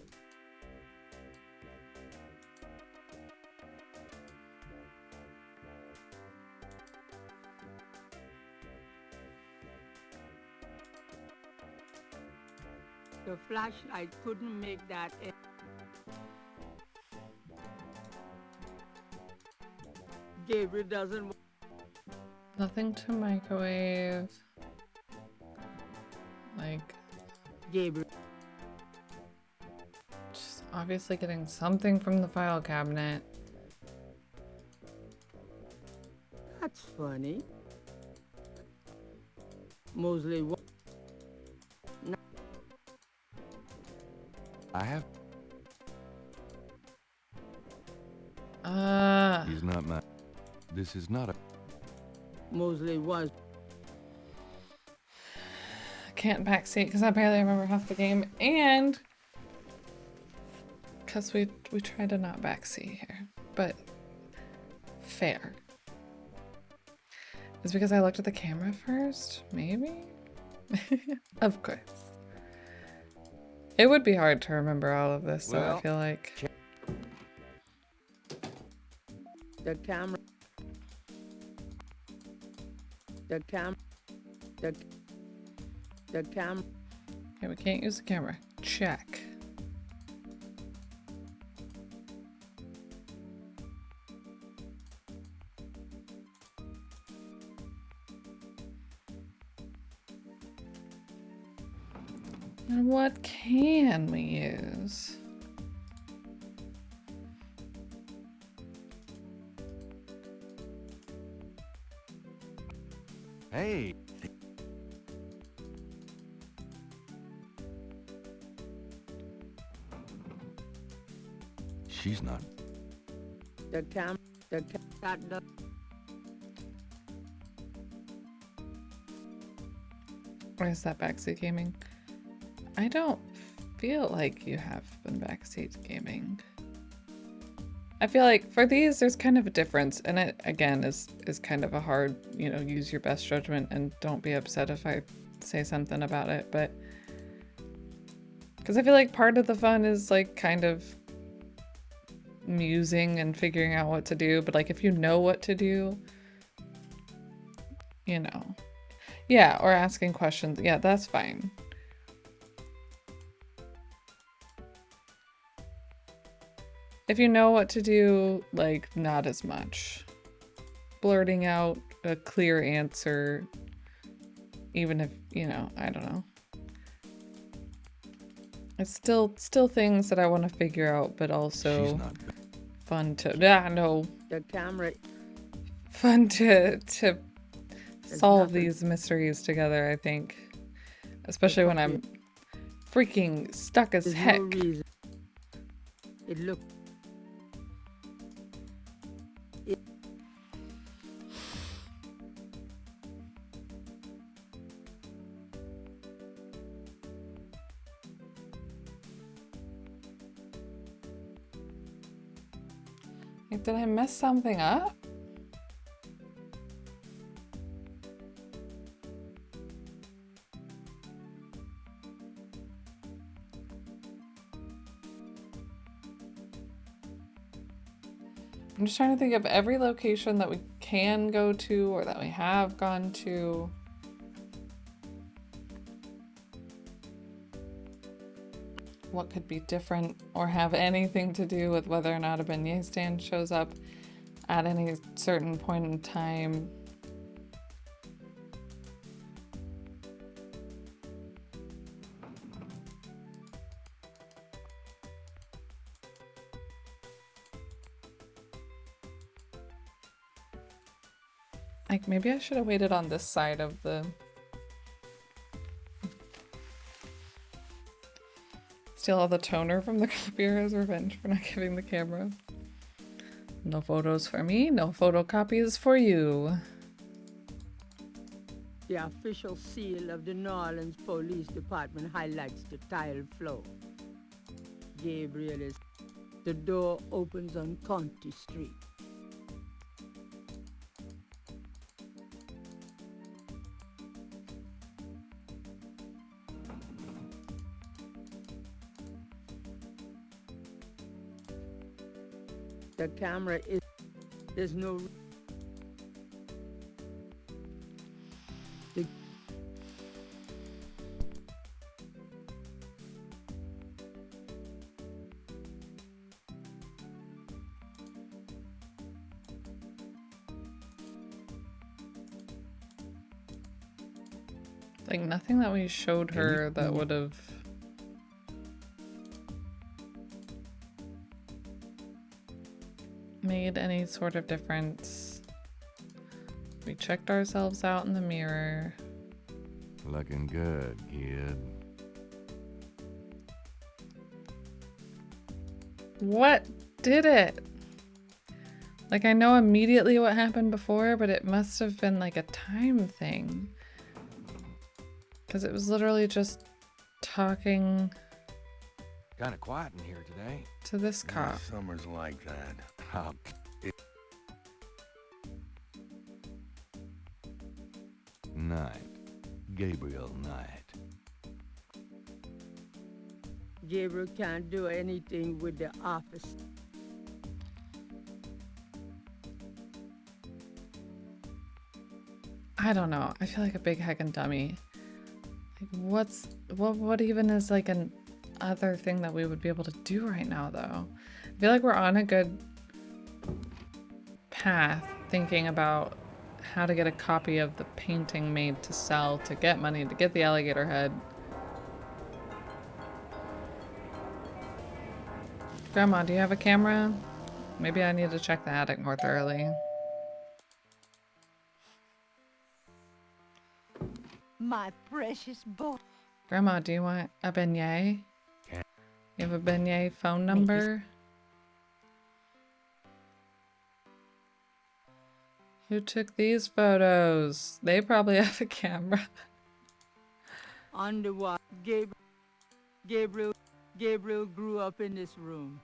The flashlight couldn't make that. Gabriel doesn't. Nothing to microwave. Like, Gabriel. just obviously getting something from the file cabinet. That's funny. Mosley. No. I have... He's not my... This is not a... Mosley was. Can't backseat because I barely remember half the game, and because we try to not backseat here, but fair. It's because I looked at the camera first, maybe? Of course. It would be hard to remember all of this, so I feel like... The camera. The camera. The camera. Okay, we can't use the camera. Check. And what can we use? Hey! She's not. The cam. The cat. Or is that backseat gaming? I don't feel like you have been backseat gaming. I feel like for these, there's kind of a difference, and it again is kind of a hard, you know, use your best judgment and don't be upset if I say something about it, but because I feel like part of the fun is like kind of musing and figuring out what to do, but like if you know what to do, you know, yeah, or asking questions, yeah, that's fine. If you know what to do, like, not as much. Blurting out a clear answer, even if, you know, I don't know. It's still things that I want to figure out, but also fun to, no. The camera. Fun to solve these mysteries together, I think. Especially when I'm freaking stuck as heck. No reason. It looked. Like, did I mess something up? I'm just trying to think of every location that we can go to or that we have gone to. What could be different or have anything to do with whether or not a beignet stand shows up at any certain point in time. Like, maybe I should have waited on this side of the... Steal all the toner from the copier as revenge for not giving the camera. No photos for me, no photocopies for you. The official seal of the New Orleans Police Department highlights the tile floor. Gabriel is... The door opens on County Street. The camera is... There's no... The... Like nothing that we showed her that would have made any sort of difference. We checked ourselves out in the mirror. Looking good, kid. What did it? Like, I know immediately what happened before, but it must have been like a time thing. Because it was literally just talking Kind of quiet in here today. to this Yeah, cop. summer's like that. Night. Gabriel night. Gabriel can't do anything with the office. I don't know. I feel like a big heckin' dummy. Like, what even is like an other thing that we would be able to do right now, though? I feel like we're on a good path thinking about how to get a copy of the painting made to sell, to get money, to get the alligator head. Grandma, do you have a camera? Maybe I need to check the attic more thoroughly. My precious boy. Grandma, do you want a beignet? You have a beignet phone number? Who took these photos? They probably have a camera. Underwater, Gabriel grew up in this room.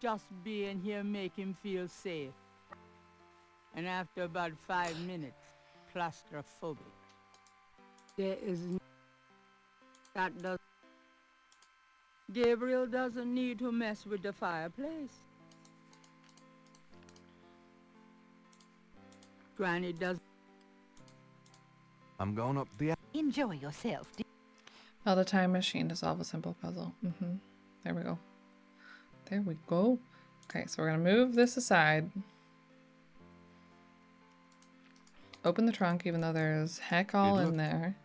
Just being here make him feel safe. And after about 5 minutes, claustrophobic. There is that does. Gabriel doesn't need to mess with the fireplace. Granny does. I'm going up the... Enjoy yourself. Build a time machine to solve a simple puzzle. There we go. There we go. Okay, so we're gonna move this aside. Open the trunk, even though there's heck all in there.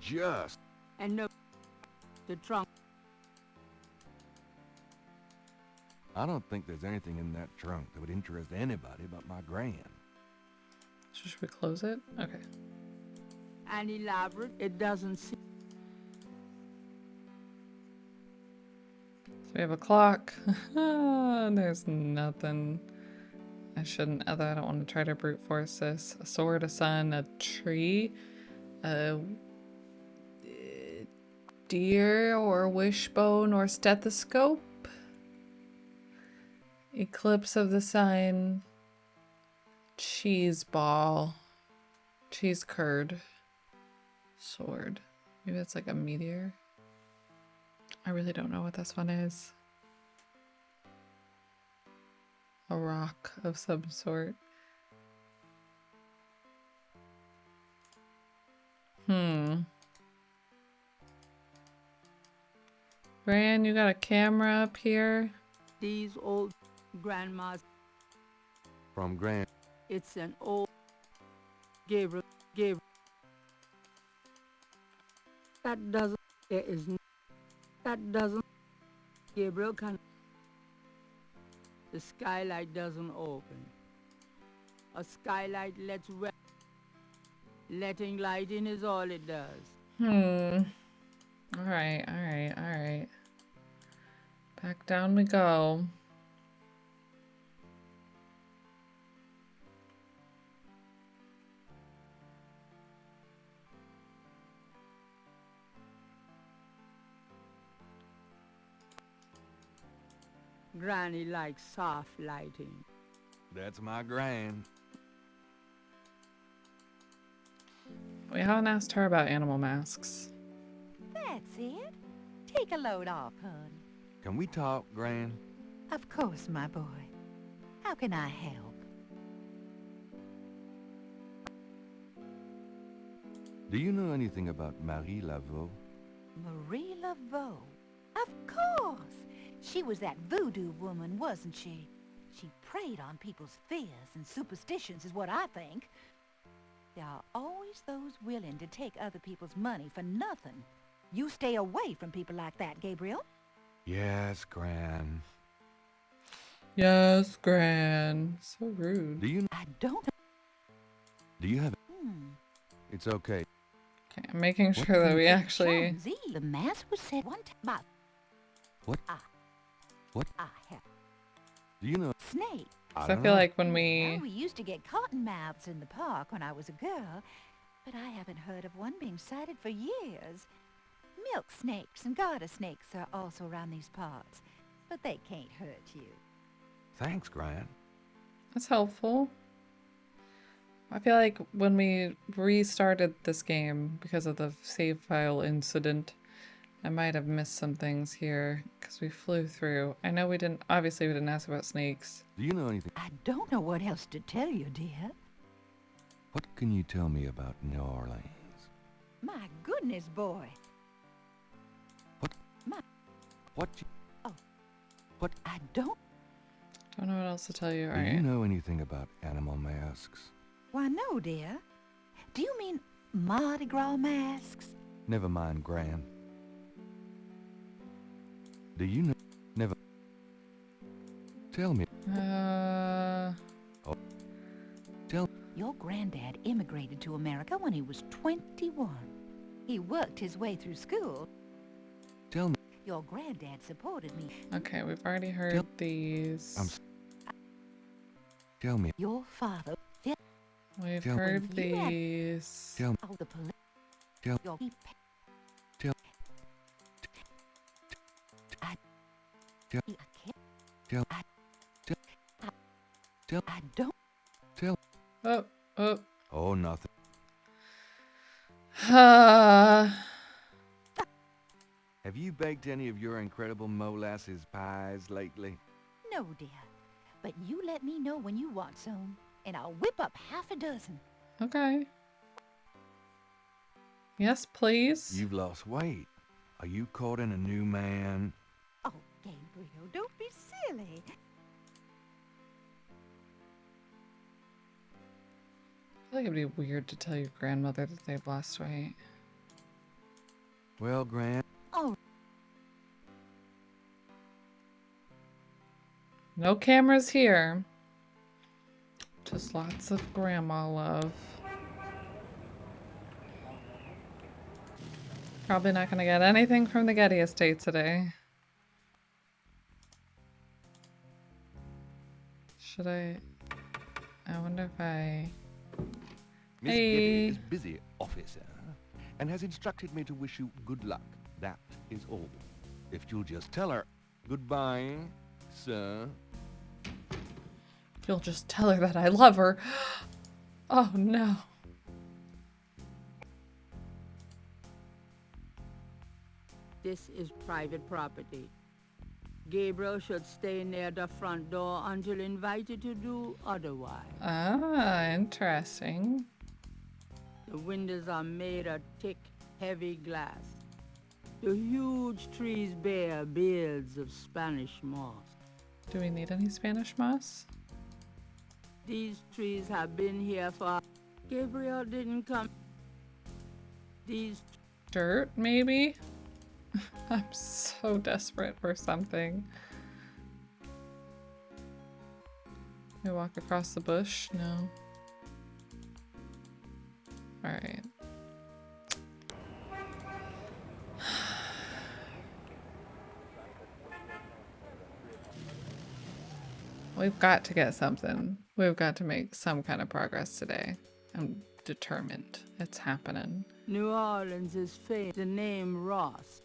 Just... And the trunk. I don't think there's anything in that trunk that would interest anybody but my gran. So should we close it? Okay. And elaborate, it doesn't seem. So we have a clock. There's nothing. I shouldn't. I don't want to try to brute force this. A sword, a sun, a tree, a deer or wishbone or stethoscope. Eclipse of the sign. Cheese ball. Cheese curd. Sword. Maybe it's like a meteor. I really don't know what this one is. A rock of some sort. Ran, you got a camera up here? These old grandmas. From Gran. It's an old Gabriel. That doesn't. There is. That doesn't. Gabriel can. The skylight doesn't open. A skylight lets wet. Letting light in is all it does. Alright. Back down we go. Granny likes soft lighting. That's my gran. We haven't asked her about animal masks. That's it. Take a load off, hon. Can we talk, Gran? Of course, my boy. How can I help? Do you know anything about Marie Laveau? Marie Laveau. Of course. She was that voodoo woman, wasn't she? She preyed on people's fears and superstitions is what I think. There are always those willing to take other people's money for nothing. You stay away from people like that, Gabriel. Yes, Gran. Yes, Gran. So rude. Do you? I don't. Do you have? It's okay. Okay, I'm making sure that we actually. John Z. The mass was said one time. What? What? I have Do you know? snake. I feel like when Well, we used to get cottonmouths in the park when I was a girl, but I haven't heard of one being sighted for years. Milk snakes and garter snakes are also around these parts, but they can't hurt you. Thanks, Gran. That's helpful. I feel like when we restarted this game because of the save file incident, I might have missed some things here because we flew through. I know we didn't ask about snakes. Do you know anything? I don't know what else to tell you, dear. What can you tell me about New Orleans? My goodness, boy. What? My. What? Oh. What? I don't. Don't know what else to tell you. Do you know anything about animal masks? Why, no, dear. Do you mean Mardi Gras masks? Never mind, Gran. Do you know? Never. Tell me. Oh. Tell. Your granddad immigrated to America when he was 21. He worked his way through school. Tell me. Your granddad supported me. Okay, we've already heard these. Tell me. Your father. We've Tell heard me. these. Tell me. Oh, the police. Tell. Your Tell. I. Tell. I can't. Tell. I. Tell. Tell. I don't. Tell. Oh. Oh, nothing. Have you baked any of your incredible molasses pies lately? No, dear. But you let me know when you want some, and I'll whip up half a dozen. Okay. Yes, please. You've lost weight. Are you courting a new man? Oh, Gabriel, don't be silly. I feel like it'd be weird to tell your grandmother that they've lost weight. Well, Gran. Oh. No cameras here. Just lots of grandma love. Probably not gonna get anything from the Getty estate today. Should I wonder if I... Miss Hey. Getty is busy, officer, and has instructed me to wish you good luck. That is all. If you'll just tell her goodbye, sir. You'll just tell her that I love her. Oh no. This is private property. Gabriel should stay near the front door until invited to do otherwise. Ah, interesting. The windows are made of thick, heavy glass. The huge trees bear beards of Spanish moss. Do we need any Spanish moss? These trees have been here for... Gabriel didn't come... These... Dirt, maybe? I'm so desperate for something. Can we walk across the bush? No. Alright. We've got to get something. We've got to make some kind of progress today. I'm determined. It's happening. New Orleans is famous. The name Ross.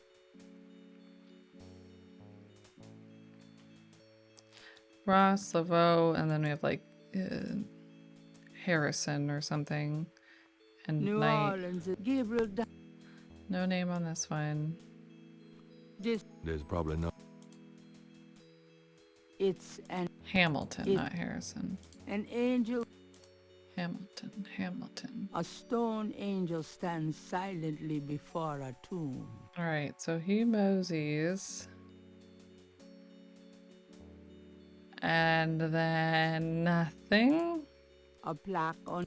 Ross, Laveau, and then we have like Harrison or something. And New Knight. Orleans, Gabriel. No name on this one. There's probably no... It's an Hamilton, not Harrison. An angel. Hamilton. A stone angel stands silently before a tomb. Alright, so he moseys. And then nothing. A plaque on.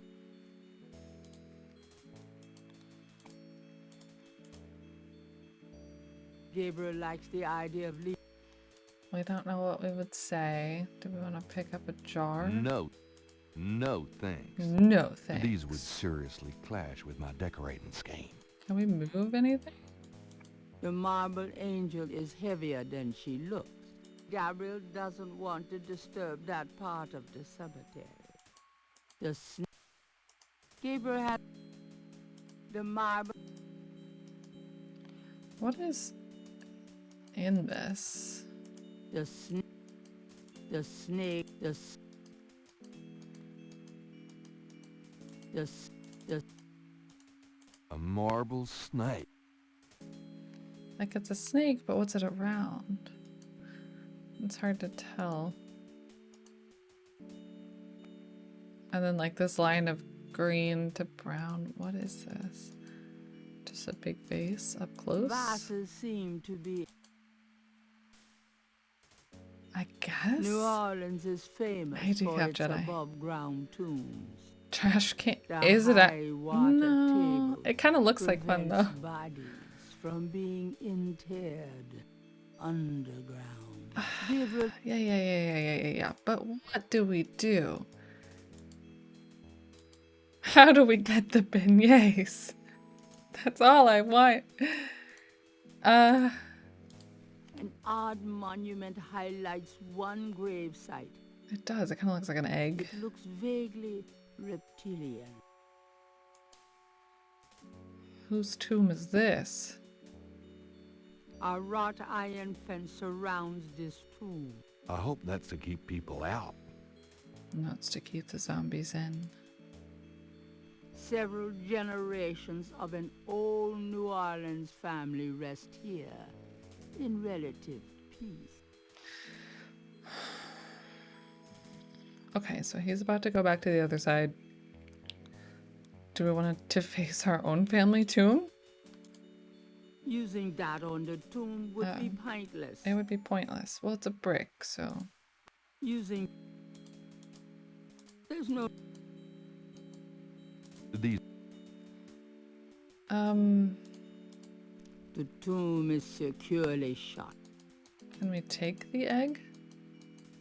Gabriel likes the idea of leaving. We don't know what we would say. Do we want to pick up a jar? No. No thanks. No thanks. These would seriously clash with my decorating scheme. Can we move anything? The marble angel is heavier than she looks. Gabriel doesn't want to disturb that part of the cemetery. The Gabriel had the marble. What is in this? The snake, A marble snake. Like it's a snake, but what's it around? It's hard to tell. And then like this line of green to brown. What is this? Just a big vase up close? Vases seem to be. I guess? New Orleans is famous for its above-ground tombs. Trash can. The Is it a... No. It kind of looks like one though. Bodies from being interred underground. Yeah. But what do we do? How do we get the beignets? That's all I want. An odd monument highlights one grave site. It does. It kind of looks like an egg. It looks vaguely reptilian. Whose tomb is this? A wrought iron fence surrounds this tomb. I hope that's to keep people out. No, it's to keep the zombies in. Several generations of an old New Orleans family rest here in relative peace. Okay, so he's about to go back to the other side. Do we want to face our own family tomb? Using that on the tomb would be pointless. It would be pointless. Well, it's a brick, so... Using... There's no... These... The tomb is securely shut. Can we take the egg?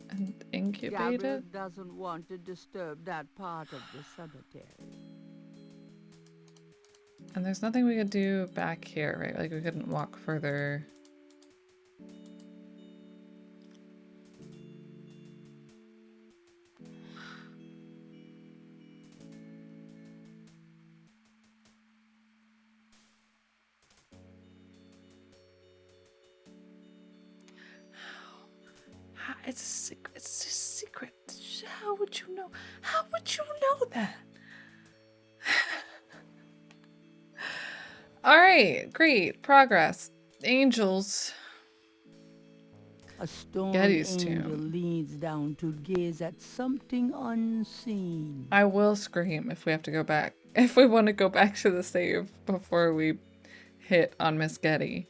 And incubate Gabriel it? doesn't want to disturb that part of the cemetery. And there's nothing we could do back here, right? Like we couldn't walk further. It's a secret. It's a secret. How would you know? How would you know that? All right, great progress. Angels. A stone Getty's angel tomb. leans down to gaze at something unseen. I will scream if we have to go back. If we want to go back to the save before we hit on Miss Getty.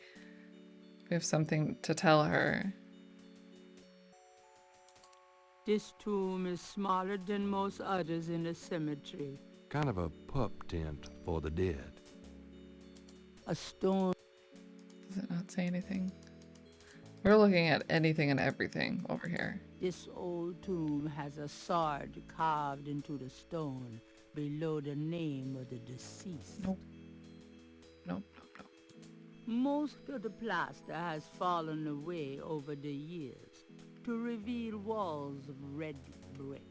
We have something to tell her. This tomb is smaller than most others in the cemetery. Kind of a pup tent for the dead. A stone. Does it not say anything? We're looking at anything and everything over here. This old tomb has a sword carved into the stone below the name of the deceased. Nope. Most of the plaster has fallen away over the years to reveal walls of red brick.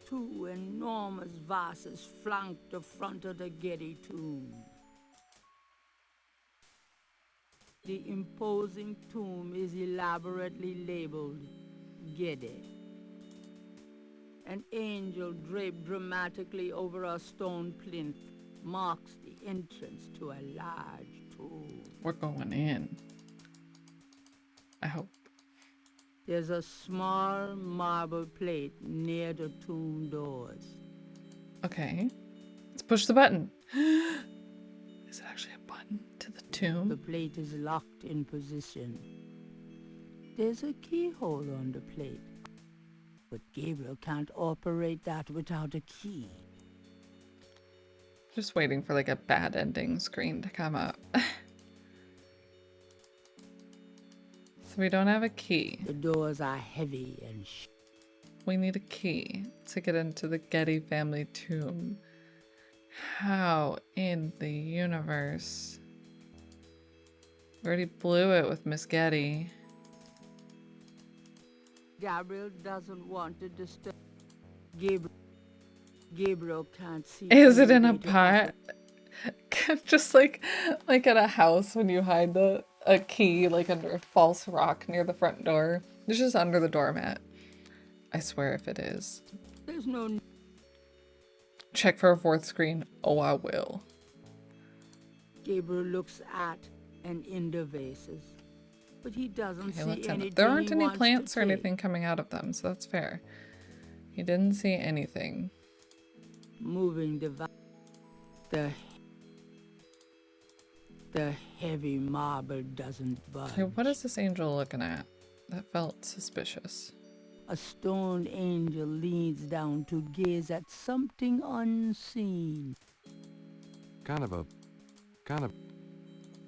Two enormous vases flank the front of the Getty tomb. The imposing tomb is elaborately labeled Gede. An angel draped dramatically over a stone plinth marks the entrance to a large tomb. We're going in. I hope. There's a small marble plate near the tomb doors. Okay. Let's push the button. Is it actually a button to the tomb? The plate is locked in position. There's a keyhole on the plate, but Gabriel can't operate that without a key. Just waiting for like a bad ending screen to come up. So we don't have a key. The doors are heavy and we need a key to get into the Getty family tomb. How in the universe? We already blew it with Miss Getty. Gabriel doesn't want to disturb. Gabriel can't see. Is it in a pot? Just like at a house when you hide a key like under a false rock near the front door. It's just under the doormat. I swear if it is. There's no. Check for a fourth screen. Oh, I will. Gabriel looks at and in the vases, but he doesn't see anything. There aren't any plants or anything coming out of them, so that's fair. He didn't see anything. Moving the heavy marble doesn't budge. Okay, what is this angel looking at? That felt suspicious. A stone angel leans down to gaze at something unseen. Kind of.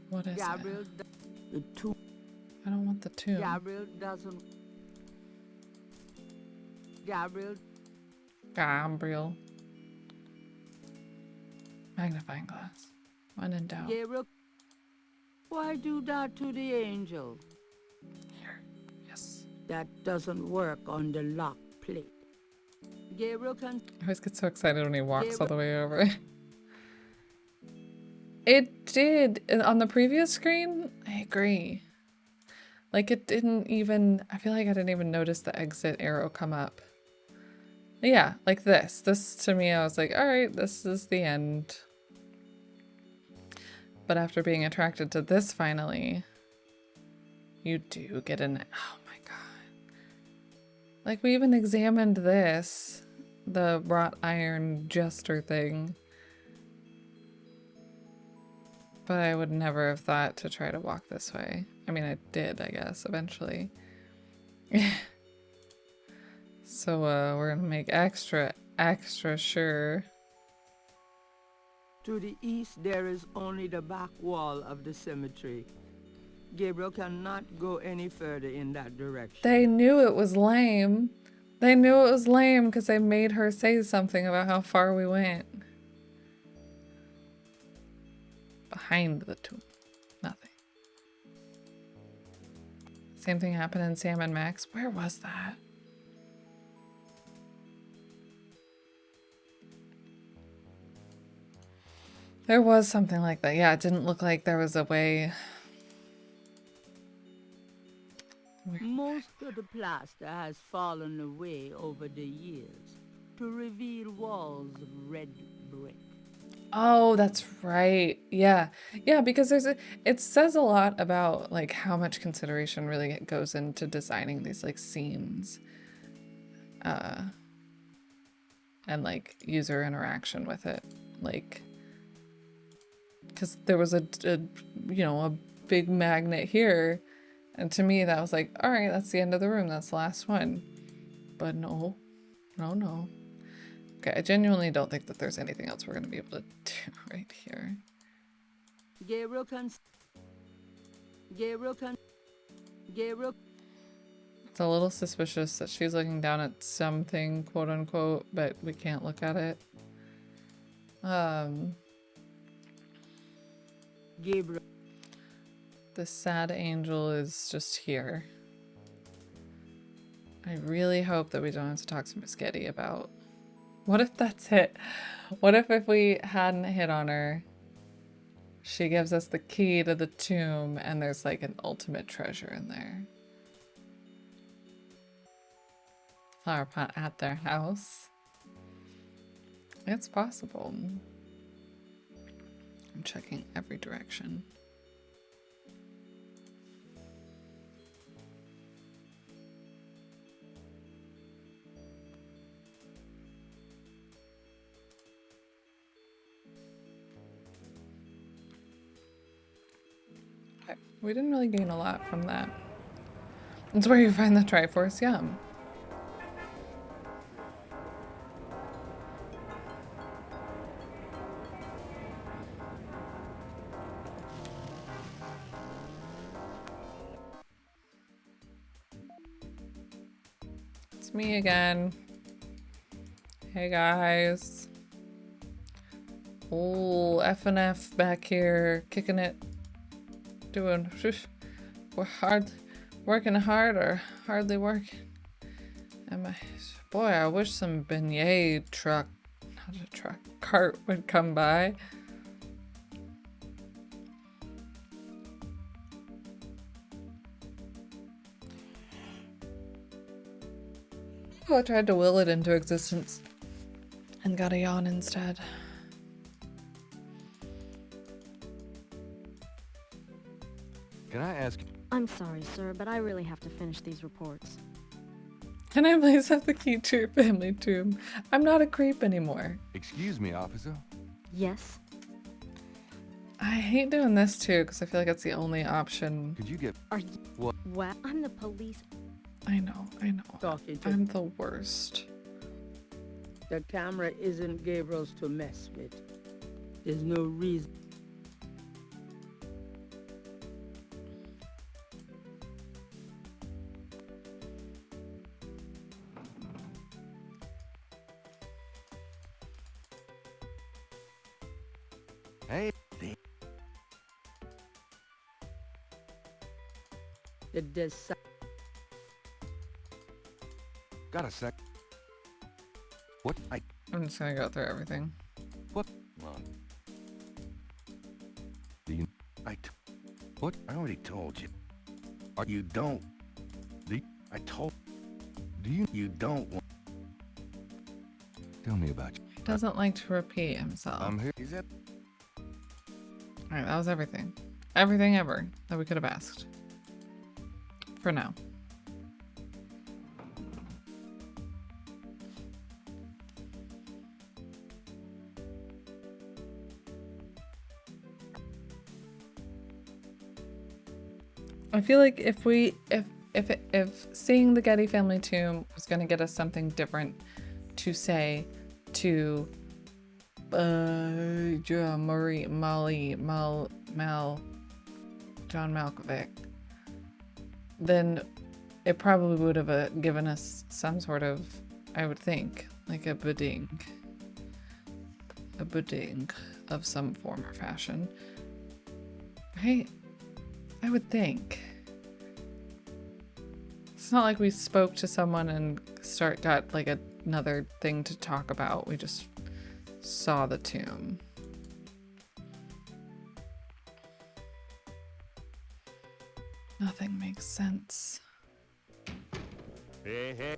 What is Gabriel, it? The tomb. I don't want the tomb. Gabriel doesn't. Gabriel. Magnifying glass. When in doubt. Gabriel. Why do that to the angel? Here. Yes. That doesn't work on the lock plate. Gabriel can. I always get so excited when he walks all the way over. It did. On the previous screen, I agree. Like it didn't even, I feel like I didn't even notice the exit arrow come up. Yeah, like this. This to me, I was like, all right, this is the end. But after being attracted to this finally, you do get an, oh my god. Like we even examined this, the wrought iron jester thing. But I would never have thought to try to walk this way. I mean, I did, I guess, eventually. So we're gonna make extra sure. To the east, there is only the back wall of the cemetery. Gabriel cannot go any further in that direction. They knew it was lame. They knew it was lame because they made her say something about how far we went. Behind the tomb. Nothing. Same thing happened in Sam and Max. Where was that? There was something like that. Yeah, it didn't look like there was a way. Most of the plaster has fallen away over the years to reveal walls of red brick. Oh, that's right. Yeah. Yeah, because it says a lot about like how much consideration really goes into designing these like scenes. And like user interaction with it. Like, because there was a big magnet here, and to me that was like, all right, that's the end of the room, that's the last one. But no. Okay, I genuinely don't think that there's anything else we're gonna be able to do right here. Gabriel. It's a little suspicious that she's looking down at something, quote unquote, but we can't look at it. Gabriel. The sad angel is just here. I really hope that we don't have to talk to Miss Getty about... What if that's it? What if we hadn't hit on her, she gives us the key to the tomb and there's like an ultimate treasure in there? flower pot at their house. It's possible. I'm checking every direction. Okay, we didn't really gain a lot from that. It's where you find the Triforce Yum. It's me again. Hey guys. Oh, F&F back here, kicking it. Doing, we're working hard or hardly working. Boy, I wish some beignet cart would come by. Oh, I tried to will it into existence and got a yawn instead. Can I ask? I'm sorry, sir, but I really have to finish these reports. Can I please have the key to your family tomb? I'm not a creep anymore. Excuse me, officer. Yes? I hate doing this too, because I feel like it's the only option. Could you get... Are you... What? What? I'm the police. I know. Talking to I'm the worst. the camera isn't Gabriel's to mess with. There's no reason. Hey. Got a sec. What? I'm just gonna go through everything. What? Well, Do you... What? I already told you. You don't. I told. Do you... You don't want. Tell me about you. He doesn't like to repeat himself. I'm here. Is that... Alright, that was everything. Everything ever that we could have asked. For now. I feel like if seeing the Getty family tomb was gonna get us something different to say to John Malkovich, then it probably would have given us some sort of, I would think, like a bidding of some form or fashion. Right? I would think. It's not like we spoke to someone and got like another thing to talk about. We just saw the tomb. Nothing makes sense. Hey.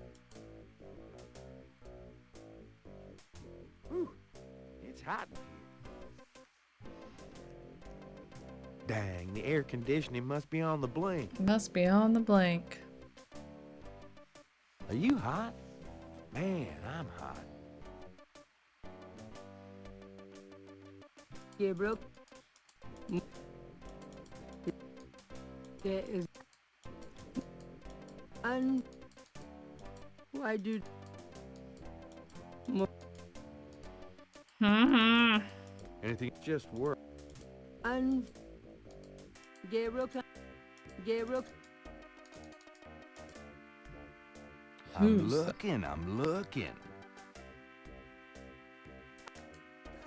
Whew, it's hot in here. Dang, the air conditioning must be on the blink. Must be on the blank. Are you hot? Man, I'm hot. Gabriel, there is... And why do... Anything? Just work. And Gabriel, I'm looking.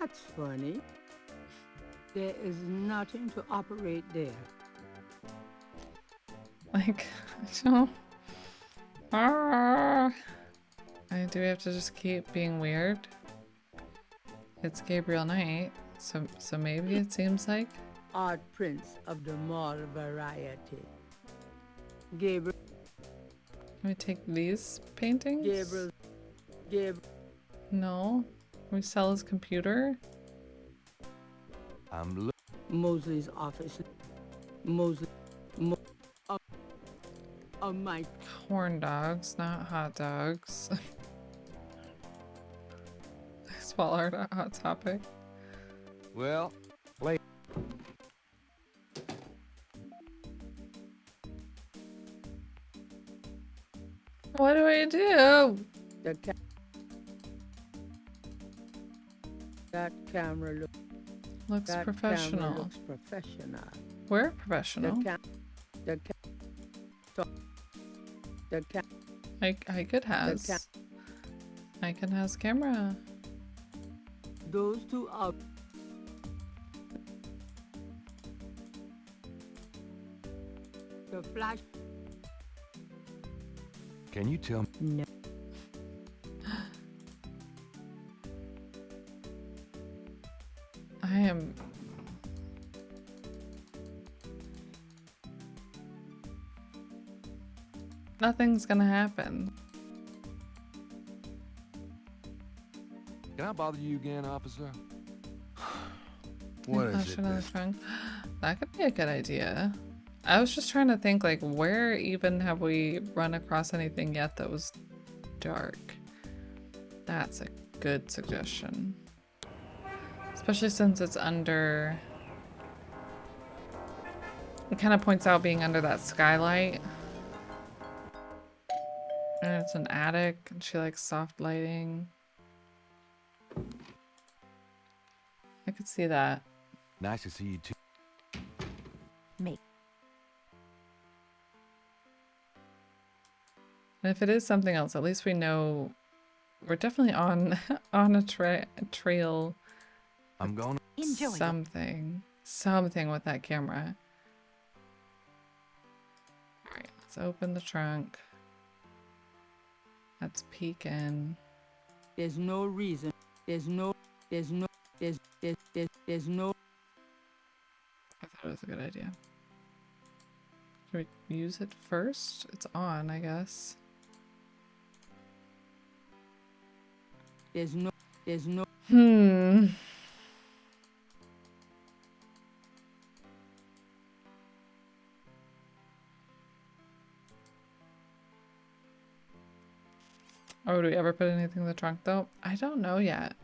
that's funny. There is nothing to operate there. Like, do we have to just keep being weird? It's Gabriel night, so maybe it seems like Art prints of the mall variety. Gabriel, Can we take these paintings? Gabriel. No. Can we sell his computer? Mosley's office. My corn dogs, not hot dogs. I swallowed a hot topic. Well, play. What do I do? That camera looks professional. Camera looks professional. We're professional. I could has. I can has camera. Those two are. The flash. Can you tell me? No. I am. Nothing's gonna happen. Can I bother you again, officer? What Flash is it? another trunk. That could be a good idea. I was just trying to think, like, where even have we run across anything yet that was dark? That's a good suggestion. Especially since it's under... It kind of points out being under that skylight. And it's an attic, and she likes soft lighting. I could see that. Nice to see you too. Me. And if it is something else, at least we know we're definitely on a trail. I'm going to enjoy something with that camera. All right, let's open the trunk. Let's peek in. There's no reason. There's no. I thought it was a good idea. Should we use it first? It's on, I guess. There's no. Oh, do we ever put anything in the trunk though? I don't know yet.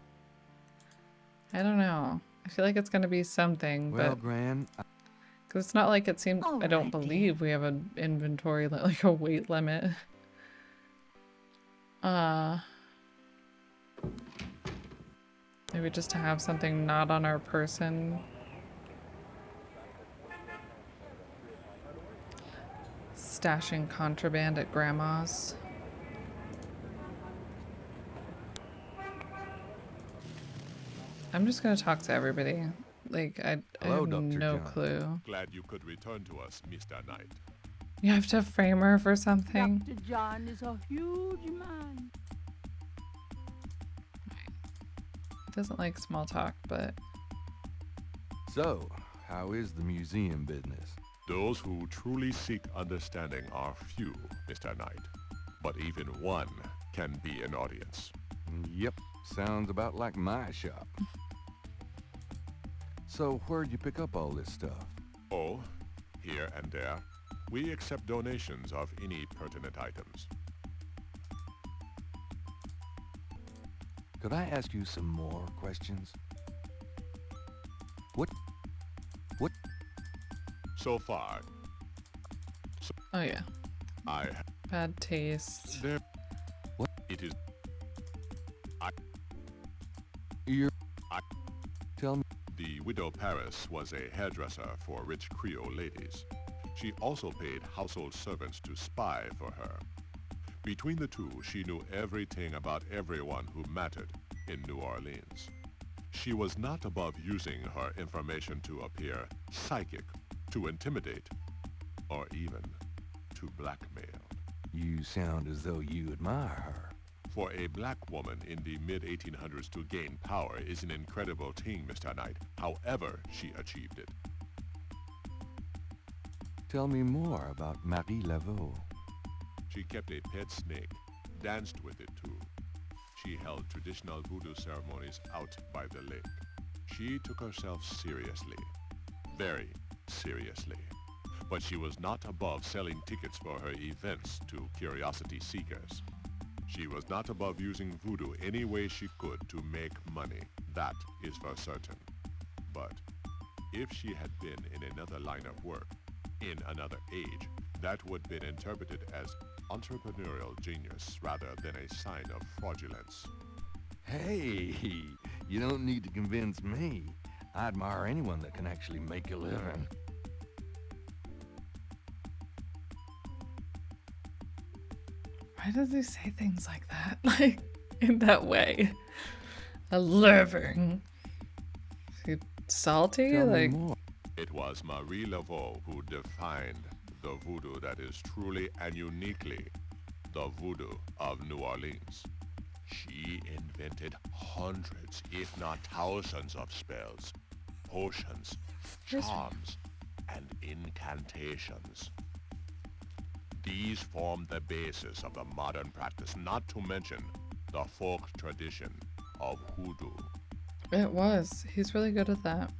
I don't know. I feel like it's gonna be something, well, but Gran, because it's not like it seemed. All I don't right, believe we have an inventory like a weight limit. Maybe just to have something not on our person. Stashing contraband at grandma's. I'm just gonna talk to everybody. Like, I Hello, have Dr. no John. clue. Glad you could return to us, Mr. Knight. You have to frame her for something. Dr. John is a huge man. Doesn't like small talk, but so, how is the museum business? Those who truly seek understanding are few, Mr. Knight. But even one can be an audience. Yep, sounds about like my shop. So, where'd you pick up all this stuff? Oh, here and there. We accept donations of any pertinent items. Could I ask you some more questions? What? So far, oh yeah, I bad taste. there. What? It is. Tell me. The widow Paris was a hairdresser for rich Creole ladies. She also paid household servants to spy for her. Between the two, she knew everything about everyone who mattered in New Orleans. She was not above using her information to appear psychic, to intimidate, or even to blackmail. You sound as though you admire her. For a black woman in the mid-1800s to gain power is an incredible thing, Mr. Knight, however she achieved it. Tell me more about Marie Laveau. She kept a pet snake, danced with it too. She held traditional voodoo ceremonies out by the lake. She took herself seriously, very seriously. But she was not above selling tickets for her events to curiosity seekers. She was not above using voodoo any way she could to make money. That is for certain. But if she had been in another line of work, in another age, that would have been interpreted as entrepreneurial genius rather than a sign of fraudulence. Hey, you don't need to convince me. I admire anyone that can actually make a living. Why does he say things like that? Like, in that way? A living. Is he salty? Tell me Like, more. It was Marie Laveau who defined the voodoo that is truly and uniquely the voodoo of New Orleans. She invented hundreds, if not thousands of spells, potions, charms, and incantations. These form the basis of the modern practice, not to mention the folk tradition of hoodoo. it was. He's really good at that.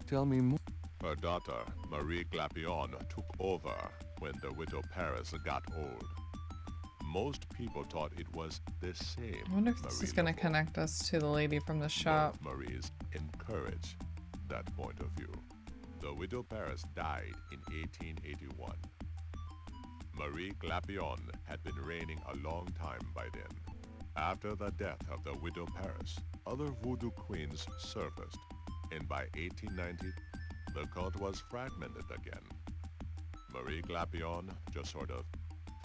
Tell me more. Her daughter, Marie Glapion, took over when the widow Paris got old. Most people thought it was the same. I wonder if this is going to connect us to the lady from the shop. Marie's encouraged that point of view. The widow Paris died in 1881. Marie Glapion had been reigning a long time by then. After the death of the widow Paris, other voodoo queens surfaced, and by 1890, the cult was fragmented again. Marie Glapion just sort of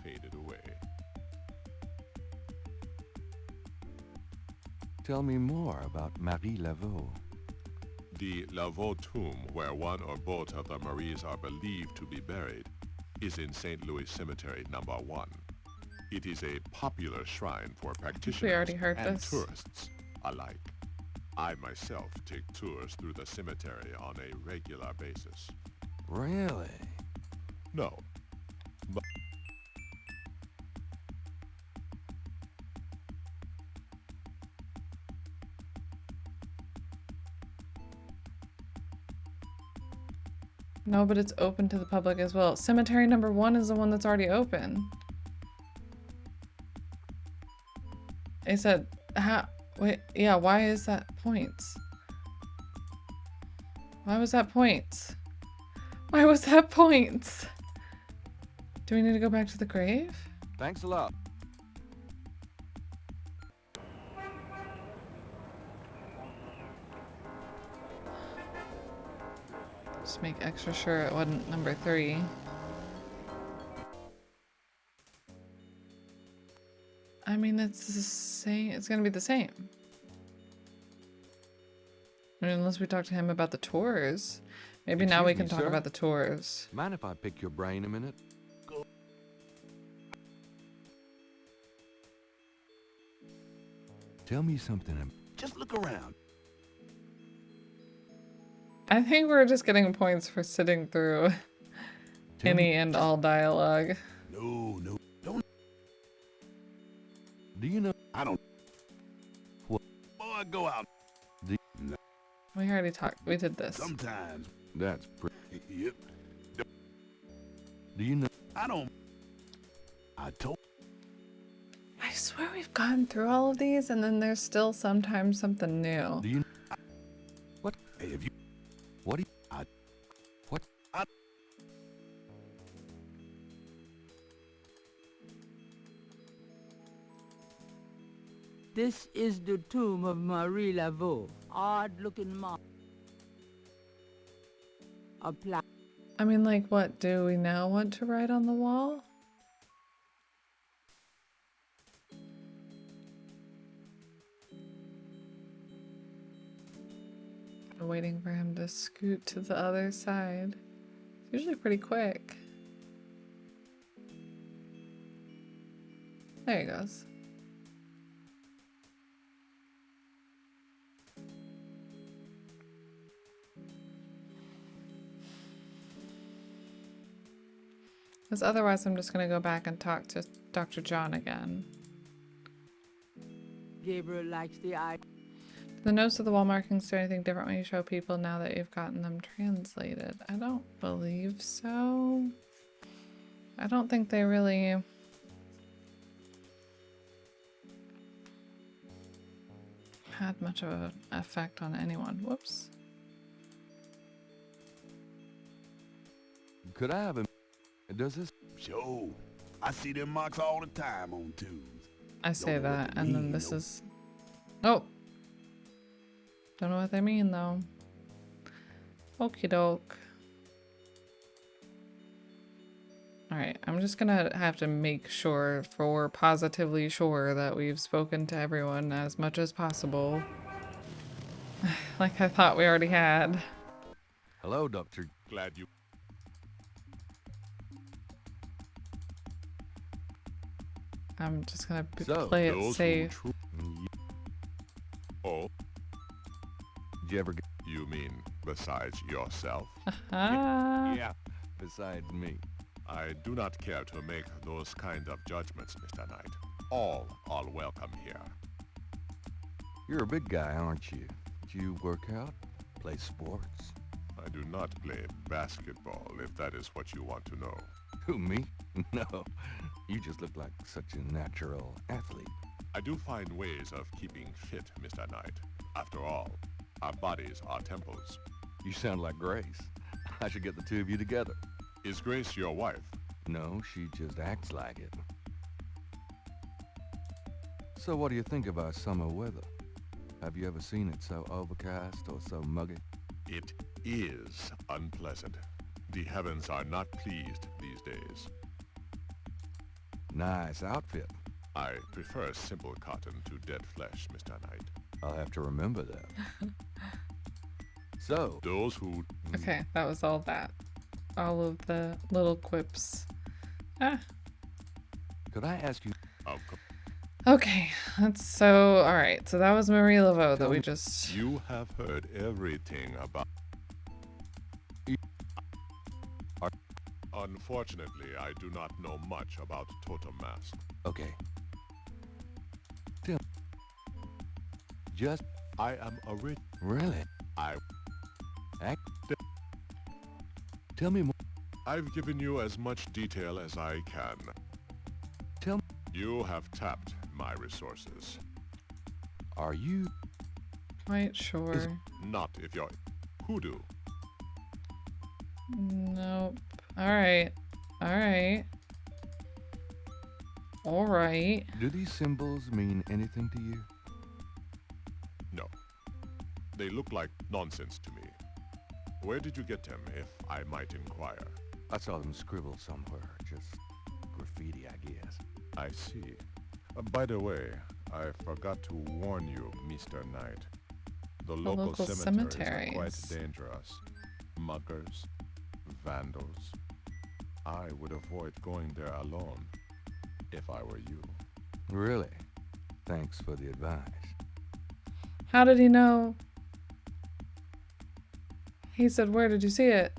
faded away. Tell me more about Marie Laveau. The Laveau tomb, where one or both of the Maries are believed to be buried, is in St. Louis Cemetery number 1. It is a popular shrine for practitioners already heard and this. tourists alike. I myself take tours through the cemetery on a regular basis. Really? No. But No, but it's open to the public as well. Cemetery number 1 is the one that's already open. It said, wait, yeah, why is that points? Why was that points? Why was that points? Do we need to go back to the grave? Thanks a lot. Just make extra sure it wasn't number 3. I mean, it's the same. It's gonna be the same. I mean, unless we talk to him about the tours. Maybe now we can talk about the tours. Mind if I pick your brain a minute? Tell me something. Just look around. I think we're just getting points for sitting through any and all dialogue. No, don't. Do you know? I don't. What? Boy, go out. No. We already talked. We did this. Sometimes. That's pretty. Yep. Do you know? I don't. I told. I swear we've gone through all of these, and then there's still sometimes something new. Do you? What? Hey, if you. What do you? What? This is the tomb of Marie Laveau. Odd-looking mark. A plaque. I mean, like, what do we now want to write on the wall? I'm waiting for him to scoot to the other side. It's usually pretty quick. There he goes. Because otherwise I'm just going to go back and talk to Dr. John again. Gabriel likes the idea. Do the notes of the wall markings do anything different when you show people now that you've gotten them translated? I don't believe so. I don't think they really... had much of an effect on anyone. Whoops. Could I have a... Does this... Sure. I see them marks all the time on tubes. I say Don't know what that, they and then mean, this though. is... Oh! Don't know what they mean, though. Okie doke. Alright, I'm just gonna have to make sure, for positively sure, that we've spoken to everyone as much as possible. Like I thought we already had. Hello, Doctor. Glad you... I'm just gonna So, play it those who safe. Oh, Did you ever get... you mean besides yourself? Ah. Yeah, besides me. I do not care to make those kind of judgments, Mr. Knight. All are welcome here. You're a big guy, aren't you? Do you work out? Play sports? I do not play basketball, if that is what you want to know. Who, me? No. You just look like such a natural athlete. I do find ways of keeping fit, Mr. Knight. After all, our bodies are temples. You sound like Grace. I should get the two of you together. Is Grace your wife? No, she just acts like it. So what do you think of our summer weather? Have you ever seen it so overcast or so muggy? It is unpleasant. The heavens are not pleased these days. Nice outfit. I prefer simple cotton to dead flesh, Mr. Knight. I'll have to remember that. So, those who... Okay, that was all that. All of the little quips. Ah. Could I ask you... Okay, that's so... Alright, so that was Marie Laveau that we just... You have heard everything about... Unfortunately, I do not know much about Totem Mask. Okay. Tell Just... I am a rich... Really? I... Act... Tell me more. I've given you as much detail as I can. Tell me... You have tapped my resources. Are you... Quite sure. Not if you're... Hoodoo. Nope. Alright. Alright. Alright. Do these symbols mean anything to you? No. They look like nonsense to me. Where did you get them, if I might inquire? I saw them scribbled somewhere. Just graffiti, I guess. I see. By the way, I forgot to warn you, Mr. Knight. The local cemeteries are quite dangerous. Muggers, vandals. I would avoid going there alone, if I were you. Really? Thanks for the advice. How did he know? He said, where did you see it?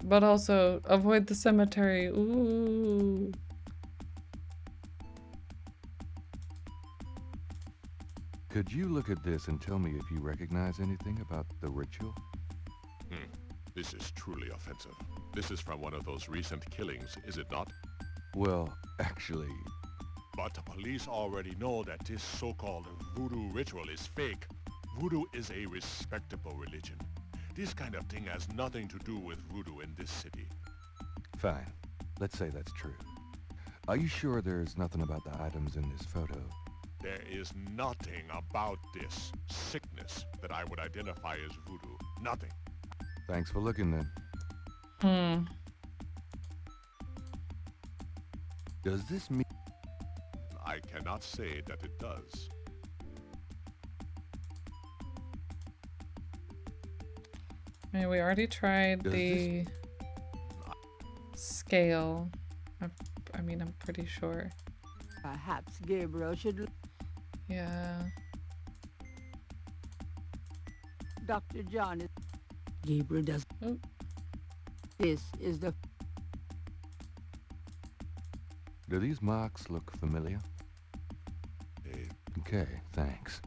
But also, avoid the cemetery. Ooh. Could you look at this and tell me if you recognize anything about the ritual? This is truly offensive. This is from one of those recent killings, is it not? Well, actually... But the police already know that this so-called voodoo ritual is fake. Voodoo is a respectable religion. This kind of thing has nothing to do with voodoo in this city. Fine. Let's say that's true. Are you sure there's nothing about the items in this photo? There is nothing about this sickness that I would identify as voodoo. Nothing. Thanks for looking then. Does this mean... I cannot say that it does. I mean, we already tried the scale. I mean, I'm pretty sure. Perhaps Gabriel should... Yeah. Dr. John is... Gabriel does... Oh. This is the... Do these marks look familiar? Okay, thanks.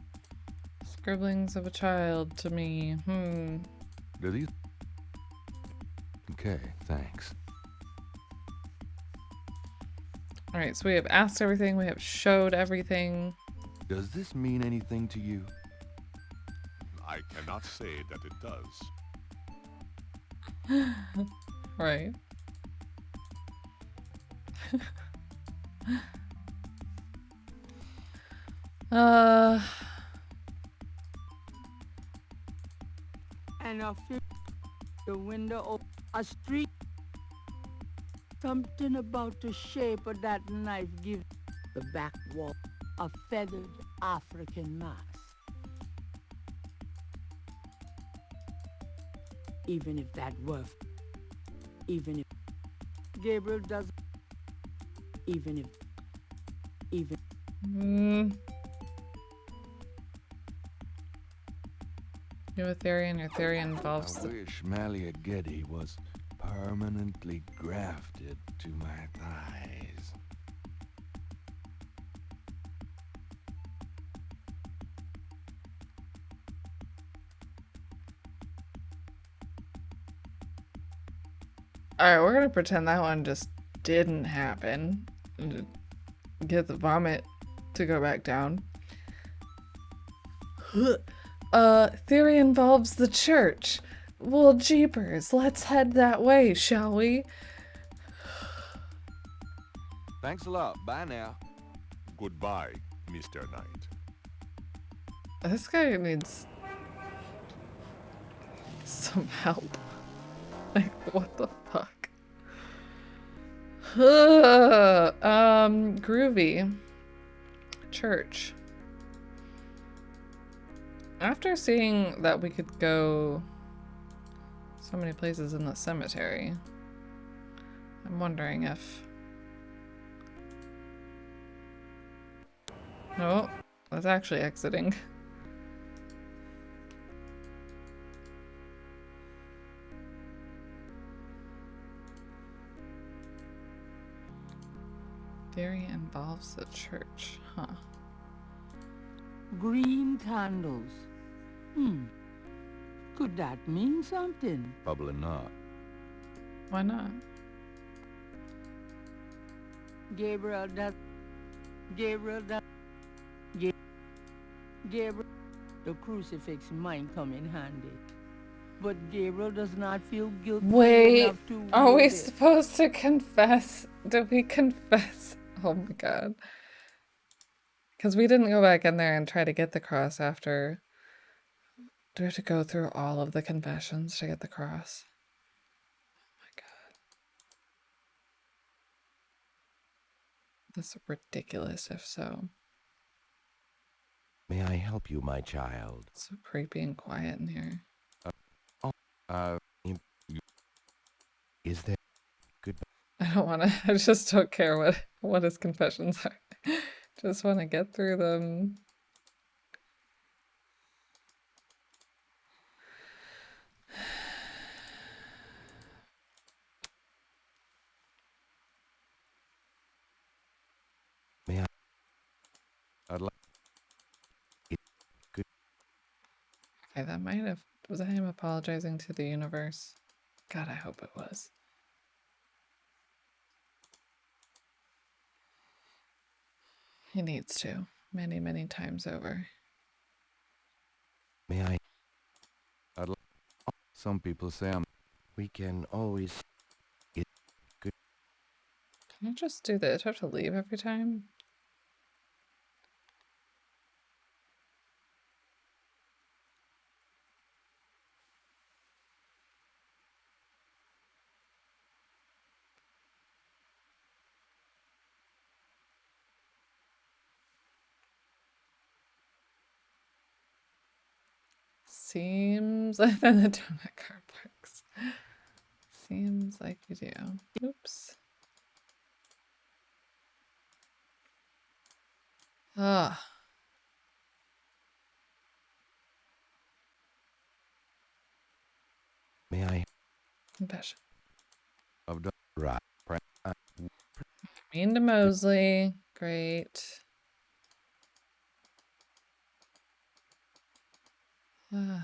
Scribblings of a child to me. Do these... Okay, thanks. Alright, so we have asked everything, we have showed everything. Does this mean anything to you? I cannot say that it does. Right. And the window, a street. Something about the shape of that knife gives the back wall a feathered African mask. Even if that were, even if Gabriel does, even. You have a theory, and your theory involves I wish Malia Getty was permanently grafted to my thighs. Alright, we're gonna pretend that one just didn't happen. And get the vomit to go back down. Theory involves the church. Well, jeepers, let's head that way, shall we? Thanks a lot. Bye now. Goodbye, Mr. Knight. This guy needs some help. Like, what the fuck? Groovy. Church. After seeing that we could go so many places in the cemetery, I'm wondering if... No, that's actually exiting. Theory involves the church, huh? Green candles. Could that mean something? Probably not. Why not? Gabriel, the crucifix might come in handy. But Gabriel does not feel guilty enough to are we wield it. supposed to confess? Did we confess? Oh my god. Because we didn't go back in there and try to get the cross after. Do we have to go through all of the confessions to get the cross? Oh my god. That's ridiculous if so. May I help you, my child? It's so creepy and quiet in here. Is there... Goodbye. I don't want to. I just don't care what his confessions are. Just want to get through them. May I... I'd like... Good. Okay, that might have... Was that him apologizing to the universe? God, I hope it was. He needs to. Many, many times over. May I... I'd like... Some people say I'm... We can always... Get good... Can I just do this? Do I have to leave every time? Seems like then the donut car parks. Seems like you do. Oops. Ah. May I... Confession. I've done... Right. Mean to Mosley. Great. May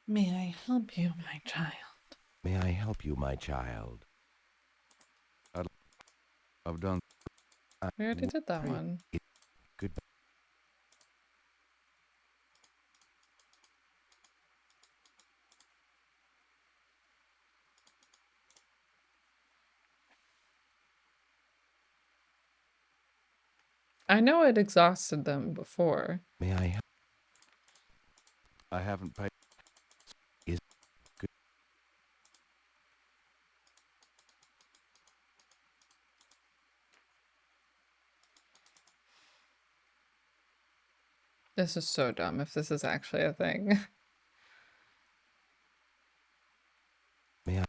I help you, my child? May I help you, my child? I've done. We already did that one. Good. I know it exhausted them before. May I help? I haven't paid. Is good. This is so dumb if this is actually a thing. May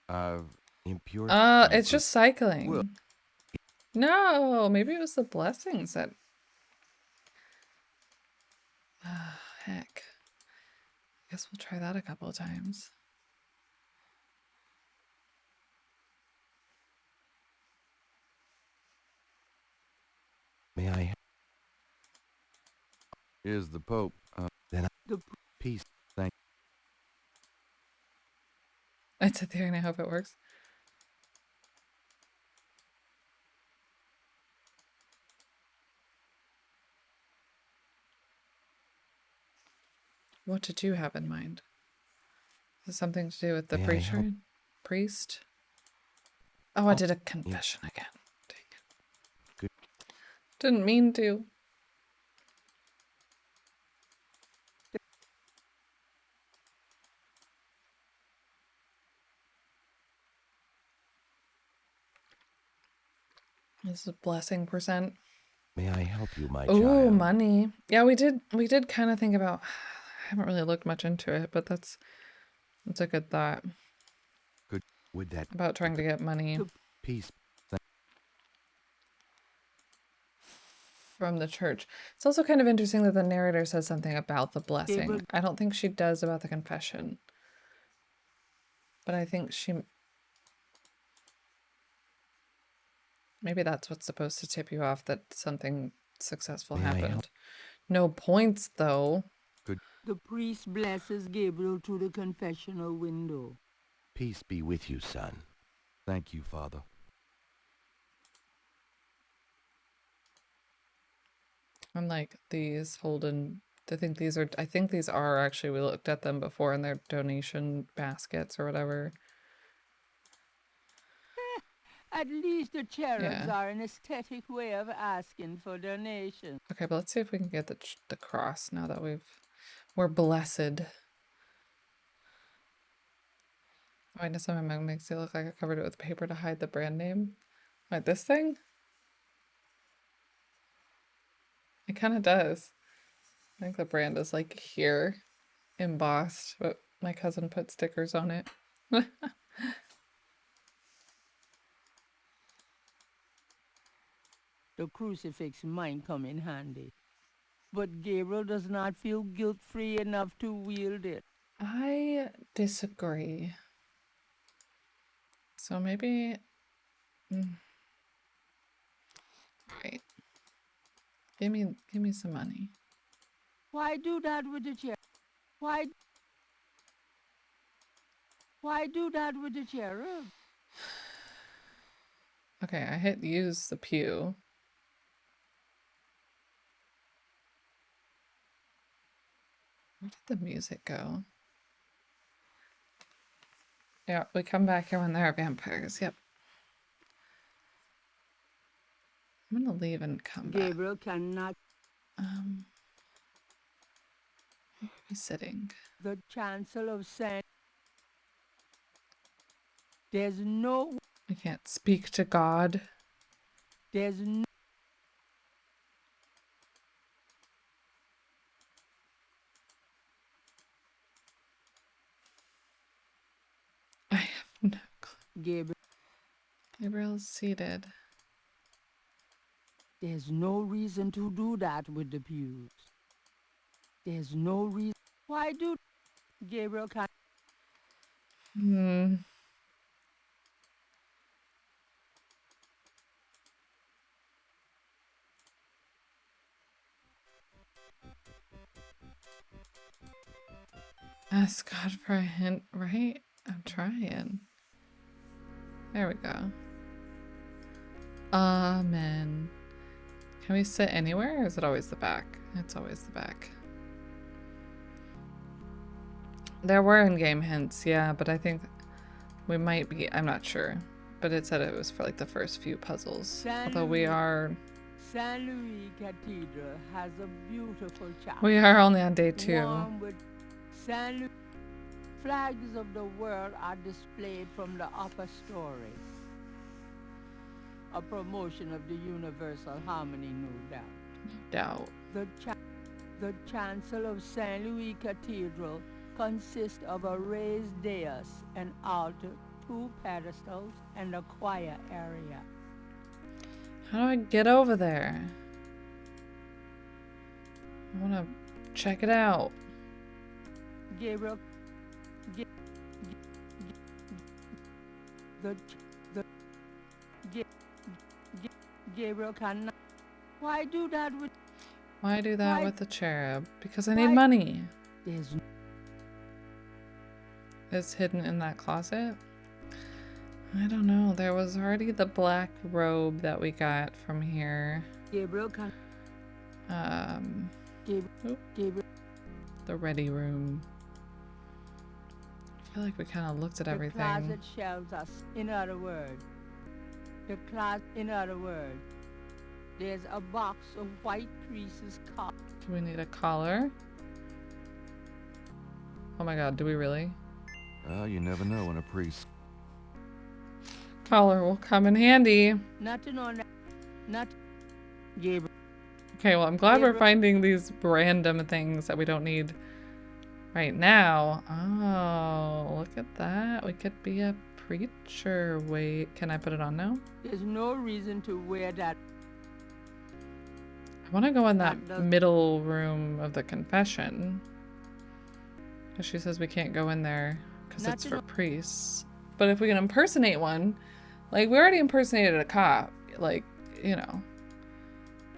I? Impure. It's just cycling. Well, No, maybe it was the blessings that... heck. I guess we'll try that a couple of times. May I? Is the Pope. Then The peace. It's a theory and I hope it works. What did you have in mind? Is it something to do with the May I preacher? help? Priest? Oh, I did a confession again. Dang it. Good. Didn't mean to. This is blessing percent. May I help you, my Ooh, child? money. Yeah, we did kind of think about, I haven't really looked much into it, but that's a good thought. Good. With that. About trying to get money Peace. from the church. It's also kind of interesting that the narrator says something about the blessing. Gabriel. I don't think she does about the confession. But I think she... Maybe that's what's supposed to tip you off that something successful May I help? happened. No points, though. The priest blesses Gabriel through the confessional window. Peace be with you, son. Thank you, Father. Unlike these Holden, I think these are actually, we looked at them before in their donation baskets or whatever. At least the cherubs Yeah. are an aesthetic way of asking for donations. Okay, but let's see if we can get the cross now that we're blessed. Oh, I know some of my mug makes it look like I covered it with paper to hide the brand name. Like this thing? It kind of does. I think the brand is like here, embossed, but my cousin put stickers on it. The crucifix might come in handy. But Gabriel does not feel guilt-free enough to wield it. I disagree. So maybe... Right. Give me some money. Why do that with the cherub? Why do that with the cherub? Okay, I hit use the pew. Where did the music go? Yeah, we come back here when there are vampires. Yep. I'm gonna leave and come back. Gabriel cannot. Where are we sitting? The chancel of Saint. There's no. I can't speak to God. There's no. I have no clue. Gabriel. Gabriel's seated. There's no reason to do that with the pews. There's no reason. Why do Gabriel can't? Hmm. Ask God for a hint, right? I'm trying. There we go. Amen. Can we sit anywhere, or is it always the back? It's always the back. There were in-game hints, yeah, but I think we might be, I'm not sure. But it said it was for like the first few puzzles. Although we are... San Luis Cathedral has a beautiful chapel. We are only on day 2. Warm with San Luis. Flags of the world are displayed from the upper story. A promotion of the universal harmony, no doubt. The chancel of St. Louis Cathedral consists of a raised dais, an altar, 2 pedestals, and a choir area. How do I get over there? I want to check it out. Gabriel, Gabriel cannot. Why do that with? Why do that with the cherub? Because I need money. It's hidden in that closet? I don't know. There was already the black robe that we got from here. Gabriel can. Gabriel. The ready room. I feel like we kind of looked at everything. The closet shelves us. In other words, there's a box of white priest's collar. Do we need a collar? Oh my god, do we really? Well, you never know when a priest... Collar will come in handy. Nothing on that. Not Gabriel. Okay, well, I'm glad we're finding these random things that we don't need right now. Oh, look at that. We could be a preacher. Wait, can I put it on now? There's no reason to wear that. I want to go in that middle room of the confession. Because she says we can't go in there because it's for priests. But if we can impersonate one, like we already impersonated a cop, like, you know,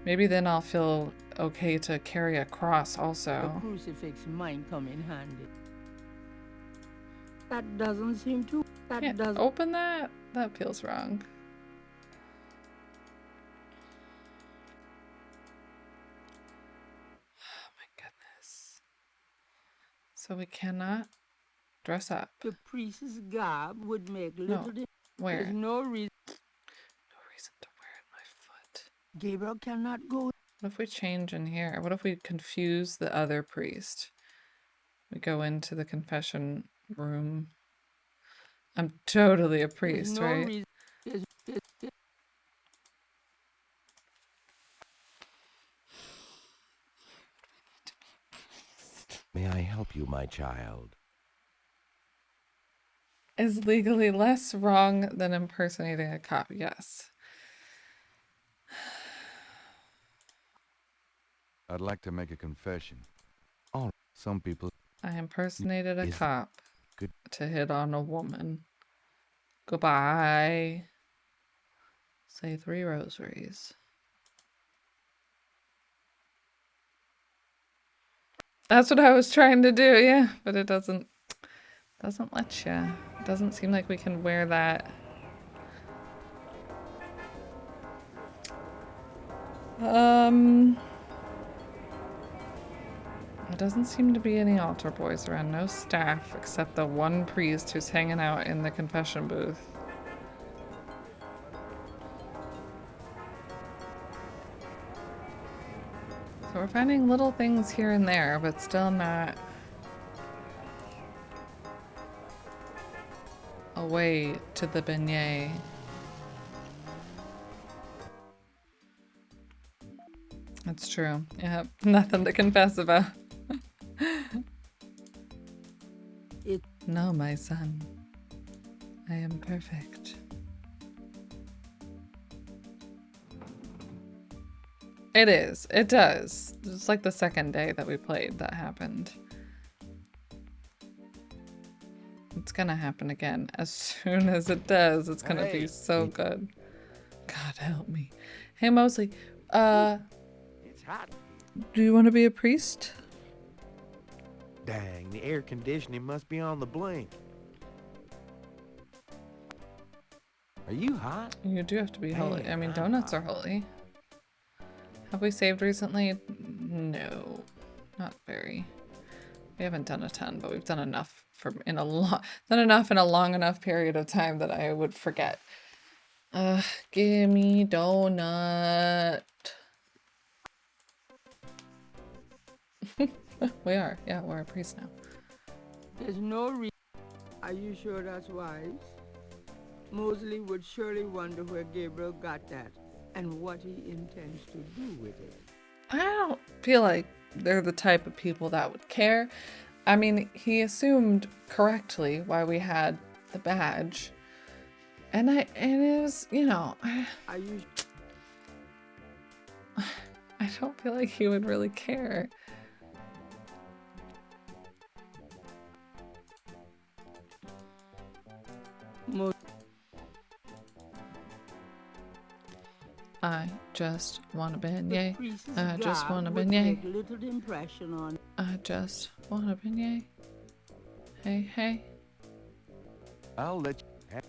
maybe then I'll feel okay to carry a cross also. The crucifix might come in handy. That doesn't seem to. Can't open that? That feels wrong. Oh my goodness. So we cannot dress up. The priest's garb would make little difference. Where? There's no reason. No reason to wear it my foot. Gabriel cannot go. What if we change in here? What if we confuse the other priest? We go into the confession room. I'm totally a priest, right? May I help you, my child? Is legally less wrong than impersonating a cop, yes. I'd like to make a confession. Oh, some people... I impersonated a cop to hit on a woman. Goodbye. Say 3 rosaries. That's what I was trying to do, yeah, but it doesn't let you. It doesn't seem like we can wear that. There doesn't seem to be any altar boys around. No staff except the one priest who's hanging out in the confession booth. So we're finding little things here and there, but still not a way to the beignet. That's true. Yep, nothing to confess about. No, my son. I am perfect. It is. It does. It's like the second day that we played that happened. It's gonna happen again. As soon as it does, it's gonna be so good. God help me. Hey Mosley, It's hot. do you want to be a priest? Dang, the air conditioning must be on the blink. Are you hot? You do have to be holy. Man, I mean, I'm donuts hot. are holy. Have we saved recently? No, not very. We haven't done a ton, but we've done enough in a long enough period of time that I would forget. Give me donut. Yeah, we're a priest now. There's no reason. Are you sure that's wise? Mosley would surely wonder where Gabriel got that and what he intends to do with it. I don't feel like they're the type of people that would care. I mean, he assumed correctly why we had the badge. And it was, you know, Are you I don't feel like he would really care. I just want a beignet. I just want a beignet. Little impression on. I just want a beignet. Hey, hey. I'll let you have.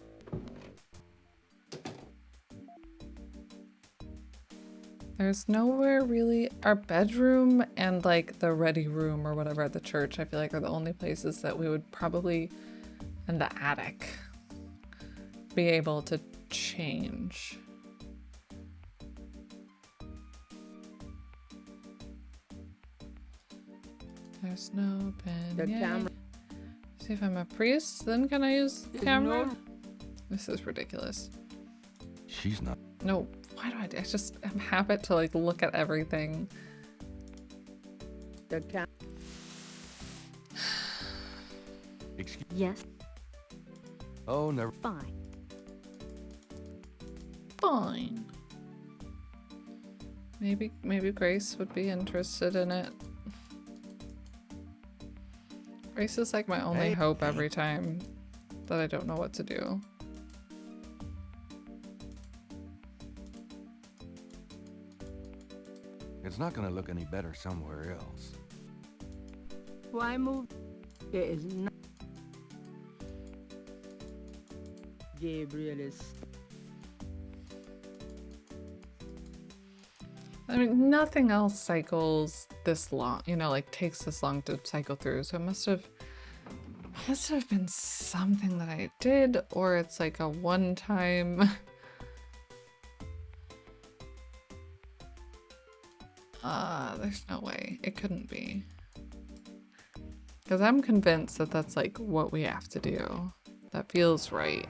There's nowhere really. Our bedroom and like the ready room or whatever at the church, I feel like are the only places that we would probably, and the attic, be able to change. There's no beignet. See, if I'm a priest, then can I use the camera? This is ridiculous. She's not. No, why do I just have a habit to like look at everything. The camera. Excuse. Yes. Oh, never. Fine. Fine. Maybe Grace would be interested in it. Grace is like my only hope every time that I don't know what to do. It's not gonna look any better somewhere else. Why move? There is no. Gabriel is. I mean, nothing else cycles this long, you know, like takes this long to cycle through. So it must have been something that I did, or it's like a one-time. There's no way. It couldn't be. Because I'm convinced that that's like what we have to do. That feels right.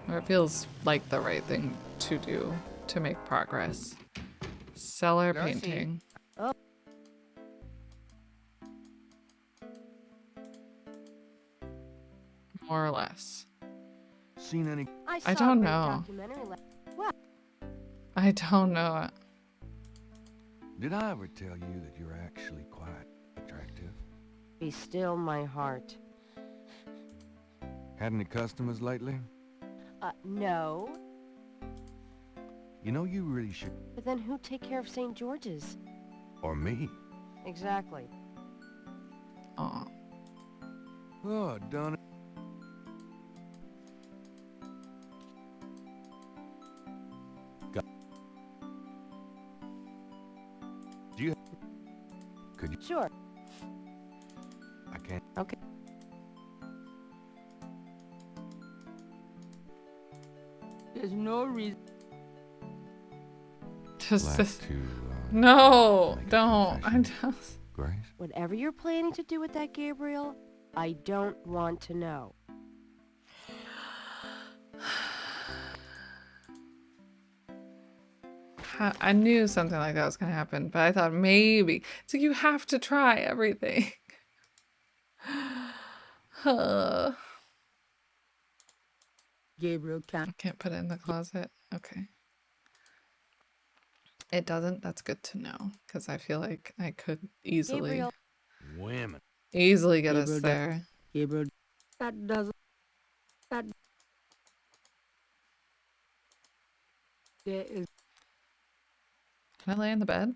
Or it feels like the right thing to do to make progress. Cellar painting. Oh. More or less. Seen any? I don't know. What? I don't know. Did I ever tell you that you're actually quite attractive? Be still my heart. Had any customers lately? No. You know, you really should. But then who'd take care of St. George's? Or me. Exactly. Aw. Oh, done it. Do you? Could you? Sure. I can't. Okay. There's no reason. Just Like this. to, No, make a don't. I confession, just. Grace? Whatever you're planning to do with that, Gabriel, I don't want to know. I knew something like that was going to happen, but I thought maybe. So you have to try everything. Gabriel I can't put it in the closet. Okay. It doesn't? That's good to know, because I feel like I could easily, Women. easily get us Gabriel, there. Gabriel, that doesn't. That there is. Can I lay in the bed?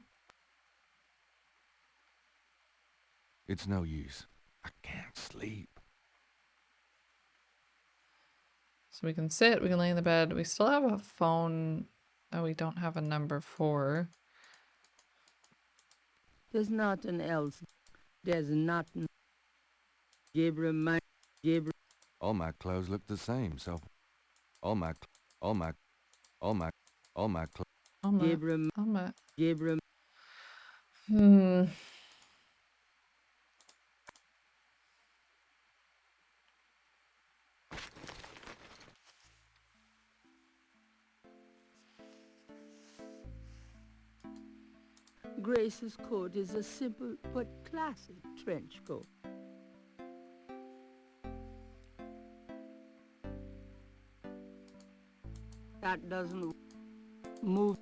It's no use. I can't sleep. So we can sit, we can lay in the bed. We still have a phone that we don't have a number for. There's nothing else. There's nothing. Gabriel. All my clothes look the same, so all my clothes. Gabriel. Grace's coat is a simple but classic trench coat. That doesn't move.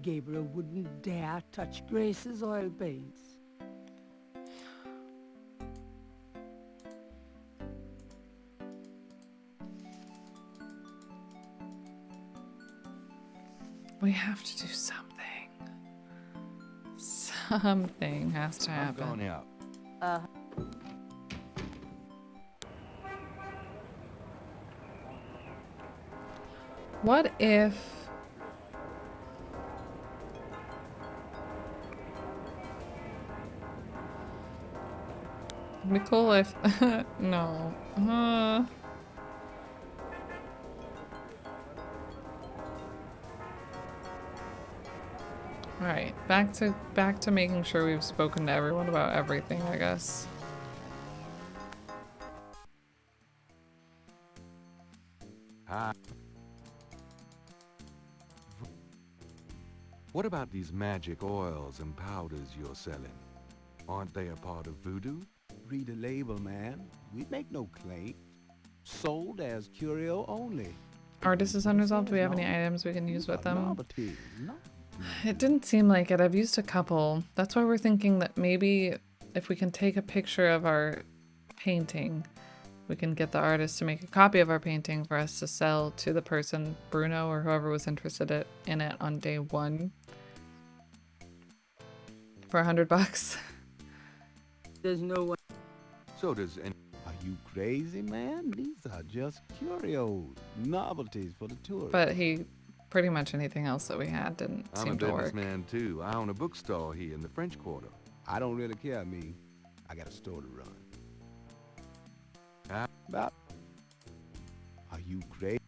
Gabriel wouldn't dare touch Grace's oil paints. We have to do something. Something has to happen. I'm going out. What if... It'd be cool if... no. Alright, back to making sure we've spoken to everyone about everything, I guess. What about these magic oils and powders you're selling? Aren't they a part of voodoo? Read the label, man. We make no claim. Sold as curio only. Artist is unresolved. Do we have any items we can use with them? Novelty. No. It didn't seem like it. I've used a couple. That's why we're thinking that maybe if we can take a picture of our painting, we can get the artist to make a copy of our painting for us to sell to the person, Bruno or whoever was interested in it on day 1 for $100. There's no one. So does any... Are you crazy, man? These are just curios, novelties for the tourists. But he... Pretty much anything else that we had didn't seem to work. I'm a businessman too. I own a bookstore here in the French Quarter. I don't really care, me. I got a store to run. About... Are you crazy?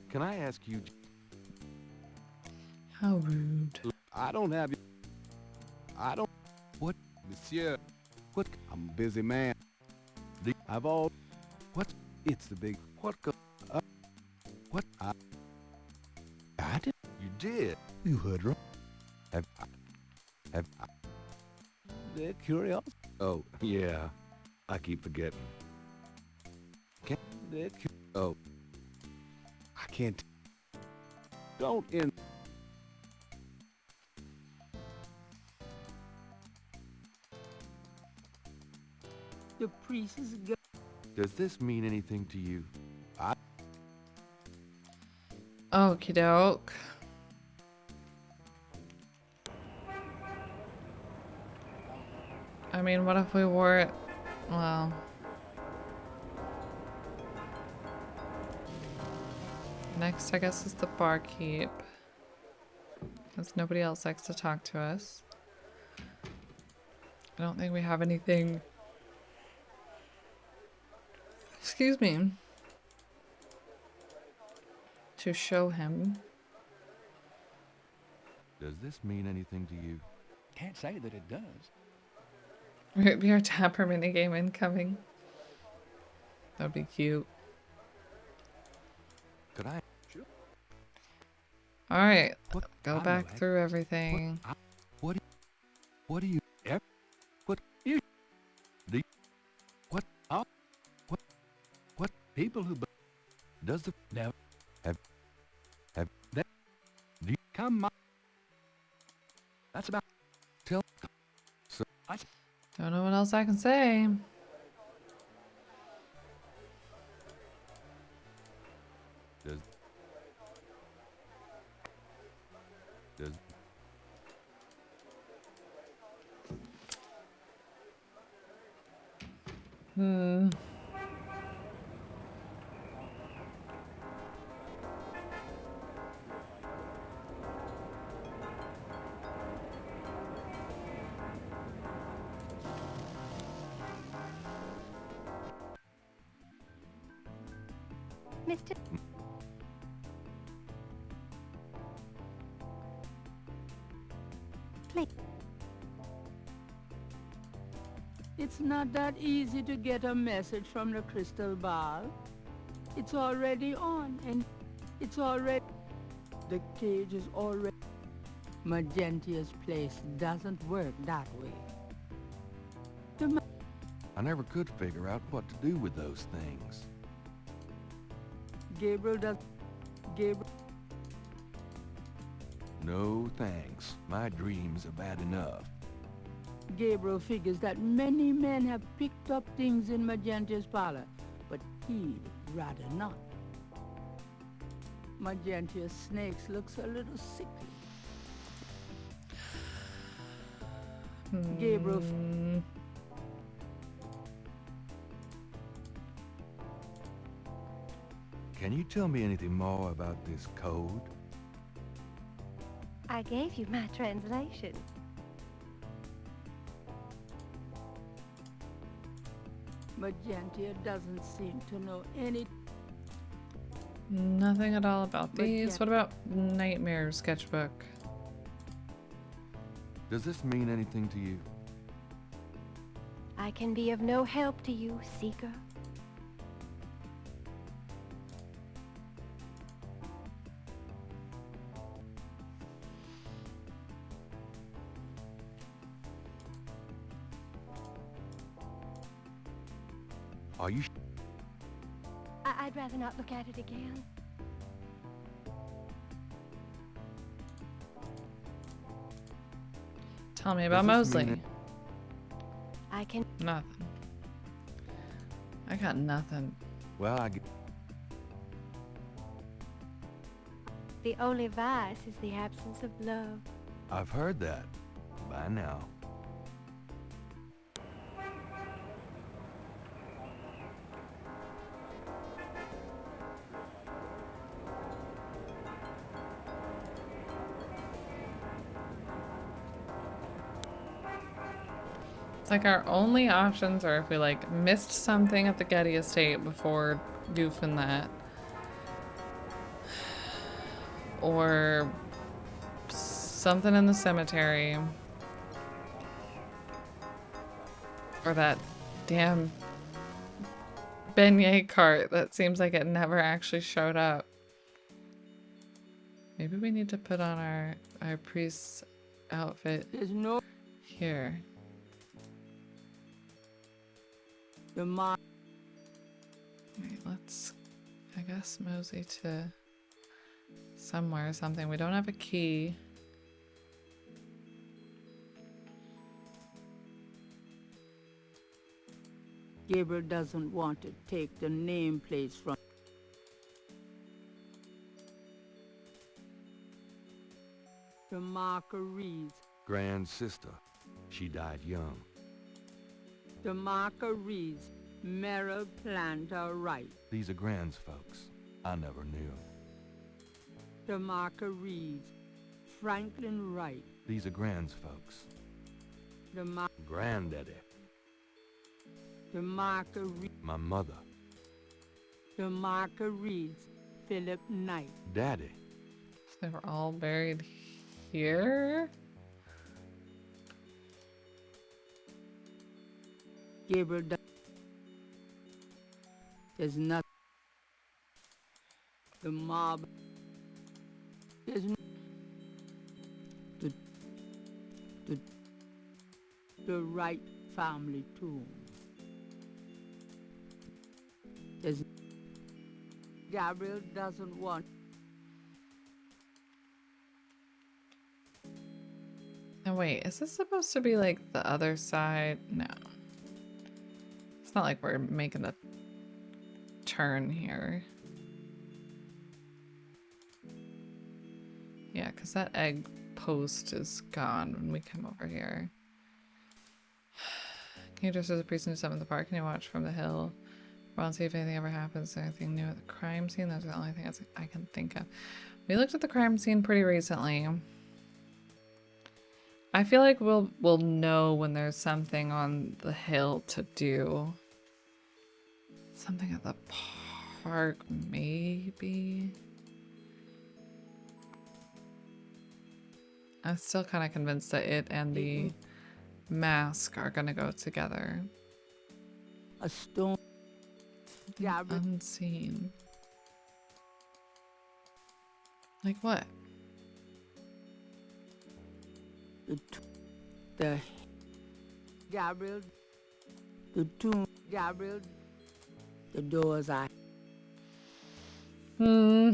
Can I ask you... How rude. I don't have... I don't... What? Monsieur. What? I'm a busy man. I've all... What? It's the big... What? What? I did. You did. You heard wrong. They're curious. Oh, yeah. I keep forgetting. Oh. I can't. Don't end. The priest is good. Does this mean anything to you? Okie doke. I mean, what if we wore it? Well. Next, I guess, is the barkeep. Because nobody else likes to talk to us. I don't think we have anything. Excuse me. To show him. Does this mean anything to you? Can't say that it does. Would be our Tapper minigame incoming. That would be cute. Could I? Sure. Alright, go back through everything. What do you... What? You... The... What? Oh. What? People who Does the... never Have that do you come. That's about. tell... So, Don't know what else I can say. does... Does... Hmm. Mr. Please. It's not that easy to get a message from the crystal ball. It's already on, and it's already... The cage is already... Magentia's place doesn't work that way. I never could figure out what to do with those things. Gabriel does... Gabriel... No thanks. My dreams are bad enough. Gabriel figures that many men have picked up things in Magentia's parlor, but he'd rather not. Magentia's snakes looks a little sickly. Gabriel... Can you tell me anything more about this code? I gave you my translation. Magentia doesn't seem to know any... Nothing at all about these. What about Nightmare Sketchbook? Does this mean anything to you? I can be of no help to you, Seeker. Are you I'd rather not look at it again. Tell me about Mosley. I can... Nothing. I got nothing. Well, The only vice is the absence of love. I've heard that. Bye now. It's like our only options are if we like missed something at the Getty estate before goofing that. Or something in the cemetery. Or that damn beignet cart that seems like it never actually showed up. Maybe we need to put on our priest's outfit here. Alright, let's, I guess, mosey to somewhere or something. We don't have a key. Gabriel doesn't want to take the nameplates from... The marker reads... Grand sister. She died young. The marker reads, Merrill Planter Wright. These are Grand's folks. I never knew. The marker reads, Franklin Wright. These are Grand's folks. The Granddaddy. The marker reads... My mother. The marker reads, Philip Knight. Daddy. So they were all buried here? Gabriel there's nothing. The mob. There's no... The Wright family tomb. Gabriel doesn't want... Now wait, is this supposed to be like the other side? No. It's not like we're making a turn here. Yeah, because that egg post is gone when we come over here. Can you dress as a priest and do something in the park? Can you watch from the hill? Well, and see if anything ever happens. Is there anything new at the crime scene? That's the only thing I can think of. We looked at the crime scene pretty recently. I feel like we'll know when there's something on the hill to do. Something at the park, maybe? I'm still kind of convinced that it and the mask are gonna go together. A stone. Gabriel. Unseen. Like what? The Gabriel. The tomb. Gabriel. The doors are... Hmm.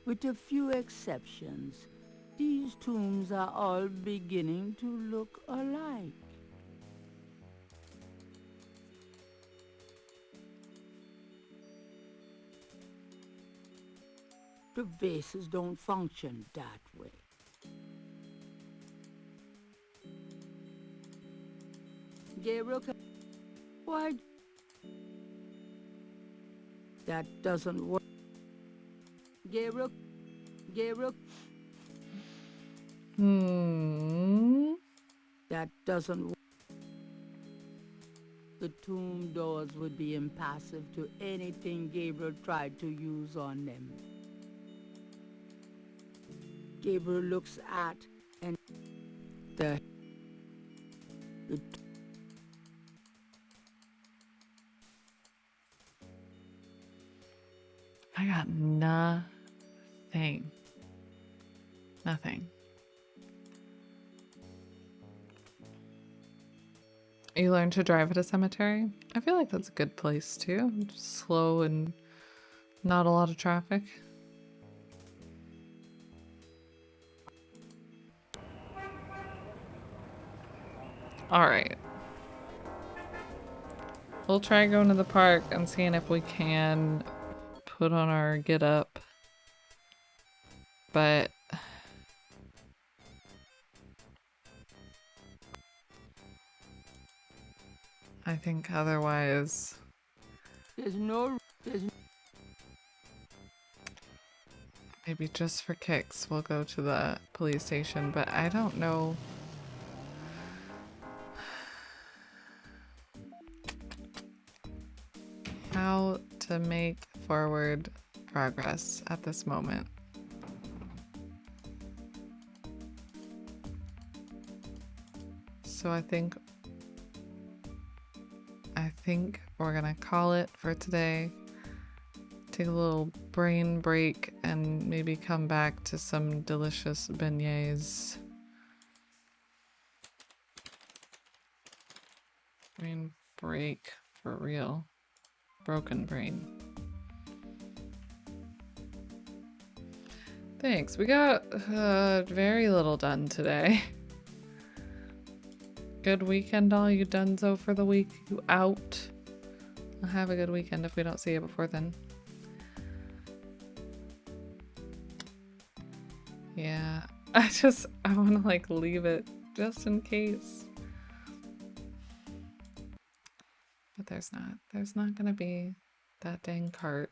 With a few exceptions, these tombs are all beginning to look alike. The vases don't function that way. Gabriel, why? That doesn't work. Gabriel. That doesn't work. The tomb doors would be impassive to anything Gabriel tried to use on them. Gabriel looks at and I got nothing. Nothing. You learn to drive at a cemetery? I feel like that's a good place too. Just slow and not a lot of traffic. Alright. We'll try going to the park and seeing if we can put on our get up. But I think otherwise maybe just for kicks we'll go to the police station, but I don't know. How to make forward progress at this moment. So I think we're gonna call it for today. Take a little brain break and maybe come back to some delicious beignets. Brain break for real. Broken brain. Thanks. We got very little done today. Good weekend, all you dunzo for the week. You out. I'll have a good weekend if we don't see you before then. Yeah, I want to like leave it just in case. But there's not gonna be that dang cart.